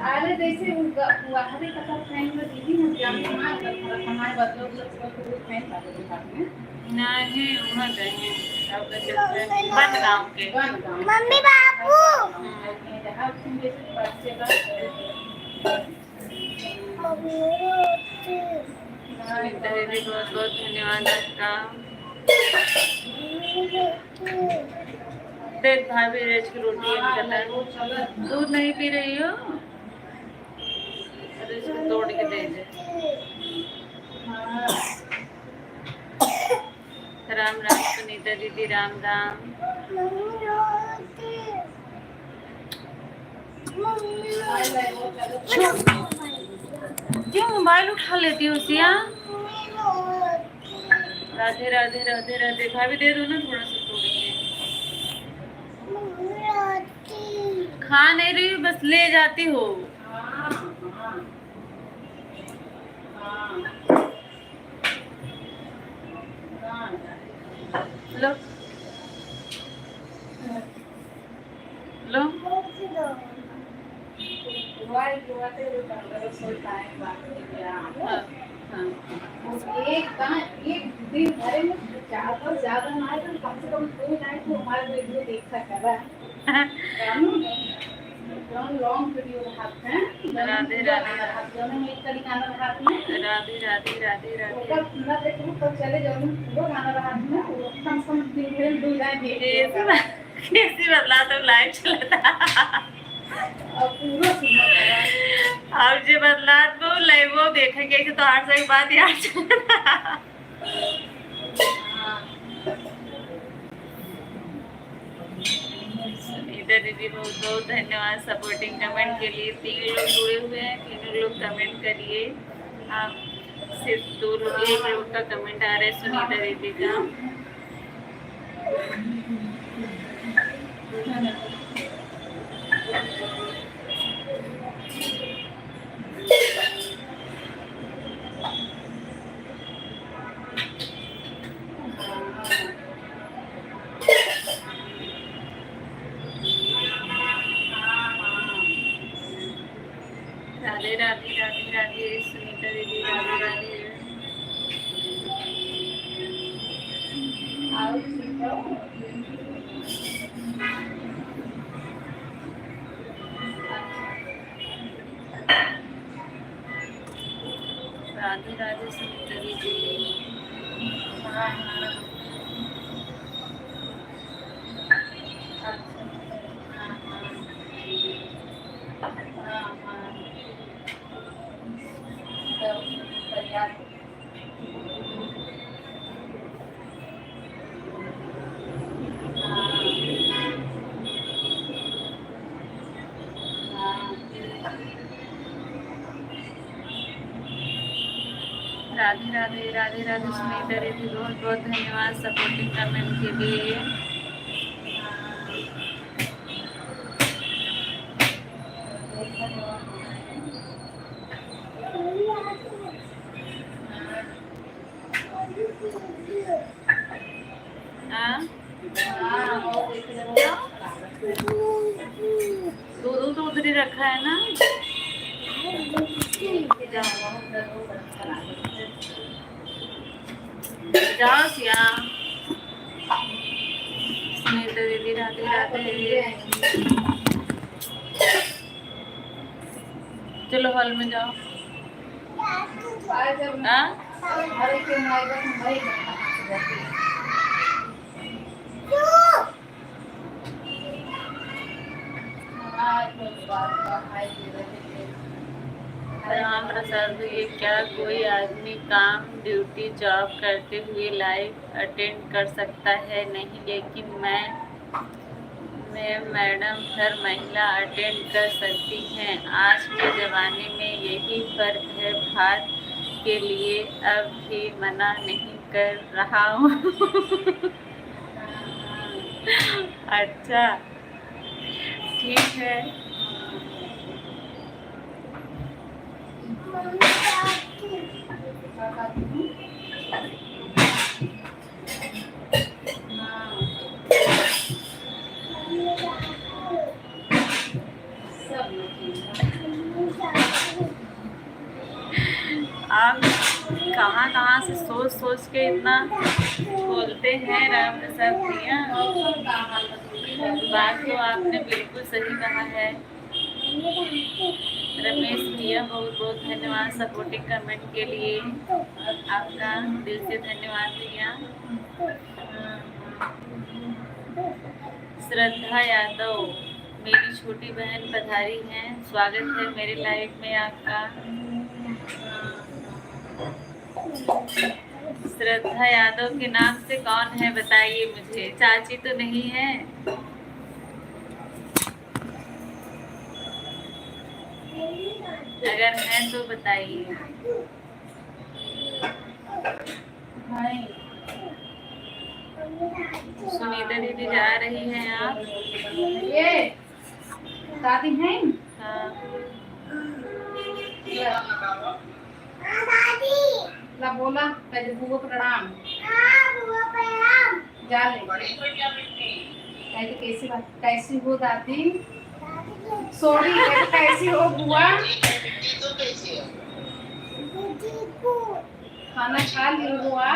अरे जैसे हमारे कपड़ा फैन में दीदी हम जाने हमारे बदलों फैन नहीं वहाँ गए अब तो चलते हैं बन गाँव के। मम्मी बाबू सुनीता दीदी बहुत बहुत धन्यवाद आपका। देख भाभी रेज की रोटी निकल है। दूध नहीं पी रही हो? अरे इसको तोड़ के दे दे। राम राम सुनीता दीदी राम राम। क्यों मोबाइल उठा लेती हो सिया? राधे राधे राधे राधे। भाभी दे दो ना थोड़ा सा तोड़ के। खा नहीं रही हूँ बस ले जाती हो। लो लो एक दिन भरे में ज्यादा ना आए तो कम से कम 2 नाइट तो हमारे वीडियो देख सकता है। लॉन्ग वीडियो रहते हैं। राधे राधे दोनों में एक तरीका गाना रहते हैं। राधे राधे राधे राधे। ना देखो तो चले जाओ पूरा गाना रहते हैं वो कम से कम 2 लाइन कैसी बदला तो लाइव चलता और पूरा सुनना अब जो बदला तो लाइव वो देखेंगे कि तो 8 साल के बाद याद चलता। सुनीता दीदी बहुत बहुत धन्यवाद सपोर्टिंग कमेंट के लिए। 3 लोग जुड़े हुए हैं, 3 लोग कमेंट करिए। आप सिर्फ 2 लोग 1 लोग का कमेंट आ रहा है सुनीता दीदी का। राधे राधे राधे राधे सुनीता दीदी राधे राधे। राधे राधे सुनीता दीदी। राधे राधे राधे राधे सुनीता दीदी बहुत बहुत धन्यवाद सपोर्टिंग कमेंट के लिए। दूध तो उधर ही रखा है ना। जाओ सिया। सुनीता दीदी राधे राधे। चलो हॉल में जाओ। राम प्रसाद, ये क्या कोई आदमी काम ड्यूटी जॉब करते हुए लाइव अटेंड कर सकता है? नहीं, लेकिन मैं मैडम हर महिला अटेंड कर सकती हैं। आज के ज़माने में यही फ़र्क है। भात के लिए अब भी मना नहीं कर रहा हूँ। अच्छा, ठीक है। आप कहाँ से सोच सोच के इतना बोलते हैं राम प्रसाद भैया? बात तो आपने बिल्कुल सही कहा है। रमेश भैया, बहुत बहुत धन्यवाद सपोर्टिंग कमेंट के लिए। आपका दिल से धन्यवाद भैया। श्रद्धा यादव, मेरी छोटी बहन पधारी हैं। स्वागत है मेरे लाइव में आपका। श्रद्धा यादव के नाम से कौन है बताइए मुझे। चाची तो नहीं है? अगर है तो बताइए। सुनीता दीदी जा रही हैं आप? ये दादी हैं? हाँ। ला बोला पहले बुआ प्रणाम। जा ले कैसी हो दादी? सॉरी, कैसी हो बुआ? खाना खा ली बुआ?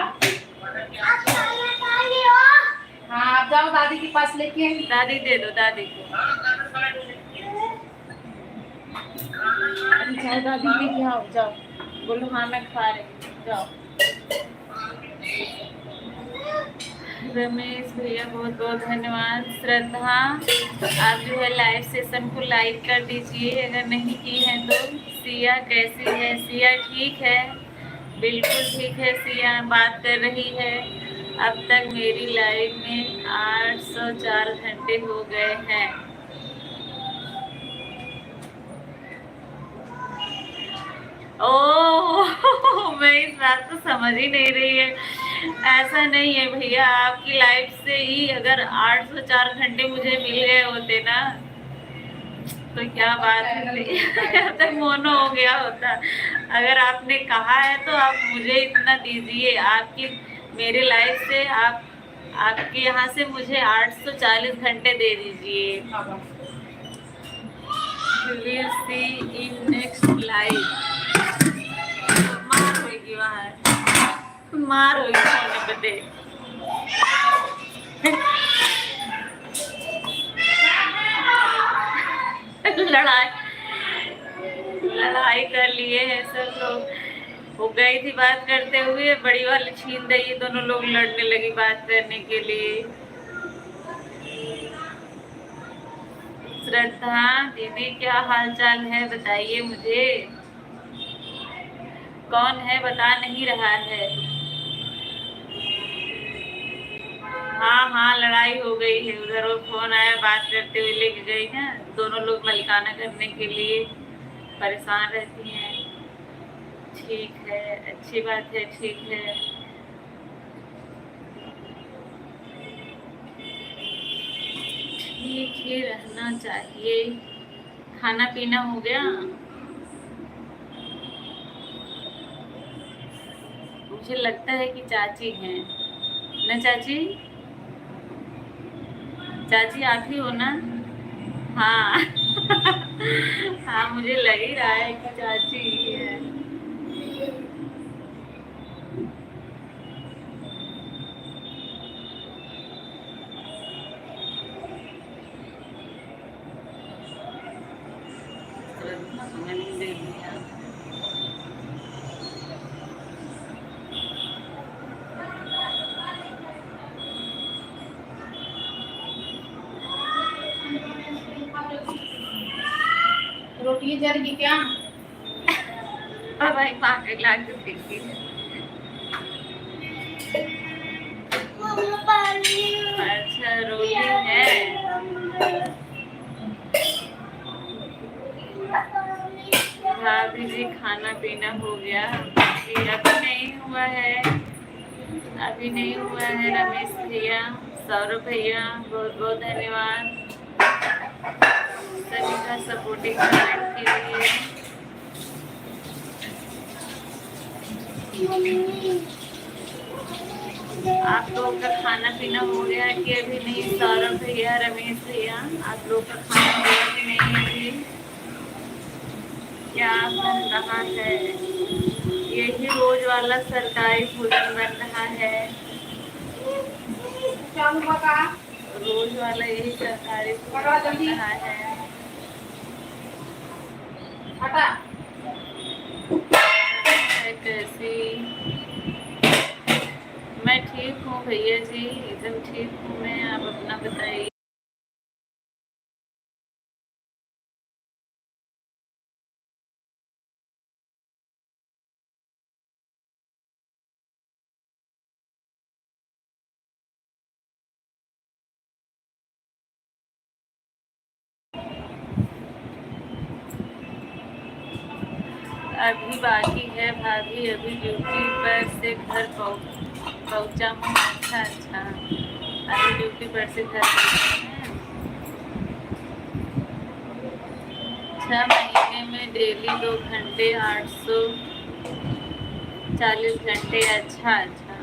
हाँ, आप जाओ दादी के पास लेके। दादी दे दो दादी को। जाओ दादी लेके आओ, जाओ। बोलो हाँ मैं खा रही हूँ, जाओ। रमेश भैया, बहुत बहुत धन्यवाद। श्रद्धा, आप जो है लाइव सेशन को लाइक कर दीजिए अगर नहीं की है तो। सिया कैसी है? सिया ठीक है, बिल्कुल ठीक है। सिया बात कर रही है। अब तक मेरी लाइव में 804 घंटे हो गए हैं। ओह मैं इस बात को समझ ही नहीं रही है। ऐसा नहीं है भैया, आपकी लाइफ से ही अगर 804 घंटे मुझे मिल गए होते ना तो क्या बात है, अब तक मोनो हो गया होता। अगर आपने कहा है तो आप मुझे इतना दीजिए। आपकी मेरे लाइफ से आपके यहाँ से मुझे 840 घंटे दे दीजिए। We'll see in next live. मार होगी वहाँ, मार होगी सोने पे दे। लड़ाई कर लिए हैं सब लोग। हो गई थी बात करते हुए, बड़ी वाली छीन रही, दोनों लोग लड़ने लगी बात करने के लिए। श्रद्धा दीदी, क्या हाल चाल है बताइए मुझे। कौन है बता नहीं रहा है। हाँ, लड़ाई हो गई है। उधर वो फोन आया, बात करते हुए लेके गई ना। दोनों लोग मलिकाना करने के लिए परेशान रहती हैं। ठीक है, अच्छी बात है, ठीक है। ठीक ही रहना चाहिए। खाना पीना हो गया? मुझे लगता है कि चाची हैं ना। चाची, चाची आप ही हो ना? हाँ हाँ, मुझे लग ही रहा है कि चाची ही है। मैंने देख लिया। रोटी जलेगी क्या? और भाई माँ के लाग देखी मम्मा पानी अच्छा रोटी है। भाभी जी खाना पीना हो गया? अभी नहीं हुआ है, अभी नहीं हुआ है। रमेश भैया, सौरभ भैया, बहुत बहुत धन्यवाद सभी का सपोर्टिंग कमेंट के लिए। आप लोगों का खाना पीना हो गया कि अभी नहीं? सौरभ भैया, रमेश भैया, आप लोग का खाना हुआ कि नहीं अभी? क्या बन रहा है? यही रोज वाला सरकारी भोजन बन रहा है। क्या हुआ का? रोज वाला यही सरकारी भोजन बन रहा है। हटा। कैसी? मैं ठीक हूँ भैया जी, एकदम ठीक हूँ मैं। आप अपना बताइए। अभी बाकी है भाभी, अभी ड्यूटी पर से घर पहुँचा हूँ। अच्छा अच्छा, अभी ड्यूटी पर से घर पहुँचे हैं। 6 महीने में डेली 2 घंटे 840 घंटे। अच्छा अच्छा,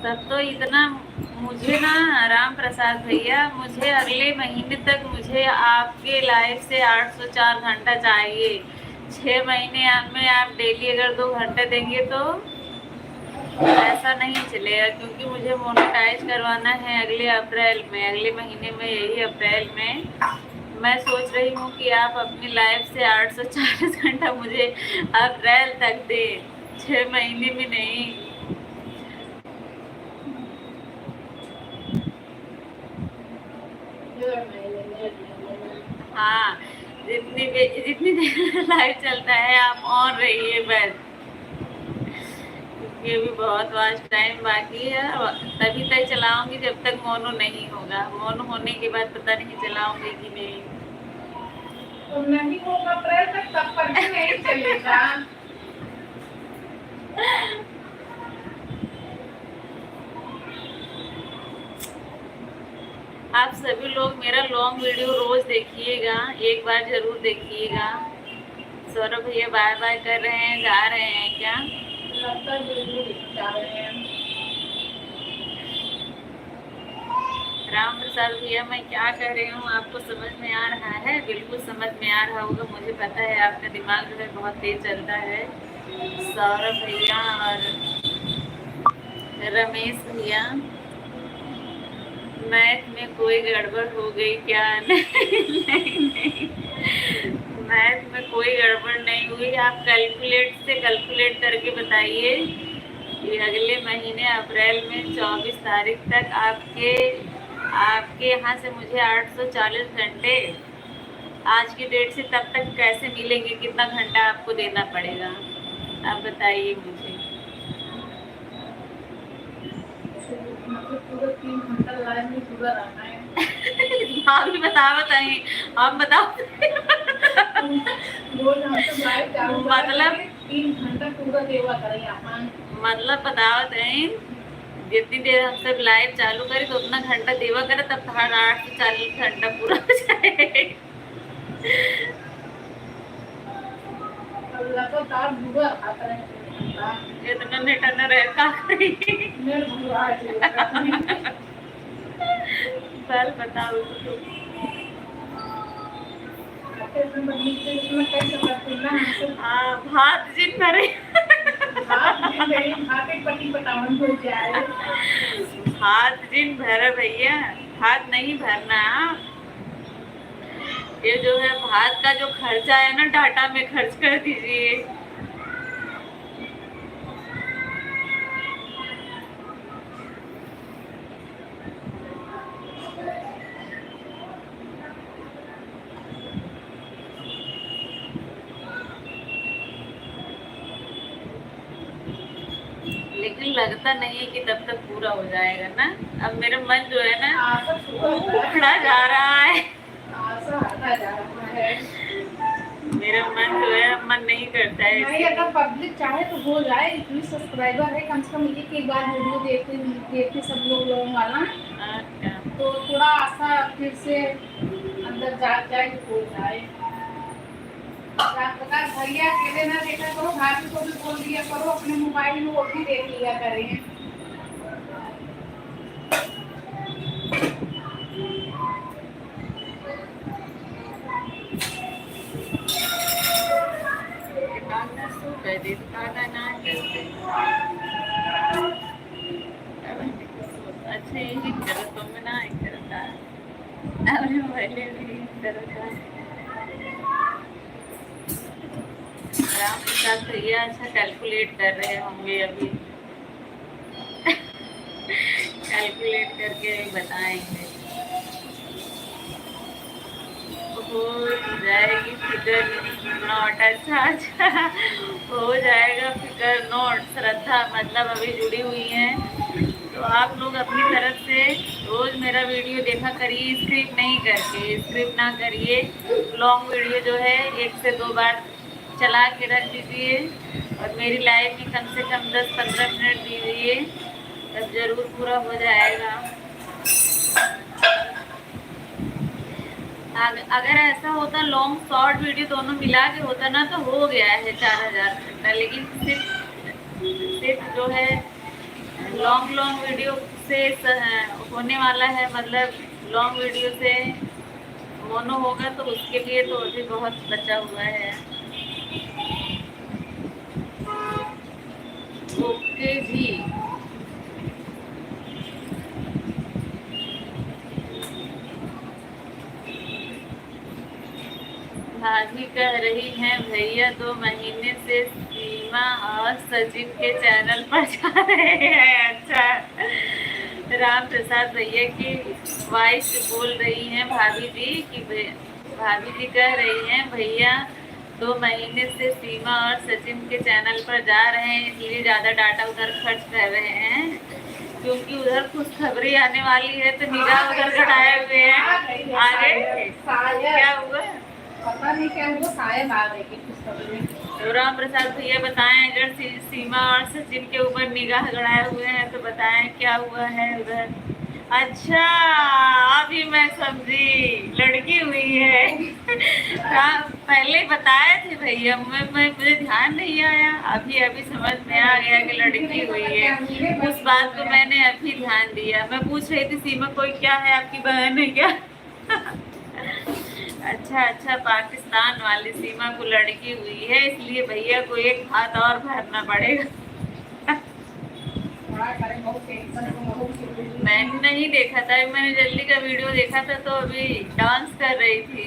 तब तो इतना मुझे ना राम प्रसाद भैया, मुझे अगले महीने तक मुझे आपके लाइफ से 804 घंटा चाहिए। 6 महीने में आप डेली अगर 2 घंटे देंगे तो ऐसा नहीं चलेगा, क्योंकि मुझे मोनेटाइज करवाना है अगले अप्रैल में, अगले महीने में, यही अप्रैल में। मैं सोच रही हूँ कि आप अपनी लाइफ से 840 घंटा मुझे अप्रैल तक दे, 6 महीने में नहीं। हाँ, जितनी देर लाइव चलता है आप ऑन रहिए बस, क्योंकि अभी बहुत वास्ट टाइम बाकी है। तभी तक चलाऊंगी जब तक मोनो नहीं होगा। मोनो होने के बाद पता नहीं चलाऊंगी कि नहीं। तो नहीं होगा अप्रैल तक, तब पर भी नहीं चलेगा। आप सभी लोग मेरा लॉन्ग वीडियो रोज देखिएगा, एक बार जरूर देखिएगा। सौरभ भैया बाय बाय कर रहे हैं, जा रहे हैं क्या? लगता है जरूर जा रहे हैं। राम प्रसाद भैया, मैं क्या कह रही हूँ आपको समझ में आ रहा है? बिल्कुल समझ में आ रहा होगा, मुझे पता है आपका दिमाग जो है बहुत तेज चलता है। सौरभ भैया और रमेश भैया, मैथ में कोई गड़बड़ हो गई क्या? नहीं, मैथ में कोई गड़बड़ नहीं हुई। आप कैलकुलेट करके बताइए कि अगले महीने अप्रैल में 24 तारीख तक आपके यहाँ से मुझे 840 घंटे आज की डेट से तब तक कैसे मिलेंगे? कितना घंटा आपको देना पड़ेगा? आप बताइए मुझे। पूरा 3 घंटा लाइन में पूरा रहना है। आप भी बताइए, आप बताओ। रोज हम सब लाइव चालू मतलब 3 घंटा पूरा देवा करें अपन। मतलब बताओ जितनी देर हम सब लाइव चालू करें तो उतना घंटा देवा करे, तब हर 8 से 40 घंटा पूरा हो जाए। लगातार पूरा आता है इतना नेटना रह का सर बताओ तो। हाँ, भात जिन भरे हाथ जिन भरा भैया, हाथ नहीं भरना। ये जो है भात का जो खर्चा है ना, डाटा में खर्च कर दीजिए। लगता नहीं है कि तब तक पूरा हो जाएगा ना। अब मेरा मन जो है ना आशा पूरा हो रहा उखड़ा जा रहा है। आशा आता जा रहा है। मेरा मन जो है अब मन नहीं करता है नहीं, अगर पब्लिक चाहे तो हो जाए। इतनी सब्सक्राइबर है, कम से कम एक बार वीडियो देखते देखते सब लोगों वाला, अच्छा। तो थोड़ा आशा फिर से अंदर जाए तो हो जाए। रात भैया अकेले ना देखा करो, भाभी को भी बोल दिया करो, अपने मोबाइल में वो भी देख लिया करें। काका सो गए थे, काका ना करते। अच्छा यही करो तो मैं ना करता। अरे पहले भी करता। राम प्रसाद भैया अच्छा कैलकुलेट कर रहे होंगे अभी। कैलकुलेट करके बताएंगे। हो जाएगी फिगर नोट। अच्छा अच्छा हो जाएगा फिगर नोट। श्रद्धा मतलब अभी जुड़ी हुई हैं, तो आप लोग अपनी तरफ से रोज मेरा वीडियो देखा करिए, स्क्रिप्ट नहीं करके। स्क्रिप्ट ना करिए, लॉन्ग वीडियो जो है 1 से 2 बार चला के रख दीजिए और मेरी लाइफ में कम से कम 10-15 मिनट दीजिए, तब जरूर पूरा हो जाएगा। अगर ऐसा होता लॉन्ग शॉर्ट वीडियो दोनों मिला के होता ना तो हो गया है 4000 घंटा, लेकिन सिर्फ जो है लॉन्ग वीडियो से होने वाला है। मतलब लॉन्ग वीडियो से मोनो होगा तो उसके लिए तो अभी बहुत बचा हुआ है। ओके जी। भाभी कह रही हैं भैया 2 महीने से सीमा और सचिन के चैनल पर जा रहे हैं। अच्छा, राम प्रसाद भैया की वाइफ बोल रही हैं भाभी जी कि भाभी जी कह रही हैं भैया 2 महीने से सीमा और सचिन के चैनल पर जा रहे हैं, इसलिए ज़्यादा डाटा उधर खर्च कर रहे हैं, क्योंकि उधर खुशखबरी आने वाली है तो निगाह उधर घटाए हुए हैं। आ गए क्या हुआ पता नहीं क्या हुआ, शायद आ गई खुशखबरी। तो राम प्रसाद भैया बताएं, अगर सीमा और सचिन के ऊपर निगाह गड़ाए हुए हैं तो बताएं क्या हुआ है उधर। अच्छा अभी मैं समझी, लड़की हुई है। पहले बताए थे भैया, मुझे ध्यान नहीं आया, अभी समझ में आ गया कि लड़की हुई है। उस बात को मैंने अभी ध्यान दिया। मैं पूछ रही थी सीमा कोई क्या है, आपकी बहन है क्या? अच्छा, पाकिस्तान वाली सीमा को लड़की हुई है, इसलिए भैया को एक हाथ और भरना पड़ेगा। मैंने नहीं देखा था, मैंने जल्दी का वीडियो देखा था तो अभी डांस कर रही थी।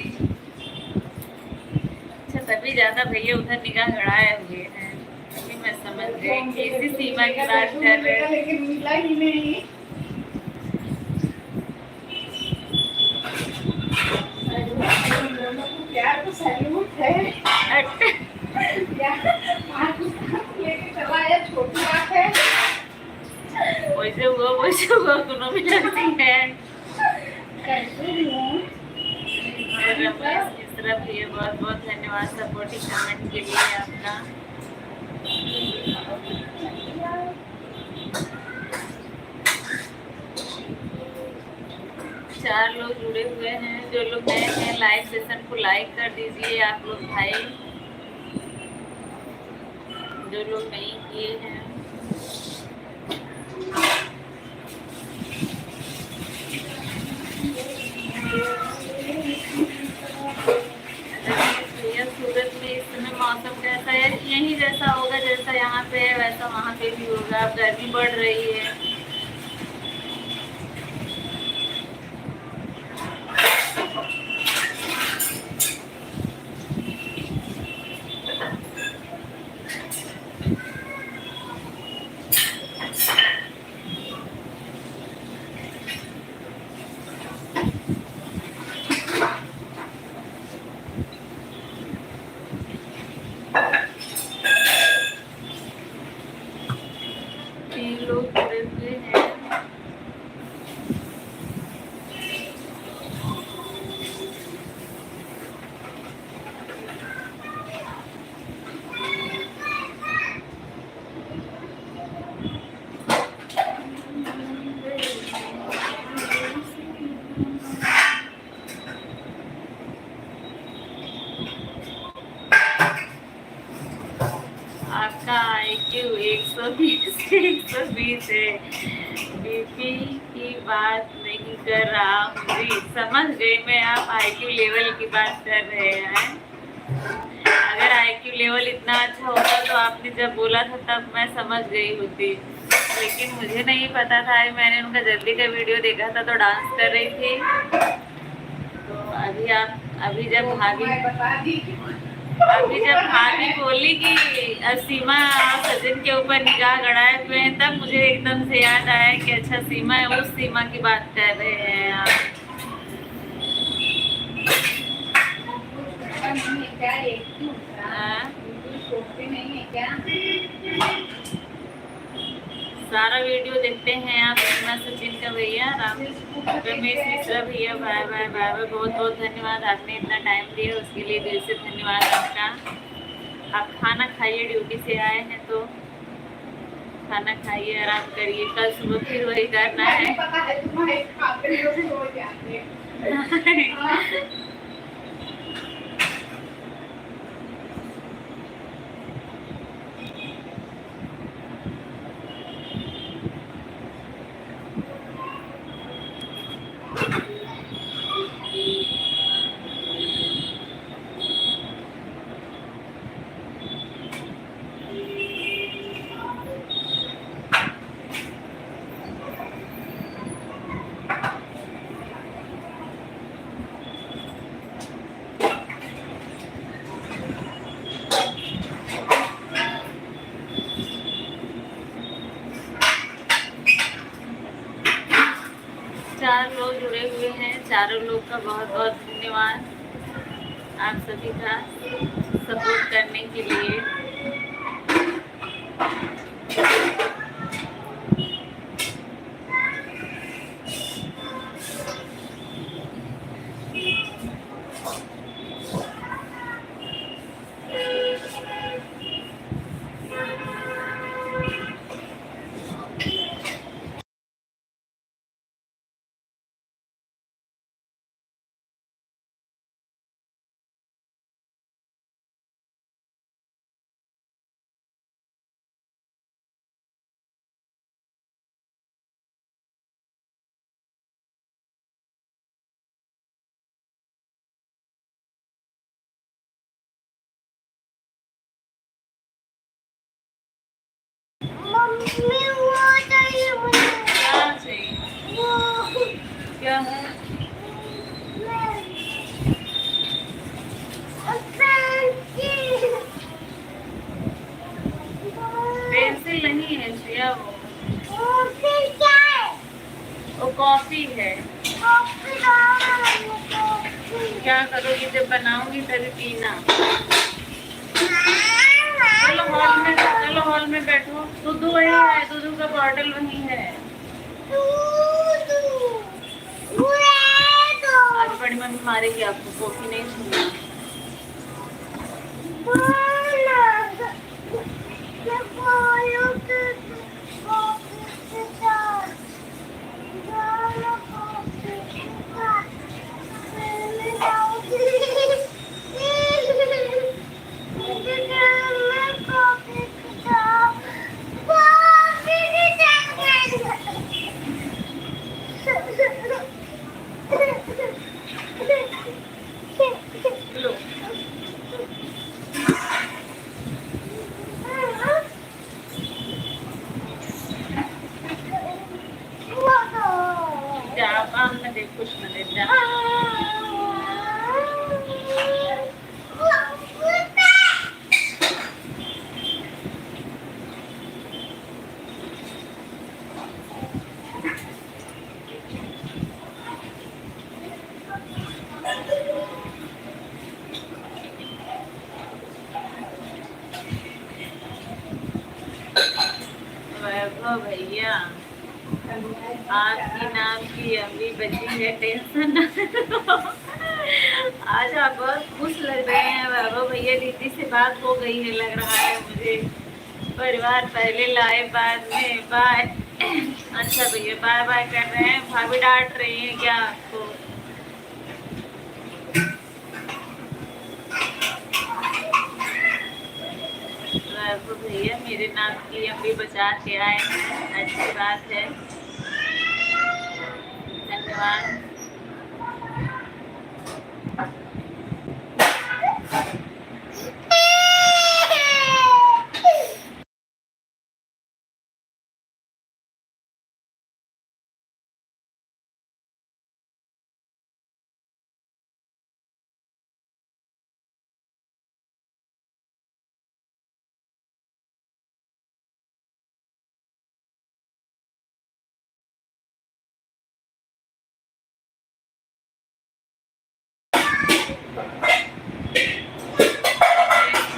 अच्छा तभी ज्यादा भैया उधर निगाह गड़ाए हुए हैं, अभी मैं समझ गई कि इसी सीमा की बात कर रहे हैं। लेकिन मिला ही नहीं। प्यार तो सैल्यूट है। लेके चला है, छोटी बात है। वैसे हुआ दोनों भी लगती है। रमेश मिश्रा भैया बहुत बहुत धन्यवाद सपोर्टिंग कमेंट के लिए आपका। 4 लोग जुड़े हुए हैं, जो लोग नए हैं लाइव सेशन को लाइक कर दीजिए आप लोग भाई, जो लोग नहीं किए हैं। भैया सूरत में इस समय मौसम कैसा है? यही जैसा होगा जैसा यहाँ पे है वैसा वहाँ पे भी होगा। अब गर्मी बढ़ रही है। 120 से 120 है। बीपी की बात नहीं कर रहा हूँ जी, समझ गई मैं, आप IQ लेवल की बात कर रहे हैं। अगर IQ लेवल इतना अच्छा होता तो आपने जब बोला था तब मैं समझ गई होती, लेकिन मुझे नहीं पता था। मैंने उनका जल्दी का वीडियो देखा था तो डांस कर रही थी। तो अभी जब भाभी बोली कि सीमा सचिन के ऊपर निगाह गड़ाए हुए हैं, तब मुझे एकदम से याद आया कि अच्छा सीमा है, उस सीमा की बात कर रहे हैं आप। सारा वीडियो देखते हैं आप सीमा सचिन का भैया। रमेश मिश्रा भैया, बाय बाय बाय बाय, बहुत बहुत धन्यवाद, आपने इतना टाइम दिया उसके लिए दिल से धन्यवाद आपका। आप खाना खाइए, ड्यूटी से आए हैं तो खाना खाइए, आराम करिए, कल सुबह फिर वही करना है। चार लोग जुड़े हुए हैं, चारों लोग का बहुत बहुत धन्यवाद आप सभी का सपोर्ट करने के लिए। मम्मी वो चाहिए मुझे। क्या चाहिए? वो क्या है? पेंसिल नहीं है श्रेया, वो क्या है? वो कॉफी है। कॉफी क्या करोगी जब बनाऊंगी तभी पीना। चलो हॉल में बैठो, दूध वही है, दूध का बॉटल वही है। आज बड़ी मम्मी मारेगी आपको, कॉफी नहीं छूना। लो जा, काम न दे, कुछ न दे, जा। वैभव भैया, आपकी नाम की अम्मी बची है, टेंशन न लो। आज आप बहुत खुश लग रहे हैं वैभव भैया, दीदी से बात हो गई है लग रहा है मुझे। परिवार पहले लाए बाद में बाय। अच्छा भैया बाय बाय कर रहे हैं, भाभी डांट रही है क्या आपको? वैभव भैया मेरे नाम की अम्बी बचा के आए हैं, अच्छी बात है, धन्यवाद।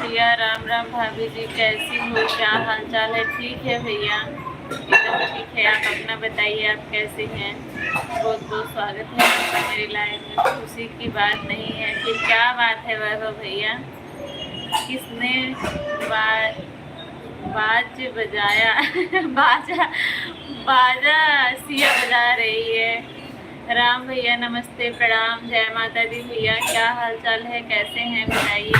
भैया राम राम, भाभी जी कैसी हो, क्या हाल चाल है? ठीक है भैया, एकदम ठीक है। आप अपना बताइए, आप कैसे हैं? बहुत बहुत स्वागत है आपका मेरी लाइव में। खुशी की बात नहीं है कि क्या बात है वैभव भैया? किसने बाज बजाया बाजा बाजा सिया बजा रही है। राम भैया नमस्ते, प्रणाम, जय माता दी। भैया क्या हाल चाल है, कैसे हैं बताइए?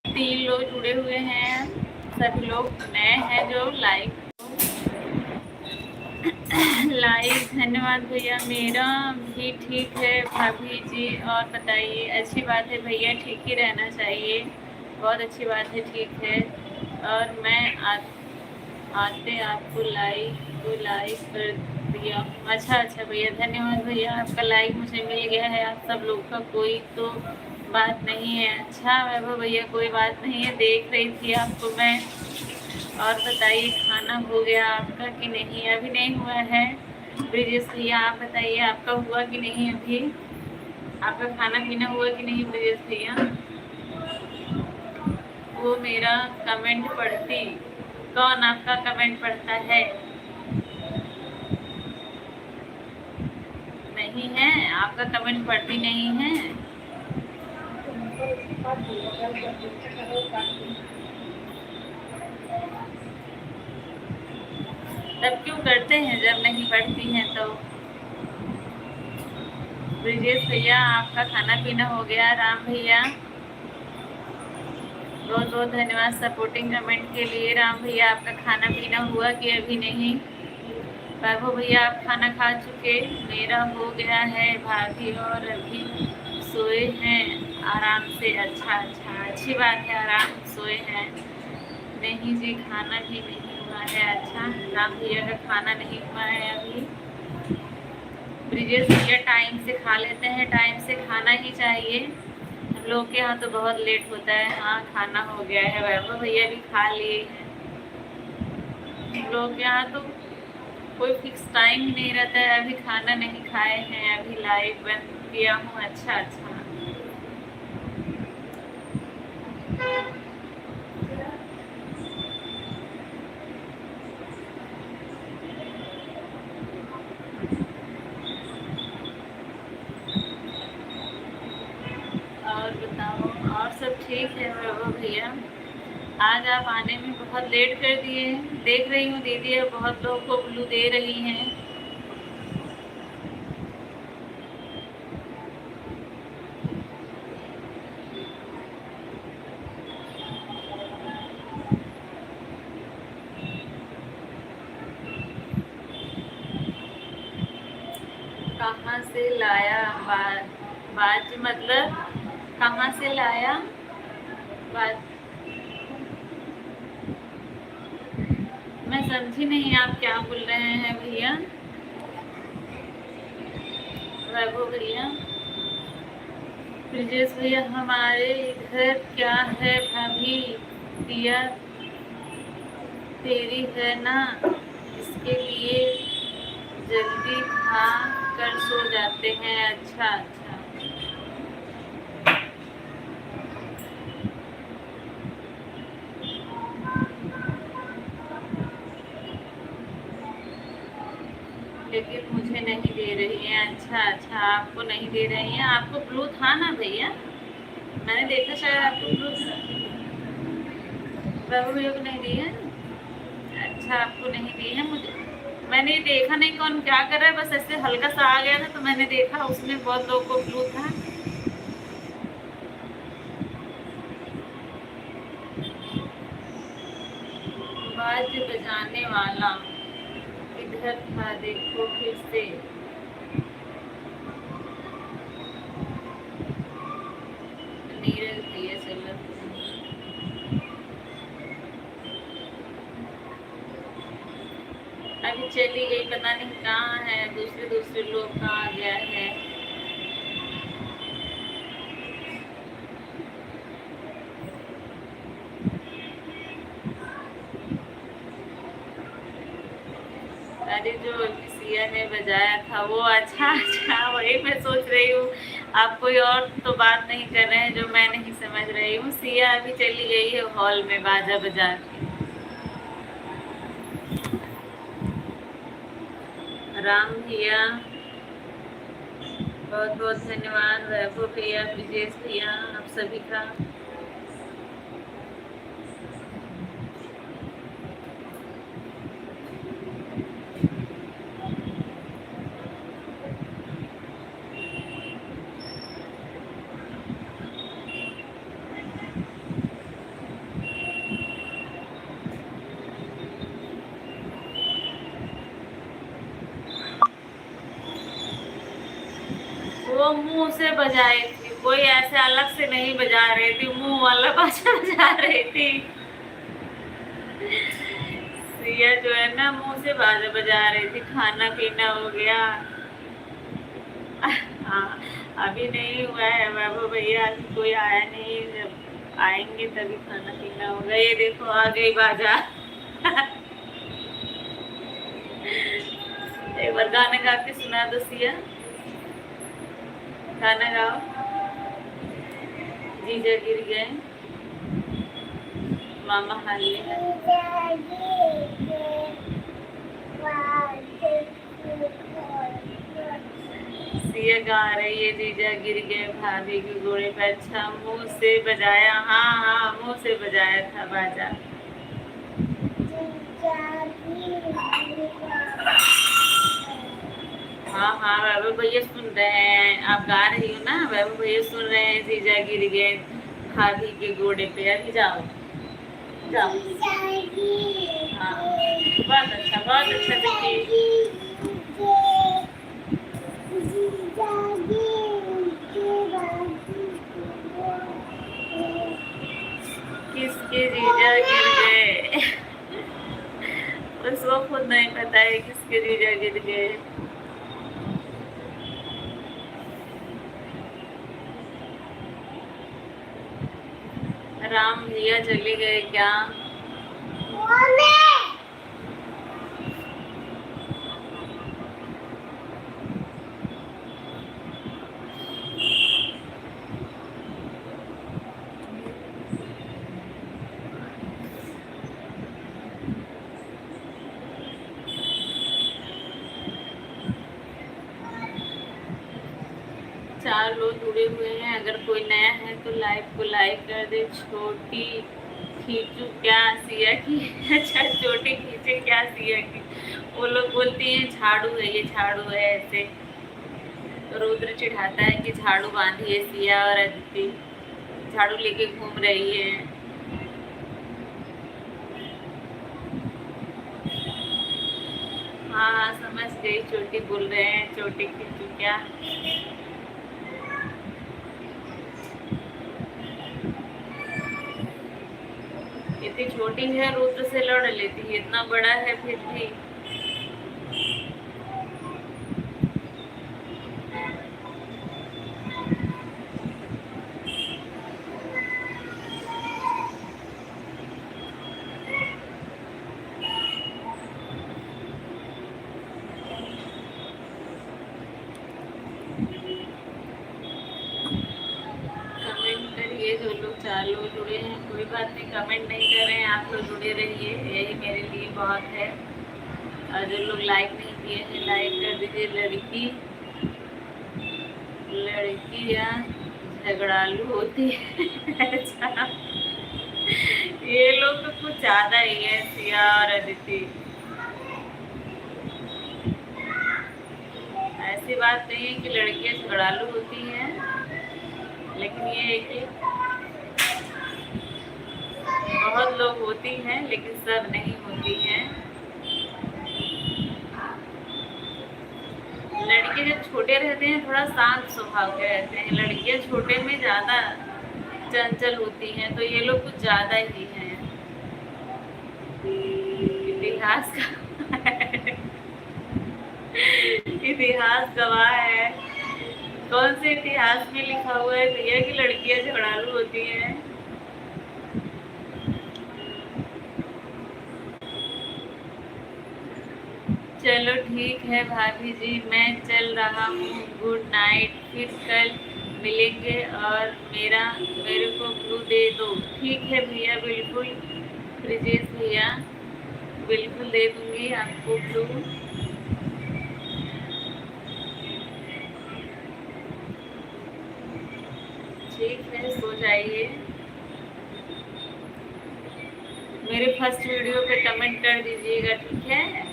तीन लोग जुड़े हुए हैं, सभी लोग नए हैं जो लाइव। धन्यवाद भैया, मेरा भी ठीक है भाभी जी, और बताइए? अच्छी बात है भैया, ठीक ही रहना चाहिए, बहुत अच्छी बात है, ठीक है। और मैं आते आपको लाइक कर दिया। अच्छा अच्छा भैया, धन्यवाद भैया, आपका लाइक मुझे मिल गया है। आप सब लोग का कोई तो बात नहीं है? अच्छा वैभव भैया, कोई बात नहीं है, देख रही थी आपको मैं। और बताइए, खाना हो गया आपका कि नहीं? अभी नहीं हुआ है। ब्रिजेश भैया आप बताइए, आपका हुआ कि नहीं? अभी आपका खाना पीना हुआ कि नहीं ब्रिजेश भैया? वो मेरा कमेंट पढ़ती, कौन आपका कमेंट पढ़ता है? नहीं है, आपका कमेंट पढ़ती नहीं है। तब क्यों करते हैं जब नहीं पढ़ती हैं तो? ब्रिजेश भैया आपका खाना पीना हो गया? राम भैया बहुत बहुत धन्यवाद सपोर्टिंग कमेंट के लिए। राम भैया आपका खाना पीना हुआ कि अभी नहीं? वैभव भैया आप खाना खा चुके? मेरा हो गया है भाभी, और अभी सोए हैं आराम से। अच्छा अच्छा, अच्छी बात है, आराम सोए हैं। नहीं जी, खाना भी नहीं हुआ है। अच्छा, राम भैया का खाना नहीं हुआ है अभी। ब्रिजेश भैया टाइम से खा लेते हैं, टाइम से खाना ही चाहिए। हम लोग के यहाँ तो बहुत लेट होता है। हाँ खाना हो गया है, वैभव भैया भी खा लिए हैं। हम लोग के यहाँ तो कोई फिक्स टाइम ही नहीं रहता है। अभी खाना नहीं खाए हैं, अभी लाइव बंद किया हूँ। अच्छा अच्छा, और बताओ, और सब ठीक है वैभव भैया? आज आप आने में बहुत लेट कर दिए हैं। देख रही हूँ दीदी अब बहुत लोग को ब्लू दे रही हैं। कहाँ से लाया बाज मतलब कहाँ से लाया बाज? मैं समझी नहीं आप क्या बोल रहे हैं भैया, वैभव भैया। ब्रिजेश भैया हमारे इधर क्या है भाभी, दिया तेरी है ना, इसके लिए जल्दी खा कर सो जाते हैं। अच्छा अच्छा, लेकिन मुझे नहीं दे रही है। अच्छा अच्छा, आपको नहीं दे रही हैं? आपको ब्लू था ना भैया, मैंने देखा शायद आपको ब्लू था। बाबू भैया को नहीं दी है? अच्छा अच्छा आपको नहीं दी है मुझे, मैंने देखा नहीं कौन क्या कर रहा है, बस ऐसे हल्का सा आ गया था तो मैंने देखा उसमें बहुत लोगों को ब्लू था। बाज बजाने वाला इधर था देखो फिर से। नीरज भैया चलो, अभी चली गई, पता नहीं कहाँ है, दूसरे दूसरे लोग कहाँ गया है। अरे जो सिया ने बजाया था वो, अच्छा अच्छा वही मैं सोच रही हूँ, आप कोई और तो बात नहीं कर रहे हैं जो मैं नहीं समझ रही हूँ। सिया अभी चली गई है हॉल में बाजा बजा के। राम भैया बहुत बहुत धन्यवाद, वैभव भैया, ब्रिजेश भैया, आप सभी का। वो मुंह से बजाई थी, कोई ऐसे अलग से नहीं बजा रही थी, मुंह वाला बाजा बजा रही थी। सिया जो है ना मुंह से बाजा बजा रही थी। खाना पीना हो गया? हाँ, अभी नहीं हुआ है वैभव भैया, अभी कोई आया नहीं, जब आएंगे तभी खाना पीना होगा। ये देखो आ गई बाजा। एक बार गाना गा के सुना दो सिया, गाना गाओ। जीजा गिर गए, मामा हाली है। सिया गा रही है, जीजा गिर गए भाभी के घोड़े पे। अच्छा मुंह से बजाया, हाँ हाँ मुंह से बजाया था बाजा। हाँ हाँ वैभव भैया सुन रहे हैं, आप गा रही हो ना, वैभव भैया सुन रहे हैं। जीजा गिर गए भाभी के घोड़े पे। अभी जाओ जाओ। हाँ बहुत अच्छा बेटी। किसके जीजा गिर गए? उसको खुद नहीं पता है किसके जीजा गिर गए। राम भैया चले गए क्या? चार लोग जुड़े हुए हैं, अगर कोई नया है तो लाइव को लाइक कर दे। छोटी खींचू क्या सिया की? अच्छा छोटी खींचे क्या सिया की? वो लोग बोलती हैं झाड़ू है, ये झाड़ू है ऐसे। तो रुद्र चिढ़ाता है कि झाड़ू बांधी है सिया, और अदिति झाड़ू लेके घूम रही है। हाँ हाँ समझ गई, छोटी बोल रहे हैं छोटी खींचू क्या। इतनी छोटी है, रुद्र से लड़ लेती है, इतना बड़ा है फिर भी। जो लोग चार लोग जुड़े हैं, कोई बात नहीं, कमेंट नहीं कर रहे हैं आप लोग जुड़े रहिए, यही मेरे लिए बहुत है। और जो लोग लाइक नहीं किए हैं लाइक कर दीजिए। लड़कियाँ झगड़ालू होती है। अच्छा ये लोग तो कुछ ज्यादा ही है, सिया और अदिति। ऐसी बात नहीं है कि लड़कियां झगड़ालू होती हैं, लेकिन ये है कि बहुत लोग होती हैं लेकिन सब नहीं होती हैं। लड़के जब छोटे रहते हैं थोड़ा शांत स्वभाव के रहते हैं, लड़कियां छोटे में ज्यादा चंचल होती हैं, तो ये लोग कुछ ज्यादा ही हैं। इतिहास का इतिहास गवाह है। कौन से इतिहास में लिखा हुआ है भैया कि लड़कियां झगड़ालू होती हैं? चलो ठीक है भाभी जी, मैं चल रहा हूँ, गुड नाइट, फिर कल मिलेंगे और मेरे को ब्लू दे दो। ठीक है भैया, बिल्कुल ब्रिजेश भैया, बिल्कुल दे दूंगी आपको ब्लू। ठीक है, सो जाइए। मेरे फर्स्ट वीडियो पे कमेंट कर दीजिएगा, ठीक है?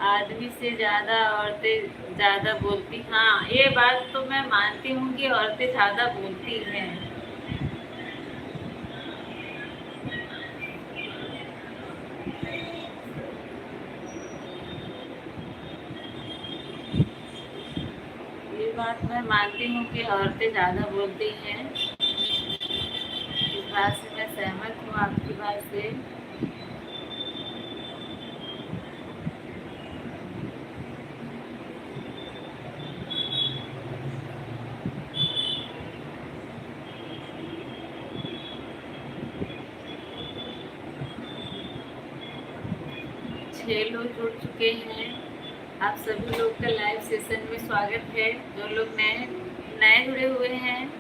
आदमी से ज्यादा औरतें ज्यादा बोलती, हाँ ये बात तो मैं मानती हूँ कि औरतें ज्यादा बोलती हैं। ये बात मैं मानती हूँ कि औरतें ज्यादा बोलती हैं, इस बात से मैं सहमत हूँ आपकी बात से। लोग जुड़ चुके हैं, आप सभी लोग का लाइव सेशन में स्वागत है। जो लोग नए जुड़े हुए हैं,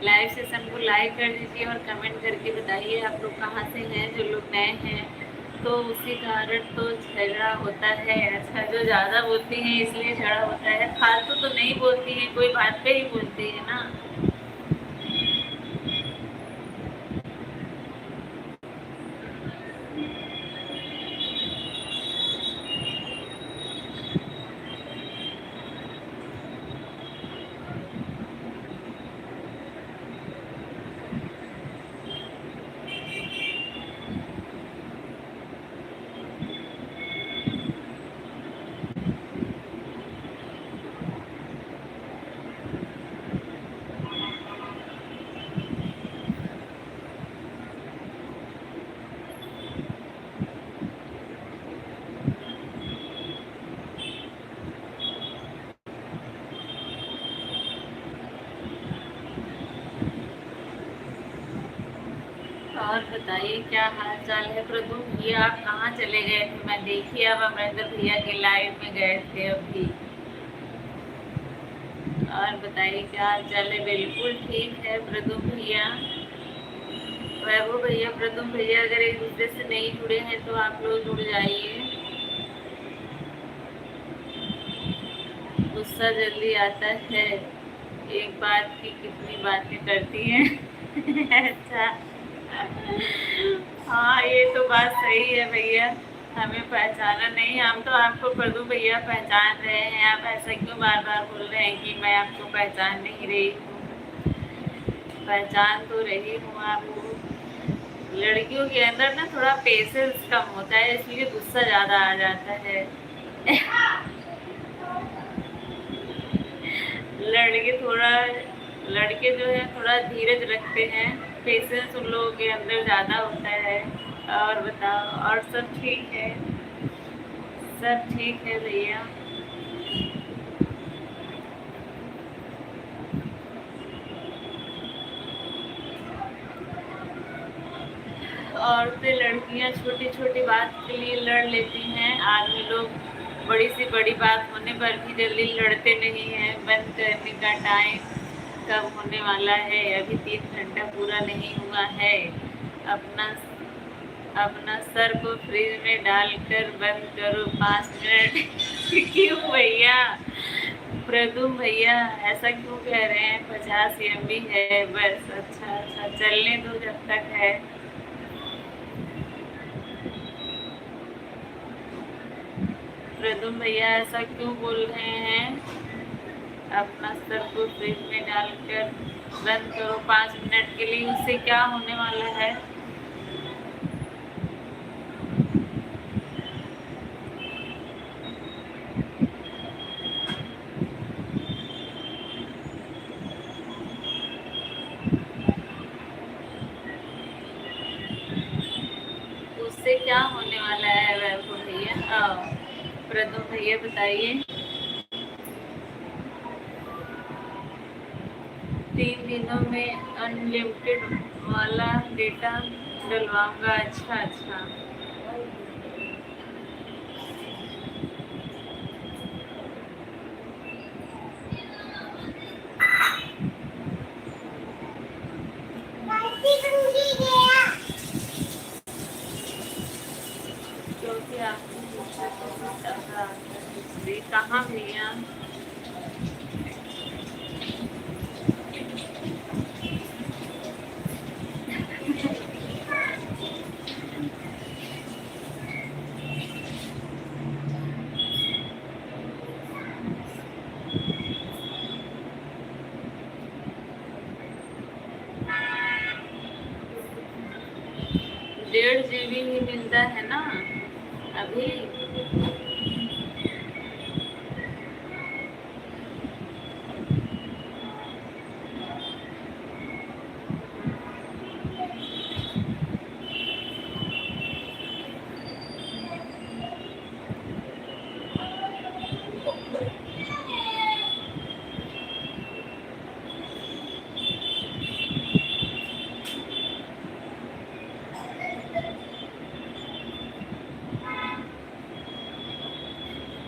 लाइव सेशन को लाइक कर दीजिए और कमेंट करके बताइए आप लोग कहाँ से हैं। जो लोग नए हैं तो उसी कारण तो झगड़ा होता है। अच्छा, जो ज़्यादा बोलती हैं इसलिए झगड़ा होता है, फालतू तो नहीं बोलती हैं, कोई बात पे ही बोलती है ना। और बताइए क्या हाल चाल है? प्रभु भैया आप कहाँ चले गए थे? मैं देखी आप अमरिंदर भैया के लाइव में गए थे अभी। और बताइए क्या हाल चाल है? बिल्कुल ठीक है प्रदुम भैया, वैभव भैया, प्रदुम भैया, अगर एक दूसरे से नहीं जुड़े हैं तो आप लोग जुड़ जाइए। गुस्सा जल्दी आता है, एक बात की कितनी बातें करती हैं। अच्छा, हाँ ये तो बात सही है भैया, हमें पहचाना नहीं, हम तो आपको प्रदू भैया पहचान रहे हैं। आप ऐसा क्यों बार बार बोल रहे हैं कि मैं आपको पहचान नहीं रही हूँ? पहचान तो रही हूँ आपको। लड़कियों के अंदर ना थोड़ा पेशेंस कम होता है, इसलिए गुस्सा ज़्यादा आ जाता है। लड़के जो है थोड़ा धीरज रखते हैं, पेशेंस उन लोगों के अंदर ज़्यादा होता है। और बताओ, और सब ठीक है? सब ठीक है भैया। औरतें लड़कियां छोटी छोटी बात के लिए लड़ लेती हैं, आदमी लोग बड़ी से बड़ी बात होने पर भी जल्दी लड़ते नहीं हैं। बंद करने का टाइम कब होने वाला है? अभी 3 घंटा पूरा नहीं हुआ है। अपना सर को फ्रिज में डालकर बंद करो 5 मिनट। क्यों भैया? प्रदुम भैया ऐसा क्यों कह रहे हैं? 50 MB है बस। अच्छा अच्छा, चलने दो जब तक है। प्रदुम भैया ऐसा क्यों बोल रहे हैं? अपना सर को फ्रिज में डालकर बंद करो 5 मिनट के लिए, उससे क्या होने वाला है? उससे क्या होने वाला है वैभव भैया? प्रदुम भैया बताइए। 3 दिनों में अनलिमिटेड वाला डेटा डलवाऊंगा। अच्छा अच्छा, क्योंकि आपको पूछा तो कहाँ भैया? डेढ़ GB ही मिलता है ना अभी?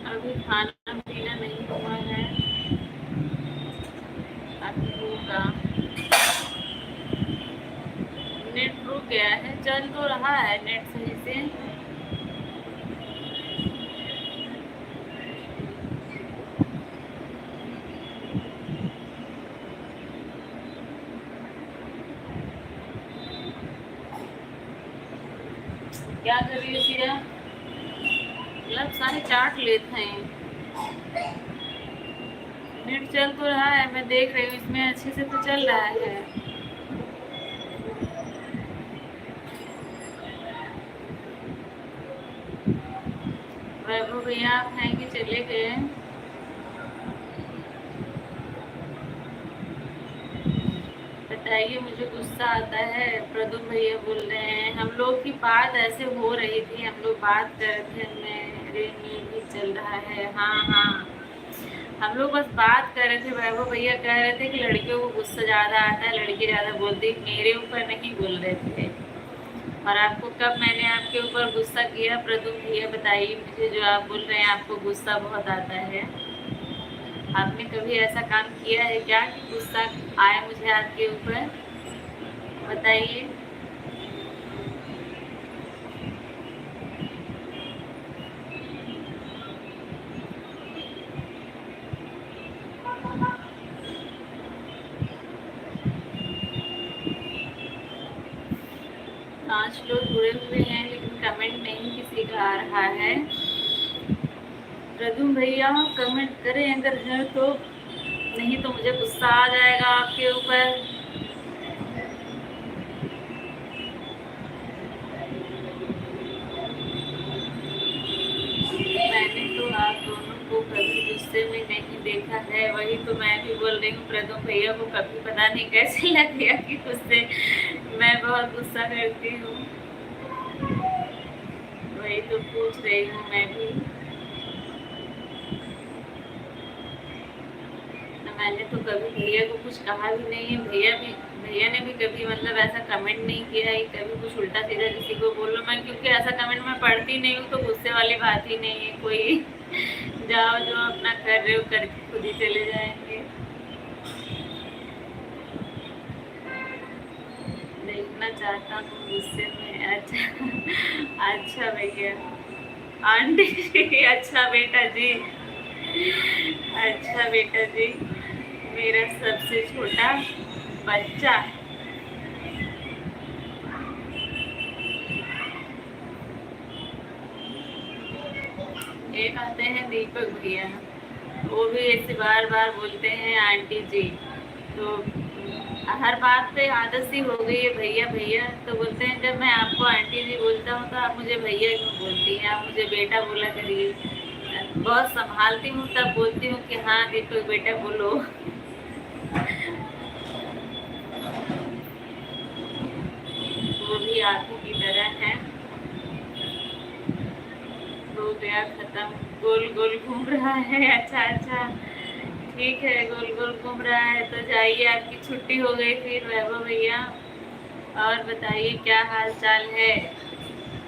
अभी खाना पीना नहीं हुआ है, अभी होगा। नेट रुक गया है, चल तो रहा है नेट सही से। क्या कर रही है सिया? मतलब सारे चाट लेते हैं। नेट चल तो रहा है, मैं देख रही हूँ इसमें अच्छे से तो चल रहा है। वैभव भैया आप हैं कि चले गए? बताइए, मुझे गुस्सा आता है। प्रदुम भैया बोल रहे हैं हम लोग की बात ऐसे हो रही थी, हम लोग बात कर रहे थे, मेरे नींद भी चल रहा है। हाँ हाँ, हम लोग बस बात कर रहे थे। वैभव भैया कह रहे थे कि लड़कियों को गुस्सा ज़्यादा आता है, लड़की ज़्यादा बोलती। मेरे ऊपर नहीं बोल रहे थे। और आपको कब मैंने आपके ऊपर गुस्सा किया? प्रदुम भैया बताइए मुझे, जो आप बोल रहे हैं आपको गुस्सा बहुत आता है। आपने कभी ऐसा काम किया है क्या कि गुस्सा आए मुझे आपके ऊपर? बताइए। पांच लोग जुड़े हुए हैं लेकिन कमेंट नहीं किसी का आ रहा है। प्रदुम भैया कमेंट करें अगर है तो, नहीं तो मुझे गुस्सा आ जाएगा आपके ऊपर। मैंने तो आप दोनों को कभी गुस्से में नहीं देखा है, वही तो मैं भी बोल रही हूँ। प्रदुम भैया को कभी पता नहीं कैसे लग गया कि गुस्से मैं बहुत गुस्सा करती हूँ, वही तो पूछ रही हूँ मैं भी। मैंने तो कभी भैया को कुछ कहा भी नहीं है। भैया ने भी कभी मतलब ऐसा कमेंट नहीं किया है कभी कुछ उल्टा सीधा किसी को बोलो। मैं क्योंकि ऐसा कमेंट मैं पढ़ती नहीं हूँ, तो गुस्से वाली बात ही नहीं है कोई। जाओ जो अपना कर रहे हो करके खुद ही चले जाएंगे। देखना चाहता हूँ गुस्से में। अच्छा अच्छा भैया, आंटी जी अच्छा बेटा जी, अच्छा बेटा जी, मेरा सबसे छोटा बच्चा। एक आते हैं दीपक भैया, वो भी ऐसे बार बार बोलते हैं आंटी जी। तो हर बात पे आदत सी हो गई है भैया भैया, तो बोलते हैं जब मैं आपको आंटी जी बोलता हूँ तो आप मुझे भैया क्यों बोलती हैं, आप मुझे बेटा बोला करिए। बहुत संभालती हूँ तब बोलती हूँ कि हाँ दीपक बेटा बोलो। वो भी आप ही की तरह है। हो गया खत्म, गोल गोल घूम रहा है। अच्छा अच्छा, ठीक है, गोल गोल घूम रहा है तो जाइए, आपकी छुट्टी हो गई फिर वैभव भैया। और बताइए क्या हाल चाल है?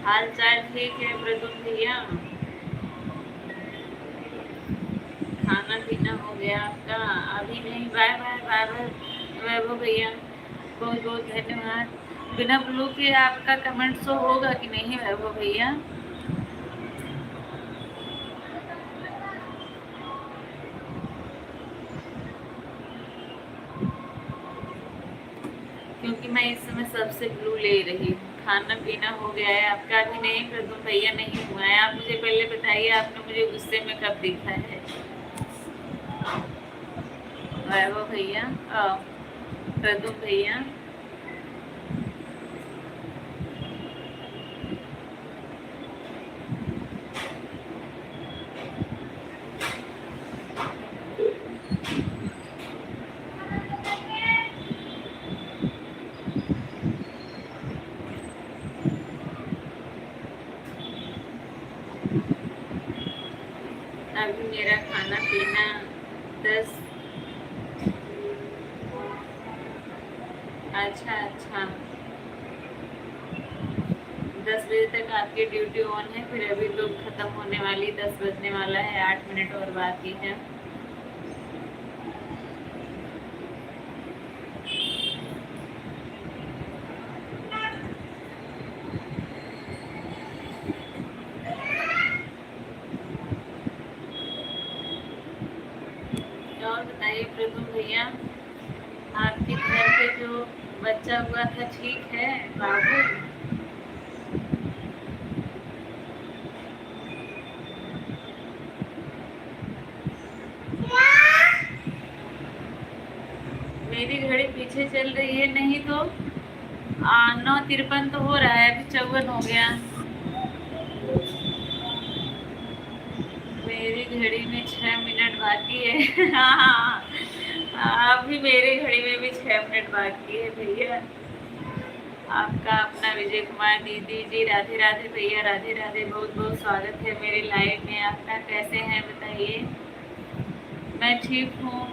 हाल चाल ठीक है प्रदुम भैया? खाना पीना हो गया आपका? अभी नहीं, बाय बाय बाय बाय वैभव भैया, बहुत बहुत धन्यवाद। बिना ब्लू के आपका कमेंट शो होगा कि नहीं वैभव भैया? क्योंकि मैं इस समय सबसे ब्लू ले रही हूँ। खाना पीना हो गया है आपका? अभी नहीं प्रदुम भैया, नहीं हुआ है। आप मुझे पहले बताइए, आपने मुझे गुस्से में कब देखा है वैभव भैया, प्रदुम भैया? अभी मेरा खाना पीना 10। अच्छा अच्छा, 10 बजे तक आपकी ड्यूटी ऑन है, फिर अभी तो खत्म होने वाली, 10 बजने वाला है, 8 मिनट और बाकी है। और बताइए प्रदुम भैया, आपके घर पे जो बच्चा हुआ था ठीक है बाबू? मेरी घड़ी पीछे चल रही है, नहीं तो 9:53 तो हो रहा है, अभी 54 हो गया। मेरी घड़ी में 6 मिनट बाकी है। हाँ, अभी मेरी घड़ी में भी 6 मिनट बाकी है भैया। आपका अपना विजय कुमार दीदी जी, राधे राधे भैया, राधे राधे, बहुत बहुत स्वागत है मेरे लाइव में आपका। कैसे हैं बताइए? मैं ठीक हूँ।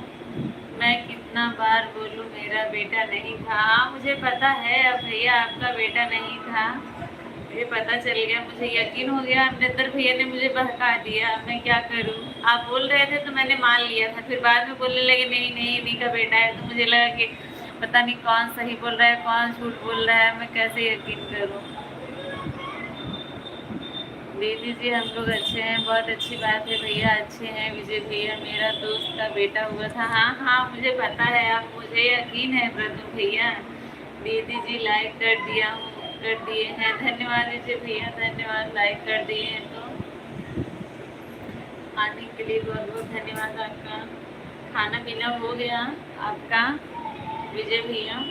मैं कितना बार बोलूँ मेरा बेटा नहीं था? हाँ मुझे पता है अब भैया, आपका बेटा नहीं था, मुझे पता चल गया, मुझे यकीन हो गया। अमरिंदर भैया ने मुझे बहका दिया, मैं क्या करूँ? आप बोल रहे थे तो मैंने मान लिया था, फिर बाद में बोलने लगे नहीं नहीं इन्हीं का बेटा है, तो मुझे लगा कि पता नहीं कौन सही बोल रहा है कौन झूठ बोल रहा है, मैं कैसे यकीन करूँ? दीदी जी हम लोग अच्छे हैं, बहुत अच्छी बात है भैया, अच्छे हैं। विजय भैया मेरा दोस्त का बेटा हुआ था। हाँ हाँ मुझे पता है, आप मुझे यकीन है प्रदुम भैया। दीदी जी लाइक कर दिया हूँ, कर दिए हैं, धन्यवाद विजय भैया, धन्यवाद, लाइक कर दिए हैं तो आने के लिए बहुत बहुत धन्यवाद आपका। खाना पीना हो गया आपका विजय भैया?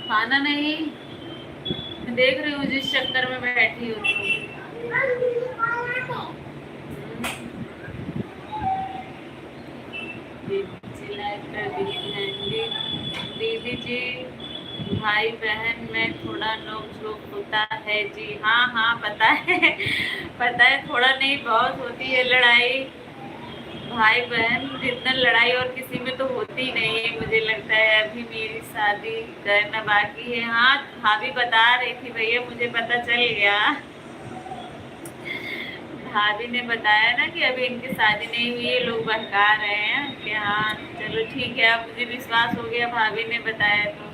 खाना नहीं, मैं देख रही हूँ जिस चक्कर में बैठी हूँ दीदी लाइक कर दिए हैं। दीदी जी भाई बहन में थोड़ा नोक झोंक होता है जी। हाँ हाँ पता है, पता है, थोड़ा नहीं बहुत होती है लड़ाई। भाई बहन जितना लड़ाई और किसी में तो होती ही नहीं है मुझे लगता है। अभी मेरी शादी करना बाकी है। हाँ भाभी बता रही थी भैया, मुझे पता चल गया, भाभी ने बताया ना कि अभी इनकी शादी नहीं हुई है, लोग बहका रहे हैं कि हाँ चलो ठीक है, अब मुझे विश्वास हो गया भाभी ने बताया तो।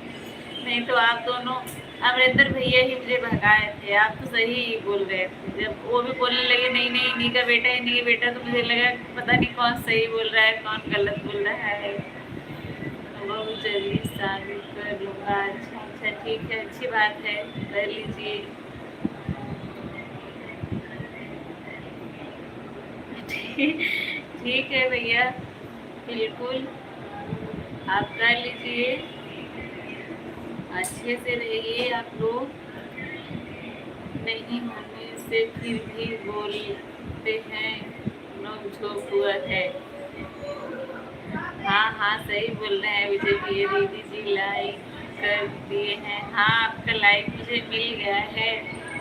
नहीं तो आप दोनों अमरिंदर भैया ही मुझे भगाए थे, आप तो सही बोल रहे थे। जब वो भी बोलने लगे नहीं नहीं इन्हीं का बेटा इन्हीं का बेटा, तो मुझे लगा पता नहीं कौन सही बोल रहा है कौन गलत बोल रहा है। बहुत जल्दी शादी कर लूँगा। अच्छा अच्छा ठीक है, अच्छी बात है, कर लीजिए। ठीक है भैया, बिल्कुल आप कर लीजिए, अच्छे से रहिए आप लोग। नहीं होने से फिर भी बोलते हैं नोक झोंक हुआ है। हाँ हाँ सही बोल रहे हैं विजय भैया। दीदी जी लाइक कर दिए हैं। हाँ आपका लाइक मुझे मिल गया है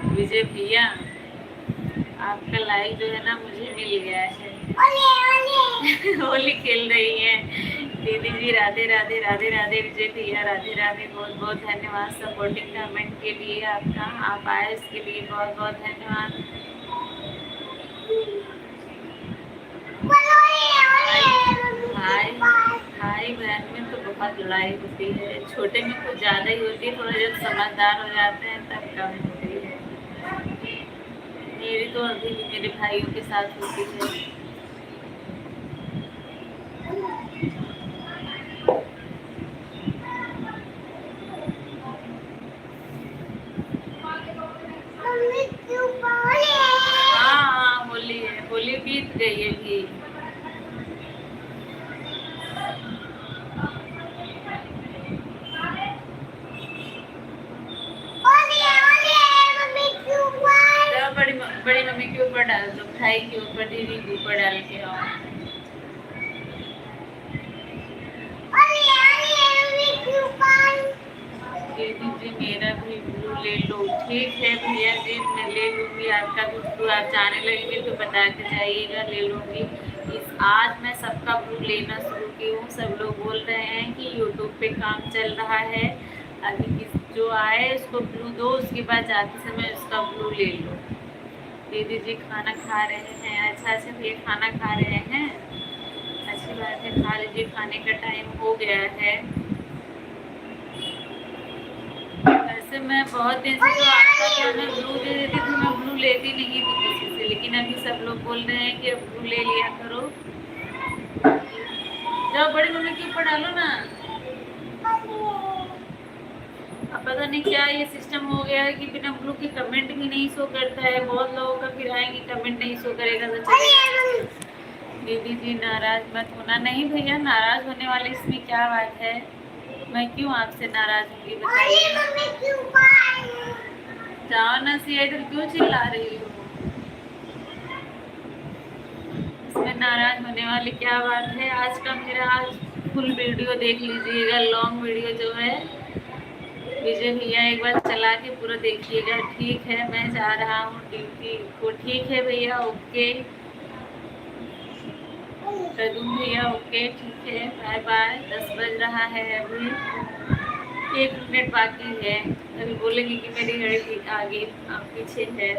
विजय भैया, आपका लाइक जो है ना मुझे मिल गया है। होली खेल रही है दीदी जी। राधे राधे राधे राधे विजय भैया, राधे राधे। बहुत बहुत धन्यवाद सपोर्टिंग कमेंट के लिए आपका, आप आए उसके लिए बहुत बहुत धन्यवाद। भाई भाई बहन में तो बहुत लड़ाई होती है, छोटे में कुछ ज़्यादा ही होती है, थोड़ा जब समझदार हो जाते हैं तब कम होती है। मेरी तो अभी भी मेरे भाइयों के साथ होती है। हाँ हाँ होली है, होली बीत गई है भी। तो बड़ी मम्मी के ऊपर डाल दो, भाई के ऊपर, दीदी के ऊपर डाल के आओ। दीदी जी मेरा भी ब्लू ले लो। ठीक है भैया जी, मैं ले लूँगी आपका भी ब्लू। आप जाने लगेंगे तो बता के जाइएगा, ले लूँगी। आज मैं सबका ब्लू लेना शुरू की हूँ। सब लोग बोल रहे हैं कि यूट्यूब पे काम चल रहा है, अभी जो आए उसको ब्लू दो, उसके बाद जाते समय उसका ब्लू ले लो। दीदी जी खाना खा रहे हैं। अच्छा अच्छा भैया खाना खा रहे हैं, अच्छी बात है, खा लीजिए, खाने का टाइम हो गया है। वैसे मैं बहुत दिन से जो आता था मैं ब्लू दे देती थी, मैं ब्लू लेती नहीं थी किसी से, लेकिन अभी सब लोग बोल रहे हैं कि अब ब्लू ले लिया करो। जाओ बड़ी मम्मी के ऊपर डालो ना। अब पता नहीं क्या ये सिस्टम हो गया है कि बिना ब्लू के कमेंट भी नहीं शो करता है। बहुत लोगों का फिर आएंगे कमेंट नहीं शो करेगा तो चलेगा। दीदी जी नाराज मत होना। नहीं भैया नाराज होने वाली इसमें क्या बात है, मैं क्यों आपसे नाराज होंगी बताइए। जाओ ना सिया, इधर क्यों चिल्ला रही हो, इसमें नाराज होने वाली क्या बात है। आज का मेरा फुल वीडियो देख लीजिएगा, लॉन्ग वीडियो जो है विजय भैया एक बार चला के पूरा देखिएगा। ठीक है मैं जा रहा हूँ ड्यूटी को। ठीक है भैया ओके, करूँ भैया ओके, ठीक है बाय बाय। 10 बज रहा है अभी, 1 मिनट बाकी है। अभी बोलेंगे कि मेरी घड़ी आगे पीछे है।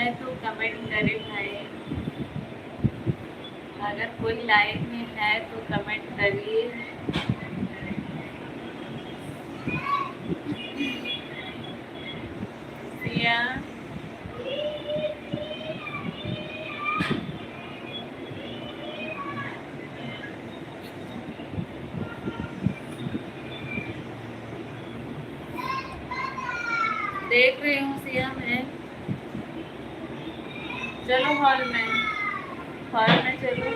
है तो कमेंट करे भाई, अगर कोई लाइव में है तो कमेंट करिए। सिया देख रही हूँ सिया मैं। चलो हॉल में चलो।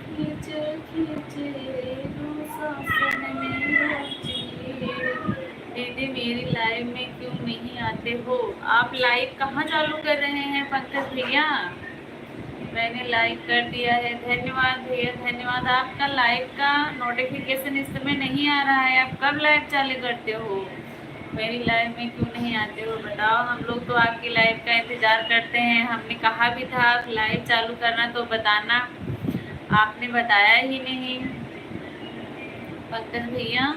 खींचे खींचे सांसन में दीदी मेरी लाइव में क्यों नहीं आते हो आप? लाइव कहाँ चालू कर रहे हैं पंकज भैया? मैंने लाइक कर दिया है, धन्यवाद भैया धन्यवाद। आपका लाइव का नोटिफिकेशन इस समय नहीं आ रहा है, आप कब लाइव चालू करते हो? मेरी लाइव में क्यों नहीं आते हो बताओ? हम लोग तो आपकी लाइव का इंतज़ार करते हैं। हमने कहा भी था आप लाइव चालू करना तो बताना, आपने बताया ही नहीं पंकज भैया।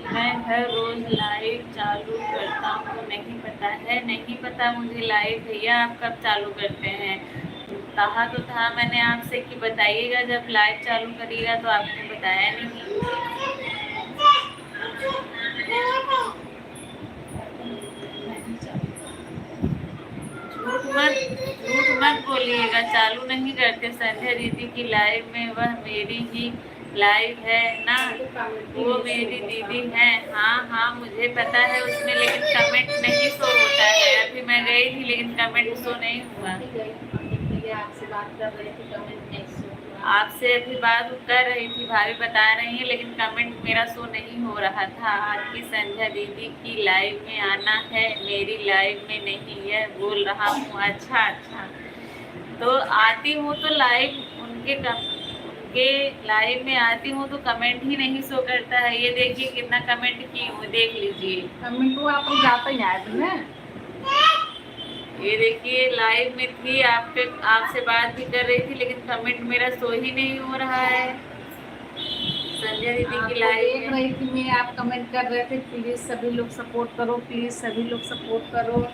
मैं हर रोज लाइव चालू करता हूँ, नहीं पता है? नहीं पता मुझे लाइव भैया आप कब चालू करते हैं? कहा तो था मैंने आपसे कि बताइएगा जब लाइव चालू करिएगा, तो आपने बताया नहीं। झूठ मत बोलिएगा, चालू नहीं करते। संध्या दीदी की लाइव में वह मेरी ही लाइव है ना, वो मेरी दीदी है। हाँ मुझे पता है उसमें, लेकिन कमेंट नहीं शो होता है। अभी मैं गई थी लेकिन कमेंट शो नहीं हुआ। आपसे बात कर रहे थे, कमेंट नहीं शो हुआ। आपसे अभी बात कर रही थी, भाभी बता रही है, लेकिन कमेंट मेरा शो नहीं हो रहा था। आज की संध्या दीदी की लाइव में आना है, मेरी लाइव में नहीं है बोल रहा हूँ। अच्छा तो आती हूँ तो लाइव उनके लाइव में आती हूँ तो कमेंट ही नहीं शो करता है। ये देखिए कितना कमेंट की हूँ, देख लीजिए। कमेंट तो आप जाता ही है ना। ये देखिए लाइव में थी, आपसे बात भी कर रही थी, लेकिन कमेंट मेरा शो ही नहीं हो रहा है। संध्या दीदी की लाइव देख रही थी मैं, आप कमेंट कर रहे थे प्लीज सभी लोग सपोर्ट करो, प्लीज सभी लोग सपोर्ट करो।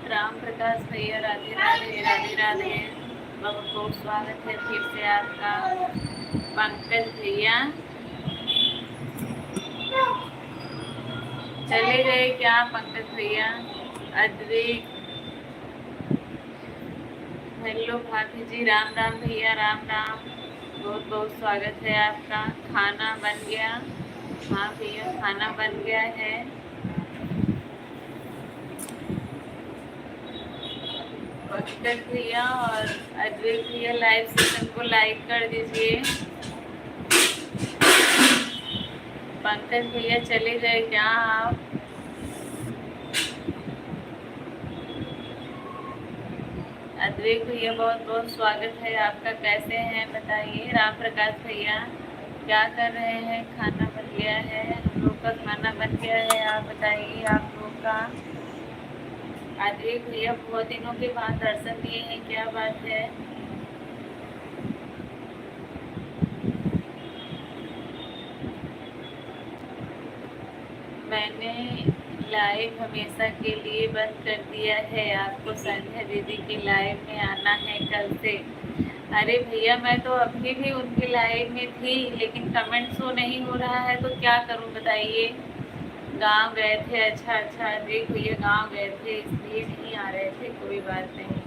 राम प्रकाश भैया राधे राधे राधे राधे, बहुत बहुत स्वागत है फिर से आपका। पंकज भैया चले गए क्या पंकज भैया? अद्विक हेलो भाभी जी, राम राम भैया राम राम, बहुत बहुत स्वागत है आपका। खाना बन गया? हाँ भैया खाना बन गया है। पंकज भैया और अद्वैत भैया लाइव सेशन को लाइक कर दीजिए। पंकज भैया चले गए क्या आप? अद्वैत भैया बहुत बहुत स्वागत है आपका, कैसे हैं बताइए। राम प्रकाश भैया क्या कर रहे हैं? खाना बन गया है, हम लोग का खाना बन गया है, आप बताइए आप लोग का। अद्वैत भैया बहुत दिनों के बाद दर्शन दिए हैं, क्या बात है? मैंने लाइव हमेशा के लिए बंद कर दिया है, आपको संध्या दीदी की लाइव में आना है कल से। अरे भैया मैं तो अभी भी उनकी लाइव में थी, लेकिन कमेंट शो नहीं हो रहा है, तो क्या करूं बताइए। गांव गए थे? अच्छा देख भैया गांव गए थे इसलिए नहीं आ रहे थे, कोई बात नहीं।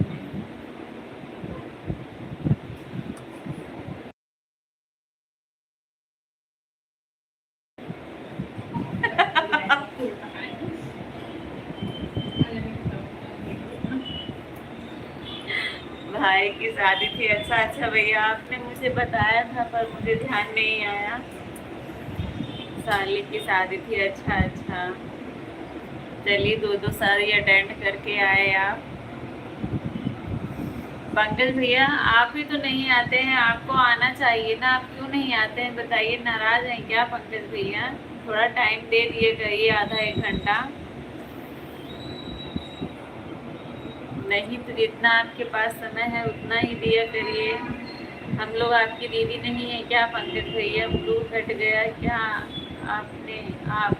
भाई की शादी थी? अच्छा भैया आपने मुझे बताया था पर मुझे ध्यान नहीं आया। साली की शादी थी, अच्छा चलिए दो सारी अटेंड करके आए आप। पंकज भैया आप ही तो नहीं आते हैं, आपको आना चाहिए ना, आप क्यों नहीं आते हैं बताइए। नाराज हैं क्या पंकज भैया? थोड़ा टाइम दे दिए करिए, आधा एक घंटा। नहीं तो जितना आपके पास समय है उतना ही दिया करिए। हम लोग आपकी दीदी नहीं है क्या पंकज भैया? ब्लू हट गया क्या? आपने आप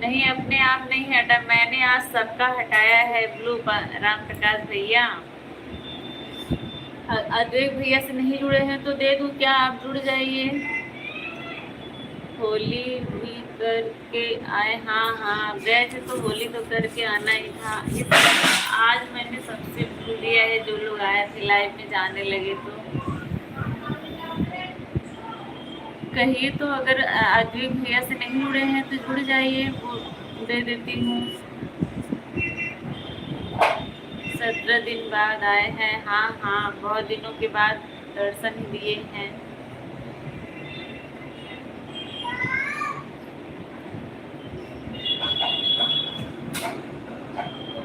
नहीं, अपने आप नहीं हटा, मैंने आज सबका हटाया है ब्लू। राम प्रकाश भैया, अद्वैत भैया से नहीं जुड़े हैं तो दे दूं क्या? आप जुड़ जाइए। होली भी करके आए? हाँ हाँ, गए थे तो होली तो करके आना ही था। आज मैंने सबसे ब्लू लिया है, जो लोग आए थे लाइव में जाने लगे तो कहिए तो। अगर अद्वैत भैया से नहीं जुड़े हैं तो जुड़ जाइए, वो दे देती हूँ। 17 दिन बाद आए हैं? हाँ हाँ, बहुत दिनों के बाद दर्शन दिए हैं।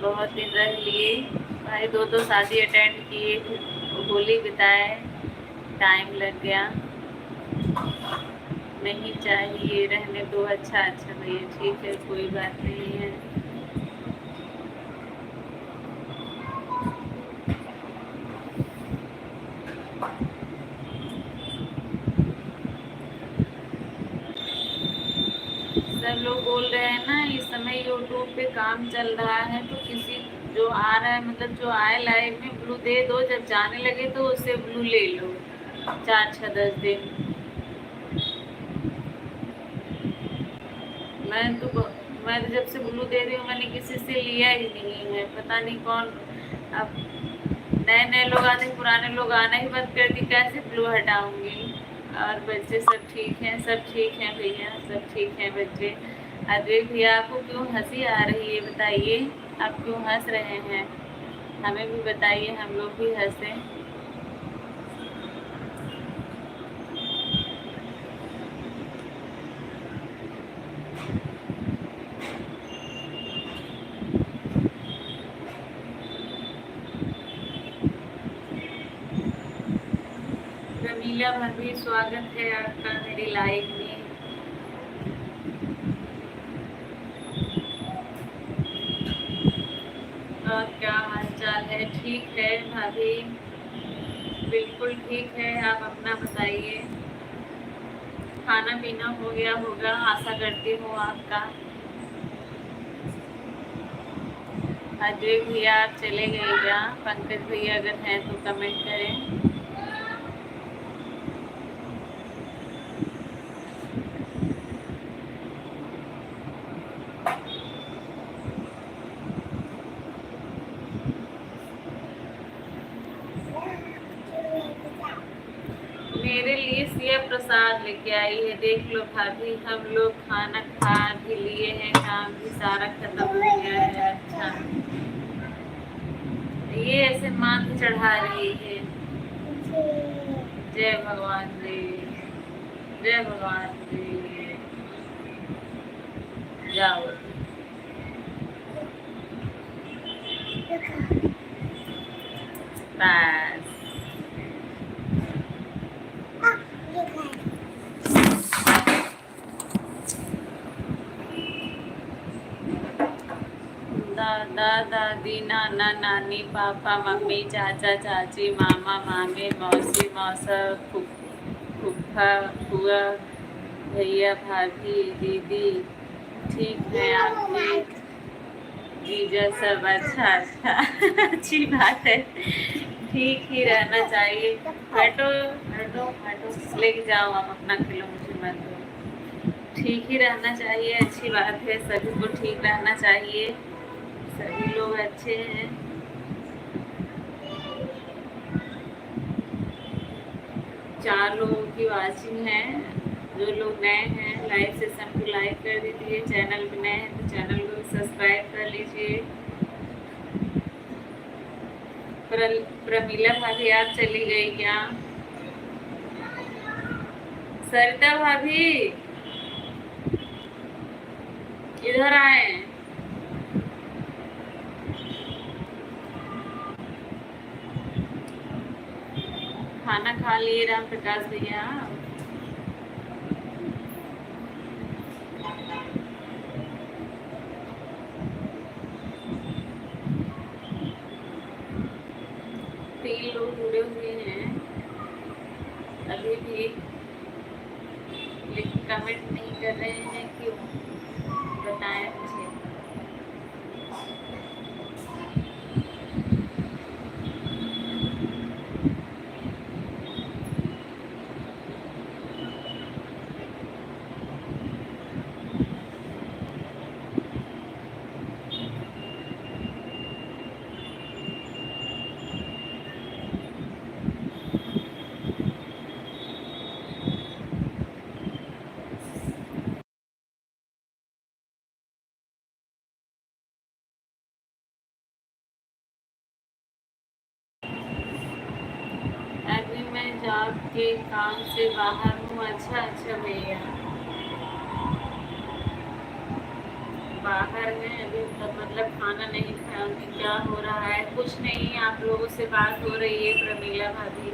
बहुत दिन रह लिए भाई, दो शादी अटेंड किए, होली बिताए, टाइम लग गया। नहीं चाहिए, रहने दो। अच्छा अच्छा भैया, ठीक है, कोई बात नहीं है। सब लोग बोल रहे हैं ना इस समय यूट्यूब पे काम चल रहा है, तो किसी जो आ रहा है, मतलब जो आए लाइव में, ब्लू दे दो। जब जाने लगे तो उससे ब्लू ले लो, 4-6-10 दिन। मैं तो जब से ब्लू दे रही हूँ मैंने किसी से लिया ही नहीं है, पता नहीं कौन। अब नए नए लोग आते हैं, पुराने लोग आना ही बंद कर दी, कैसे ब्लू हटाऊंगी? और बच्चे सब ठीक हैं? सब ठीक हैं भैया, सब ठीक हैं बच्चे। अद्वैत भैया, आपको क्यों हंसी आ रही है बताइए? आप क्यों हंस रहे हैं? हमें भी बताइए, हम लोग भी हंसें। रमीला भाभी, स्वागत है आपका मेरी लाइव में। और क्या हाल चाल है? ठीक है भाभी, बिल्कुल ठीक है। आप अपना बताइए, खाना पीना हो गया होगा, आशा करती हूँ आपका। अजय भैया आप चले गए क्या? पंकज भैया अगर हैं तो कमेंट करें। मेरे लिए सिया प्रसाद लेके आई है, देख लो भाभी। हम लोग खाना खा भी लिए हैं, काम भी सारा खत्म हो गया है। अच्छा, ये ऐसे माथे चढ़ा रही है। जय भगवान जी, जय भगवान जी। जाओ बस। दादा दादी, नाना नानी, पापा मम्मी, चाचा चाची, मामा मामी, मौसी मौसा, फूफा फुआ, भैया भाभी, दीदी, ठीक है आपके जीजा सब? अच्छा अच्छा अच्छी बात है, ठीक ही रहना चाहिए। हटो हटो हटो, लेके जाओ आप अपना, खिलो मुझे मत दो। ठीक ही रहना चाहिए, अच्छी बात है, सभी को ठीक रहना चाहिए, सभी लोग अच्छे हैं। चार लोगों की वाचिंग है। जो लोग नए हैं लाइव सेशन को लाइक कर दीजिए, चैनल पे नए हैं तो चैनल को सब्सक्राइब कर लीजिए। प्रमीला भाभी आप चली गई क्या? सरिता भाभी इधर आए। खाना खा लिए राम प्रकाश भैया? 3 लोग जुड़े हुए हैं अभी भी, लेकिन कमेंट नहीं कर रहे हैं, क्यों बताएं मुझे। अभी मैं जॉब के काम से बाहर हूँ। अच्छा अच्छा भैया, बाहर में अभी तक मतलब खाना नहीं खाया। क्या हो रहा है? कुछ नहीं, आप लोगों से बात हो रही है प्रमीला भाभी,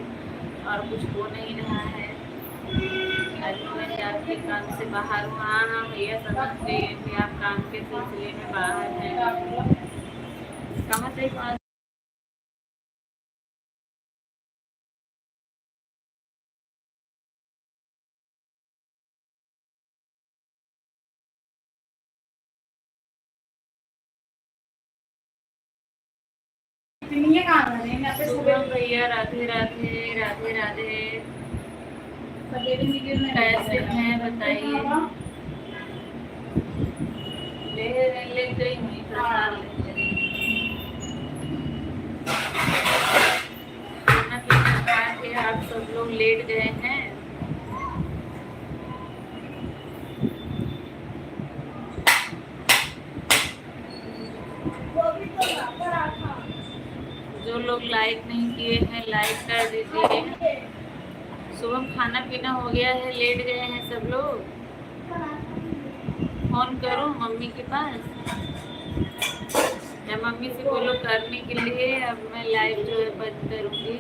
और कुछ हो नहीं रहा है। अभी मैं जॉब के काम से बाहर हूँ। हाँ हाँ भैया, समझ गई कि आप काम के सिलसिले में बाहर हैं। कहाँ से बात? ये कहाँ रह रहे हैं? यहाँ पे शुभम भैया, राधे राधे, राधे राधे। कैसे हैं बताइए? ले गई हुई प्रसाद लेते। खाना पीना खा के आप सब लोग लेट गए हैं। जो लोग लाइक नहीं किए हैं लाइक कर दीजिए। शुभम, खाना पीना हो गया है, लेट गए हैं सब लोग। फोन करूं मम्मी के पास, या मम्मी से बोलो करने के लिए। अब मैं लाइव जो है बंद करूंगी।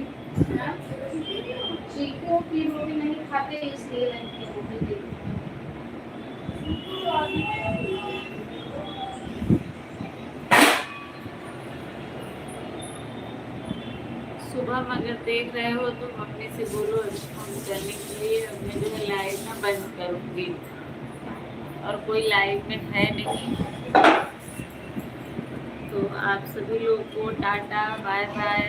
चीकू की रोटी नहीं खाते इसलिए नहीं रोटी देती। सुबह अगर देख रहे हो तो मम्मी से बोलो फोन करने के लिए। अब मैं जो है लाइव ना बंद करूंगी, और कोई लाइव में है नहीं। तो आप सभी लोग को tata bye bye,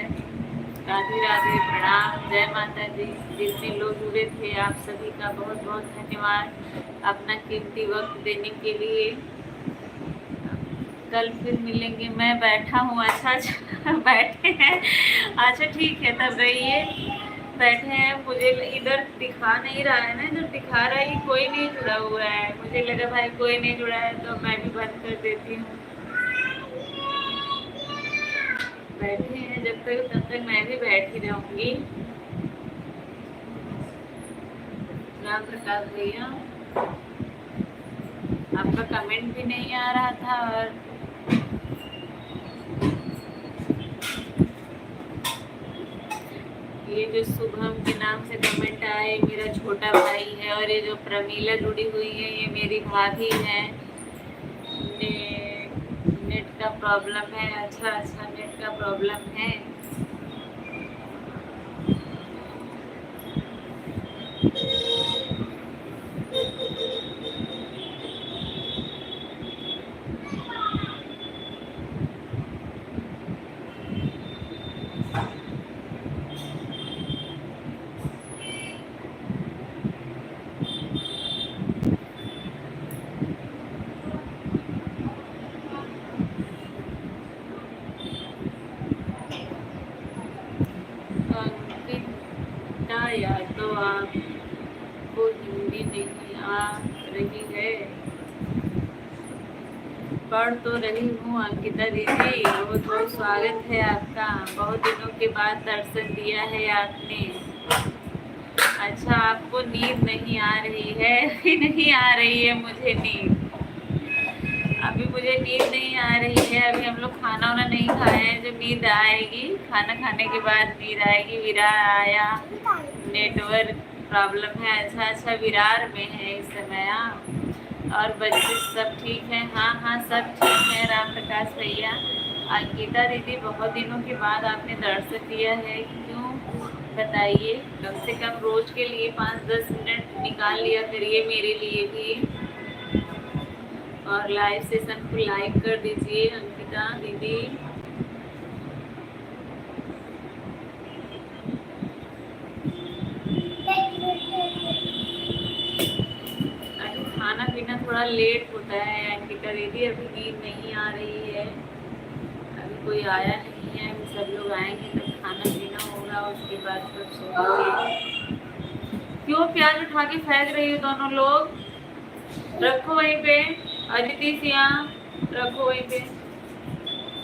Radhe Radhe, प्रणाम, जय माता दी। जितने लोग जुड़े थे आप सभी का बहुत बहुत धन्यवाद अपना कीमती वक्त देने के लिए। कल फिर मिलेंगे। मैं बैठा हूँ। अच्छा अच्छा बैठे हैं। अच्छा ठीक है, तब रहिए। बैठे हैं। मुझे इधर दिखा नहीं रहा है ना, इधर दिखा रहा है कि कोई नहीं जुड़ा हुआ है। मुझे लगा भाई कोई नहीं जुड़ा है तो मैं भी बंद कर देती हूँ। बैठे हैं जब तक, तब तक मैं भी बैठी रहूंगी। राम प्रकाश भैया, आपका कमेंट भी नहीं आ रहा था, और ये जो शुभम के नाम से कमेंट आए, मेरा छोटा भाई है। और ये जो प्रमीला जुड़ी हुई है, ये मेरी भाभी है। नेट का प्रॉब्लम है। अच्छा अच्छा, नेट का प्रॉब्लम है। अंकिता, या तो आपको हिंदी नहीं आ रही है? पढ़ तो रही हूँ अंकिता दीदी। बहुत बहुत स्वागत है आपका। बहुत दिनों के बाद दर्शन दिया है आपने। अच्छा, आपको नींद नहीं आ रही है? अभी नहीं आ रही है मुझे नींद। अभी मुझे नींद नहीं आ रही है। अभी हम लोग खाना वाना नहीं खाए हैं। जब नींद आएगी, खाना खाने के बाद नींद आएगी। विरार आया, नेटवर्क प्रॉब्लम है। अच्छा अच्छा, विरार में है इस समय आप। और बच्चे सब ठीक हैं? हाँ हाँ सब ठीक हैं राम प्रकाश भैया। अंकिता दीदी, बहुत दिनों के बाद आपने दर्शन दिया है, क्यों बताइए। कम से कम रोज के लिए 5-10 मिनट निकाल लिया करिए मेरे लिए भी, और लाइव सेशन को लाइक कर दीजिए अंकिता दीदी। अभी खाना पीना थोड़ा लेट होता है अंकिता दीदी, अभी नींद नहीं आ रही है, अभी कोई आया नहीं है, अभी सब लोग आएंगे तब खाना पीना होगा, उसके बाद सब सोएंगे। क्यों प्याज उठा के फेंक रही हो दोनों लोग, रखो वहीं पे। अदिति सिया, रखो वहीं पे।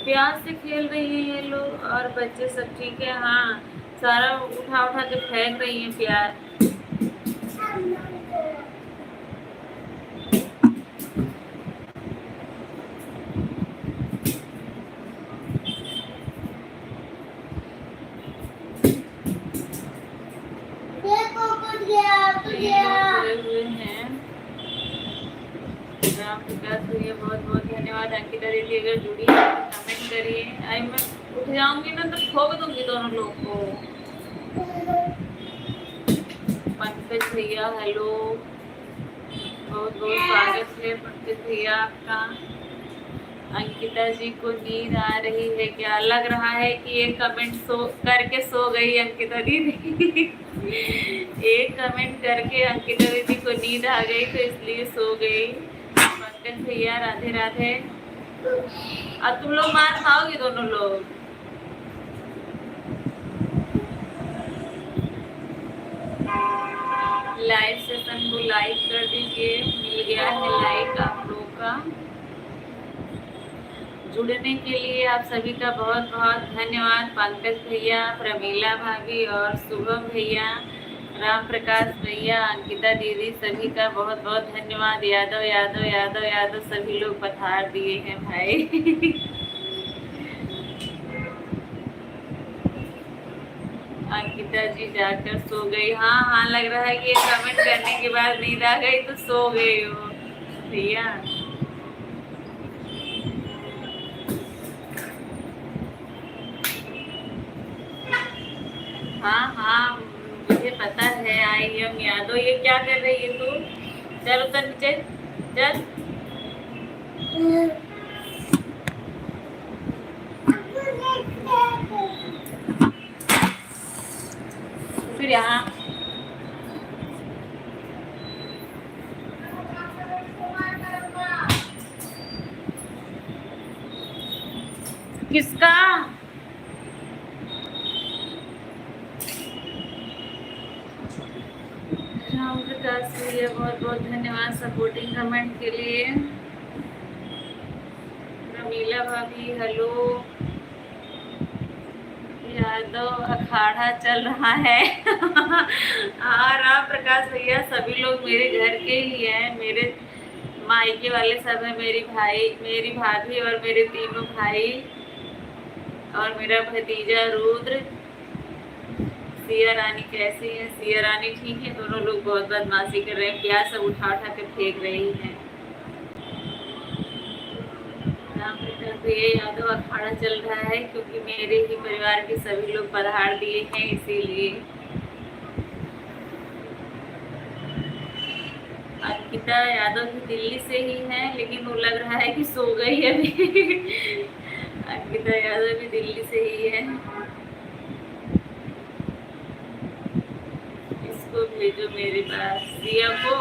प्याज से खेल रही है ये लोग, और बच्चे सब ठीक है। हाँ, सारा उठा उठा के फेंक रही है प्याज। देखो कुछ गया जुड़े हुए हैं। राम विकास भैया, बहुत बहुत धन्यवाद। अंकिता दीदी अगर जुड़ी है तो कमेंट करिए। आई मैं उठ जाऊंगी ना तो ठोक दूंगी दोनों लोग को। पंकज भैया हेलो, बहुत बहुत स्वागत है पंकज भैया आपका। अंकिता जी को नींद आ रही है क्या? लग रहा है कि एक कमेंट करके सो गई अंकिता दीदी। एक कमेंट करके अंकिता दीदी को नींद आ गई तो इसलिए सो गई। पंकज भैया राधे राधे। अब तुम लोग मार खाओगे दोनों लोग। लाइव सेशन को लाइक कर दीजिए, मिल गया है लाइक आप लोगों का। जुड़ने के लिए आप सभी का बहुत बहुत धन्यवाद। पंकज भैया, प्रमीला भाभी और शुभम भैया, राम प्रकाश भैया, अंकिता दीदी, सभी का बहुत बहुत धन्यवाद। यादव यादव यादव यादव सभी लोग पधार दिए हैं भाई। अंकिता जी जाकर सो गई। हाँ हाँ, लग रहा है कि कमेंट करने के बाद नींद आ गई तो सो गई हो भैया। हाँ हाँ, मुझे पता है। I am Yadav. ये क्या कर रही है तू? चल उतर नीचे, चल। फिर यहाँ किसका? राम प्रकाश भैया, बहुत बहुत धन्यवाद सपोर्टिंग कमेंट के लिए। रमीला भाभी हेलो। यादव अखाड़ा चल रहा है। हाँ राम प्रकाश भैया, सभी लोग मेरे घर के ही हैं, मेरे मायके वाले सब है, मेरी भाभी और मेरे तीनों भाई और मेरा भतीजा रुद्र। सिया रानी कैसी है? सिया रानी ठीक है। दोनों लोग बहुत बदमाशी कर रहे हैं, प्याज सब उठा उठा के फेंक रही हैं। राम प्रकाश भैया, यादव अखाड़ा चल रहा है क्योंकि मेरे ही परिवार के सभी लोग पधार दिए हैं, इसीलिए। अंकिता यादव भी दिल्ली से ही है, लेकिन वो लग रहा है कि सो गई है अभी। अंकिता यादव भी दिल्ली से ही है। इसको भेजो मेरे पास, सिया को।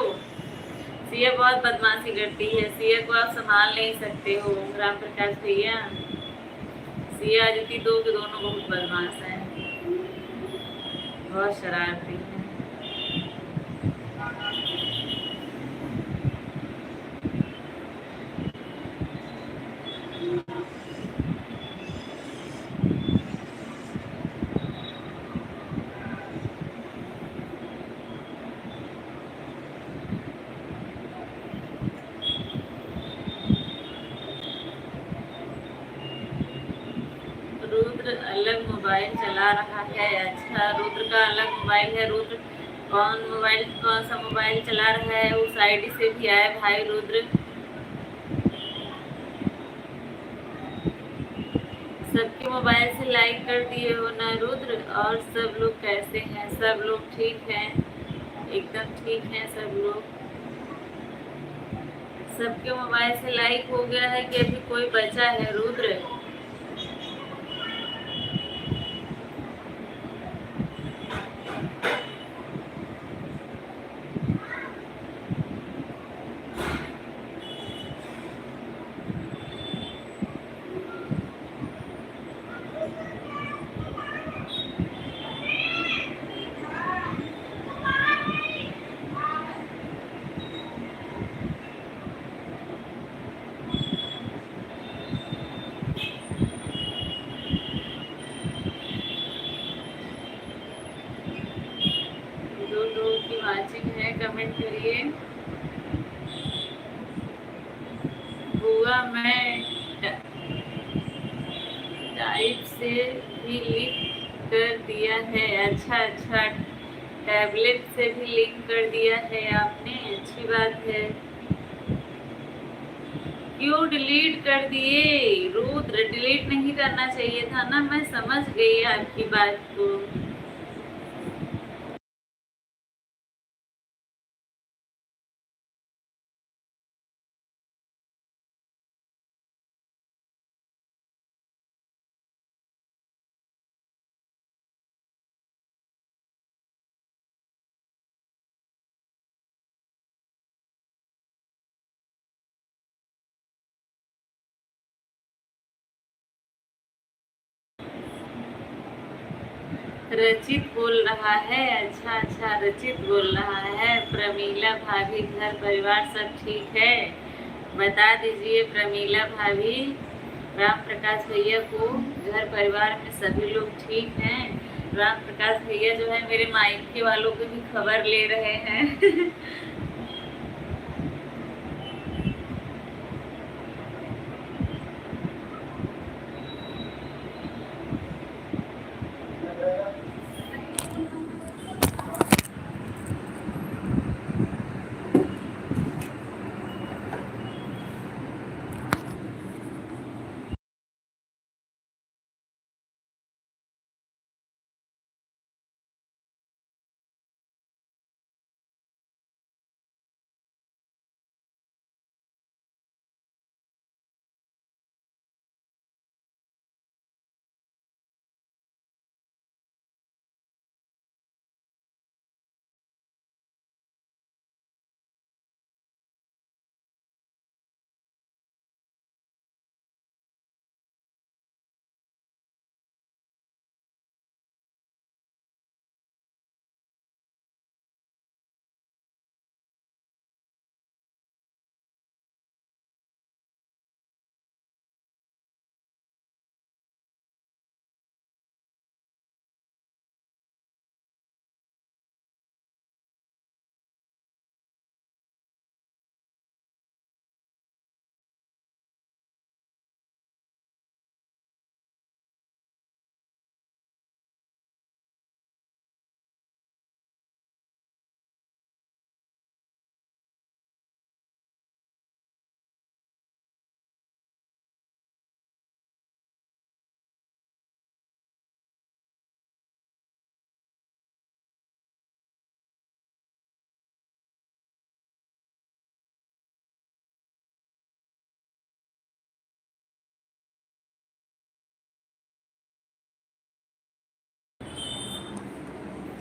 सिया बहुत बदमाशी करती है, सिया को आप संभाल नहीं सकते हो राम प्रकाश भैया। सिया अदिति दो के दोनों बहुत बदमाश हैं, बहुत शरारती है। रुद्र अलग मोबाइल चला रहा है। अच्छा, रुद्र का अलग मोबाइल है। रुद्र कौन सा मोबाइल चला रहा है? उस आईडी से भी आए भाई रुद्र। सबके मोबाइल से लाइक कर दिए हो ना रुद्र? और सब लोग कैसे हैं? सब लोग ठीक हैं? एकदम ठीक हैं सब लोग? सबके मोबाइल से लाइक हो गया है कि अभी कोई बचा है रुद्र? दो लोगों की वाचिंग है, कमेंट करिए। बुआ मैं टाइप से भी लिंक कर दिया है। अच्छा अच्छा, टैबलेट से भी लिंक कर दिया है आपने, अच्छी बात है। क्यों डिलीट कर दिए रुद्र? डिलीट नहीं करना चाहिए था ना, मैं समझ गई आपकी बात को। रचित बोल रहा है? अच्छा अच्छा, रचित बोल रहा है। प्रमीला भाभी, घर परिवार सब ठीक है? बता दीजिए प्रमीला भाभी, राम प्रकाश भैया को घर परिवार में सभी लोग ठीक हैं? राम प्रकाश भैया जो है मेरे मायके वालों की भी खबर ले रहे हैं।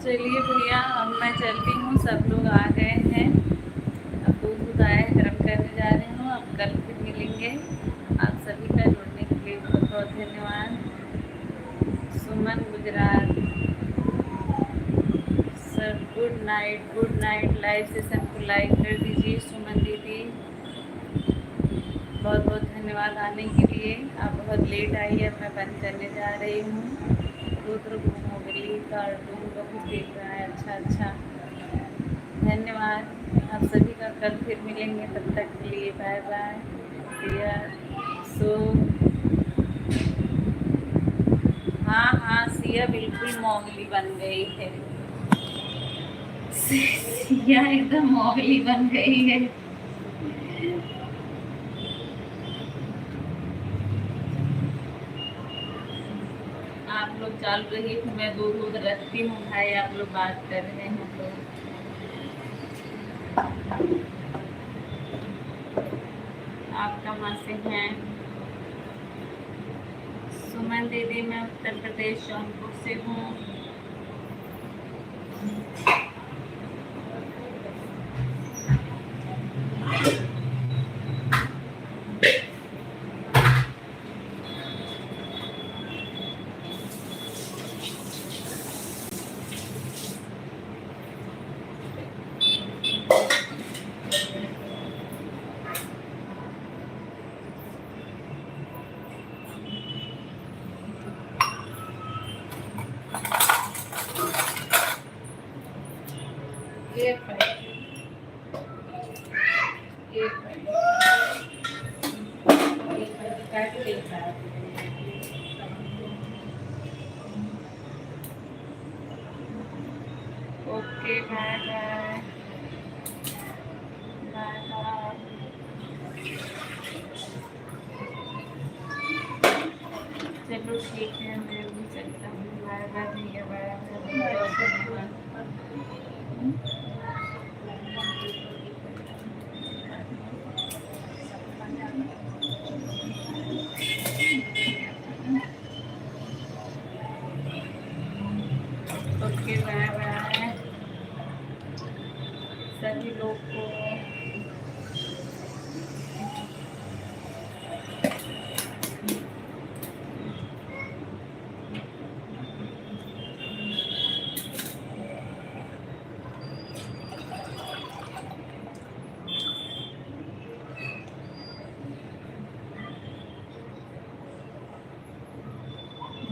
चलिए भैया, अब मैं चलती हूँ, सब लोग आ गए हैं। अब दूध आया है, गर्म करने जा रही हूँ। अब कल फिर मिलेंगे। आप सभी का जुड़ने के लिए बहुत बहुत धन्यवाद। Suman Gujarat sir, good night good night. Live session को लाइक कर दीजिए सुमन दीदी, बहुत बहुत धन्यवाद आने के लिए। आप बहुत लेट आई है, मैं बंद करने जा रही हूँ। रुद्र मोगली कार्टून बहुत देख रहा है, अच्छा अच्छा, धन्यवाद। आप सभी का कल फिर मिलेंगे, तब तक के लिए बाय बाय। हाँ हाँ, सिया बिल्कुल मोगली बन गई है। सिया एकदम मोगली बन गई है। डाल रही हूँ, मैं दूध रखती हूँ। भाई आप लोग बात कर रहे हैं तो आप कहाँ से हैं? सुमन दीदी, मैं उत्तर प्रदेश जौनपुर से हूँ। एक पैकेट काट के okay, bye bye bye bye. चलो ठीक है, मैं भी चलता हूँ। बाय बाय भैया, bye bye. Okay, bye bye सभी लोग को।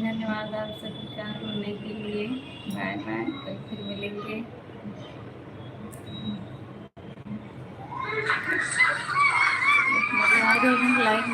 धन्यवाद आप सभी का सुनने के लिए। बाय बाय, कल फिर मिलेंगे। लाइक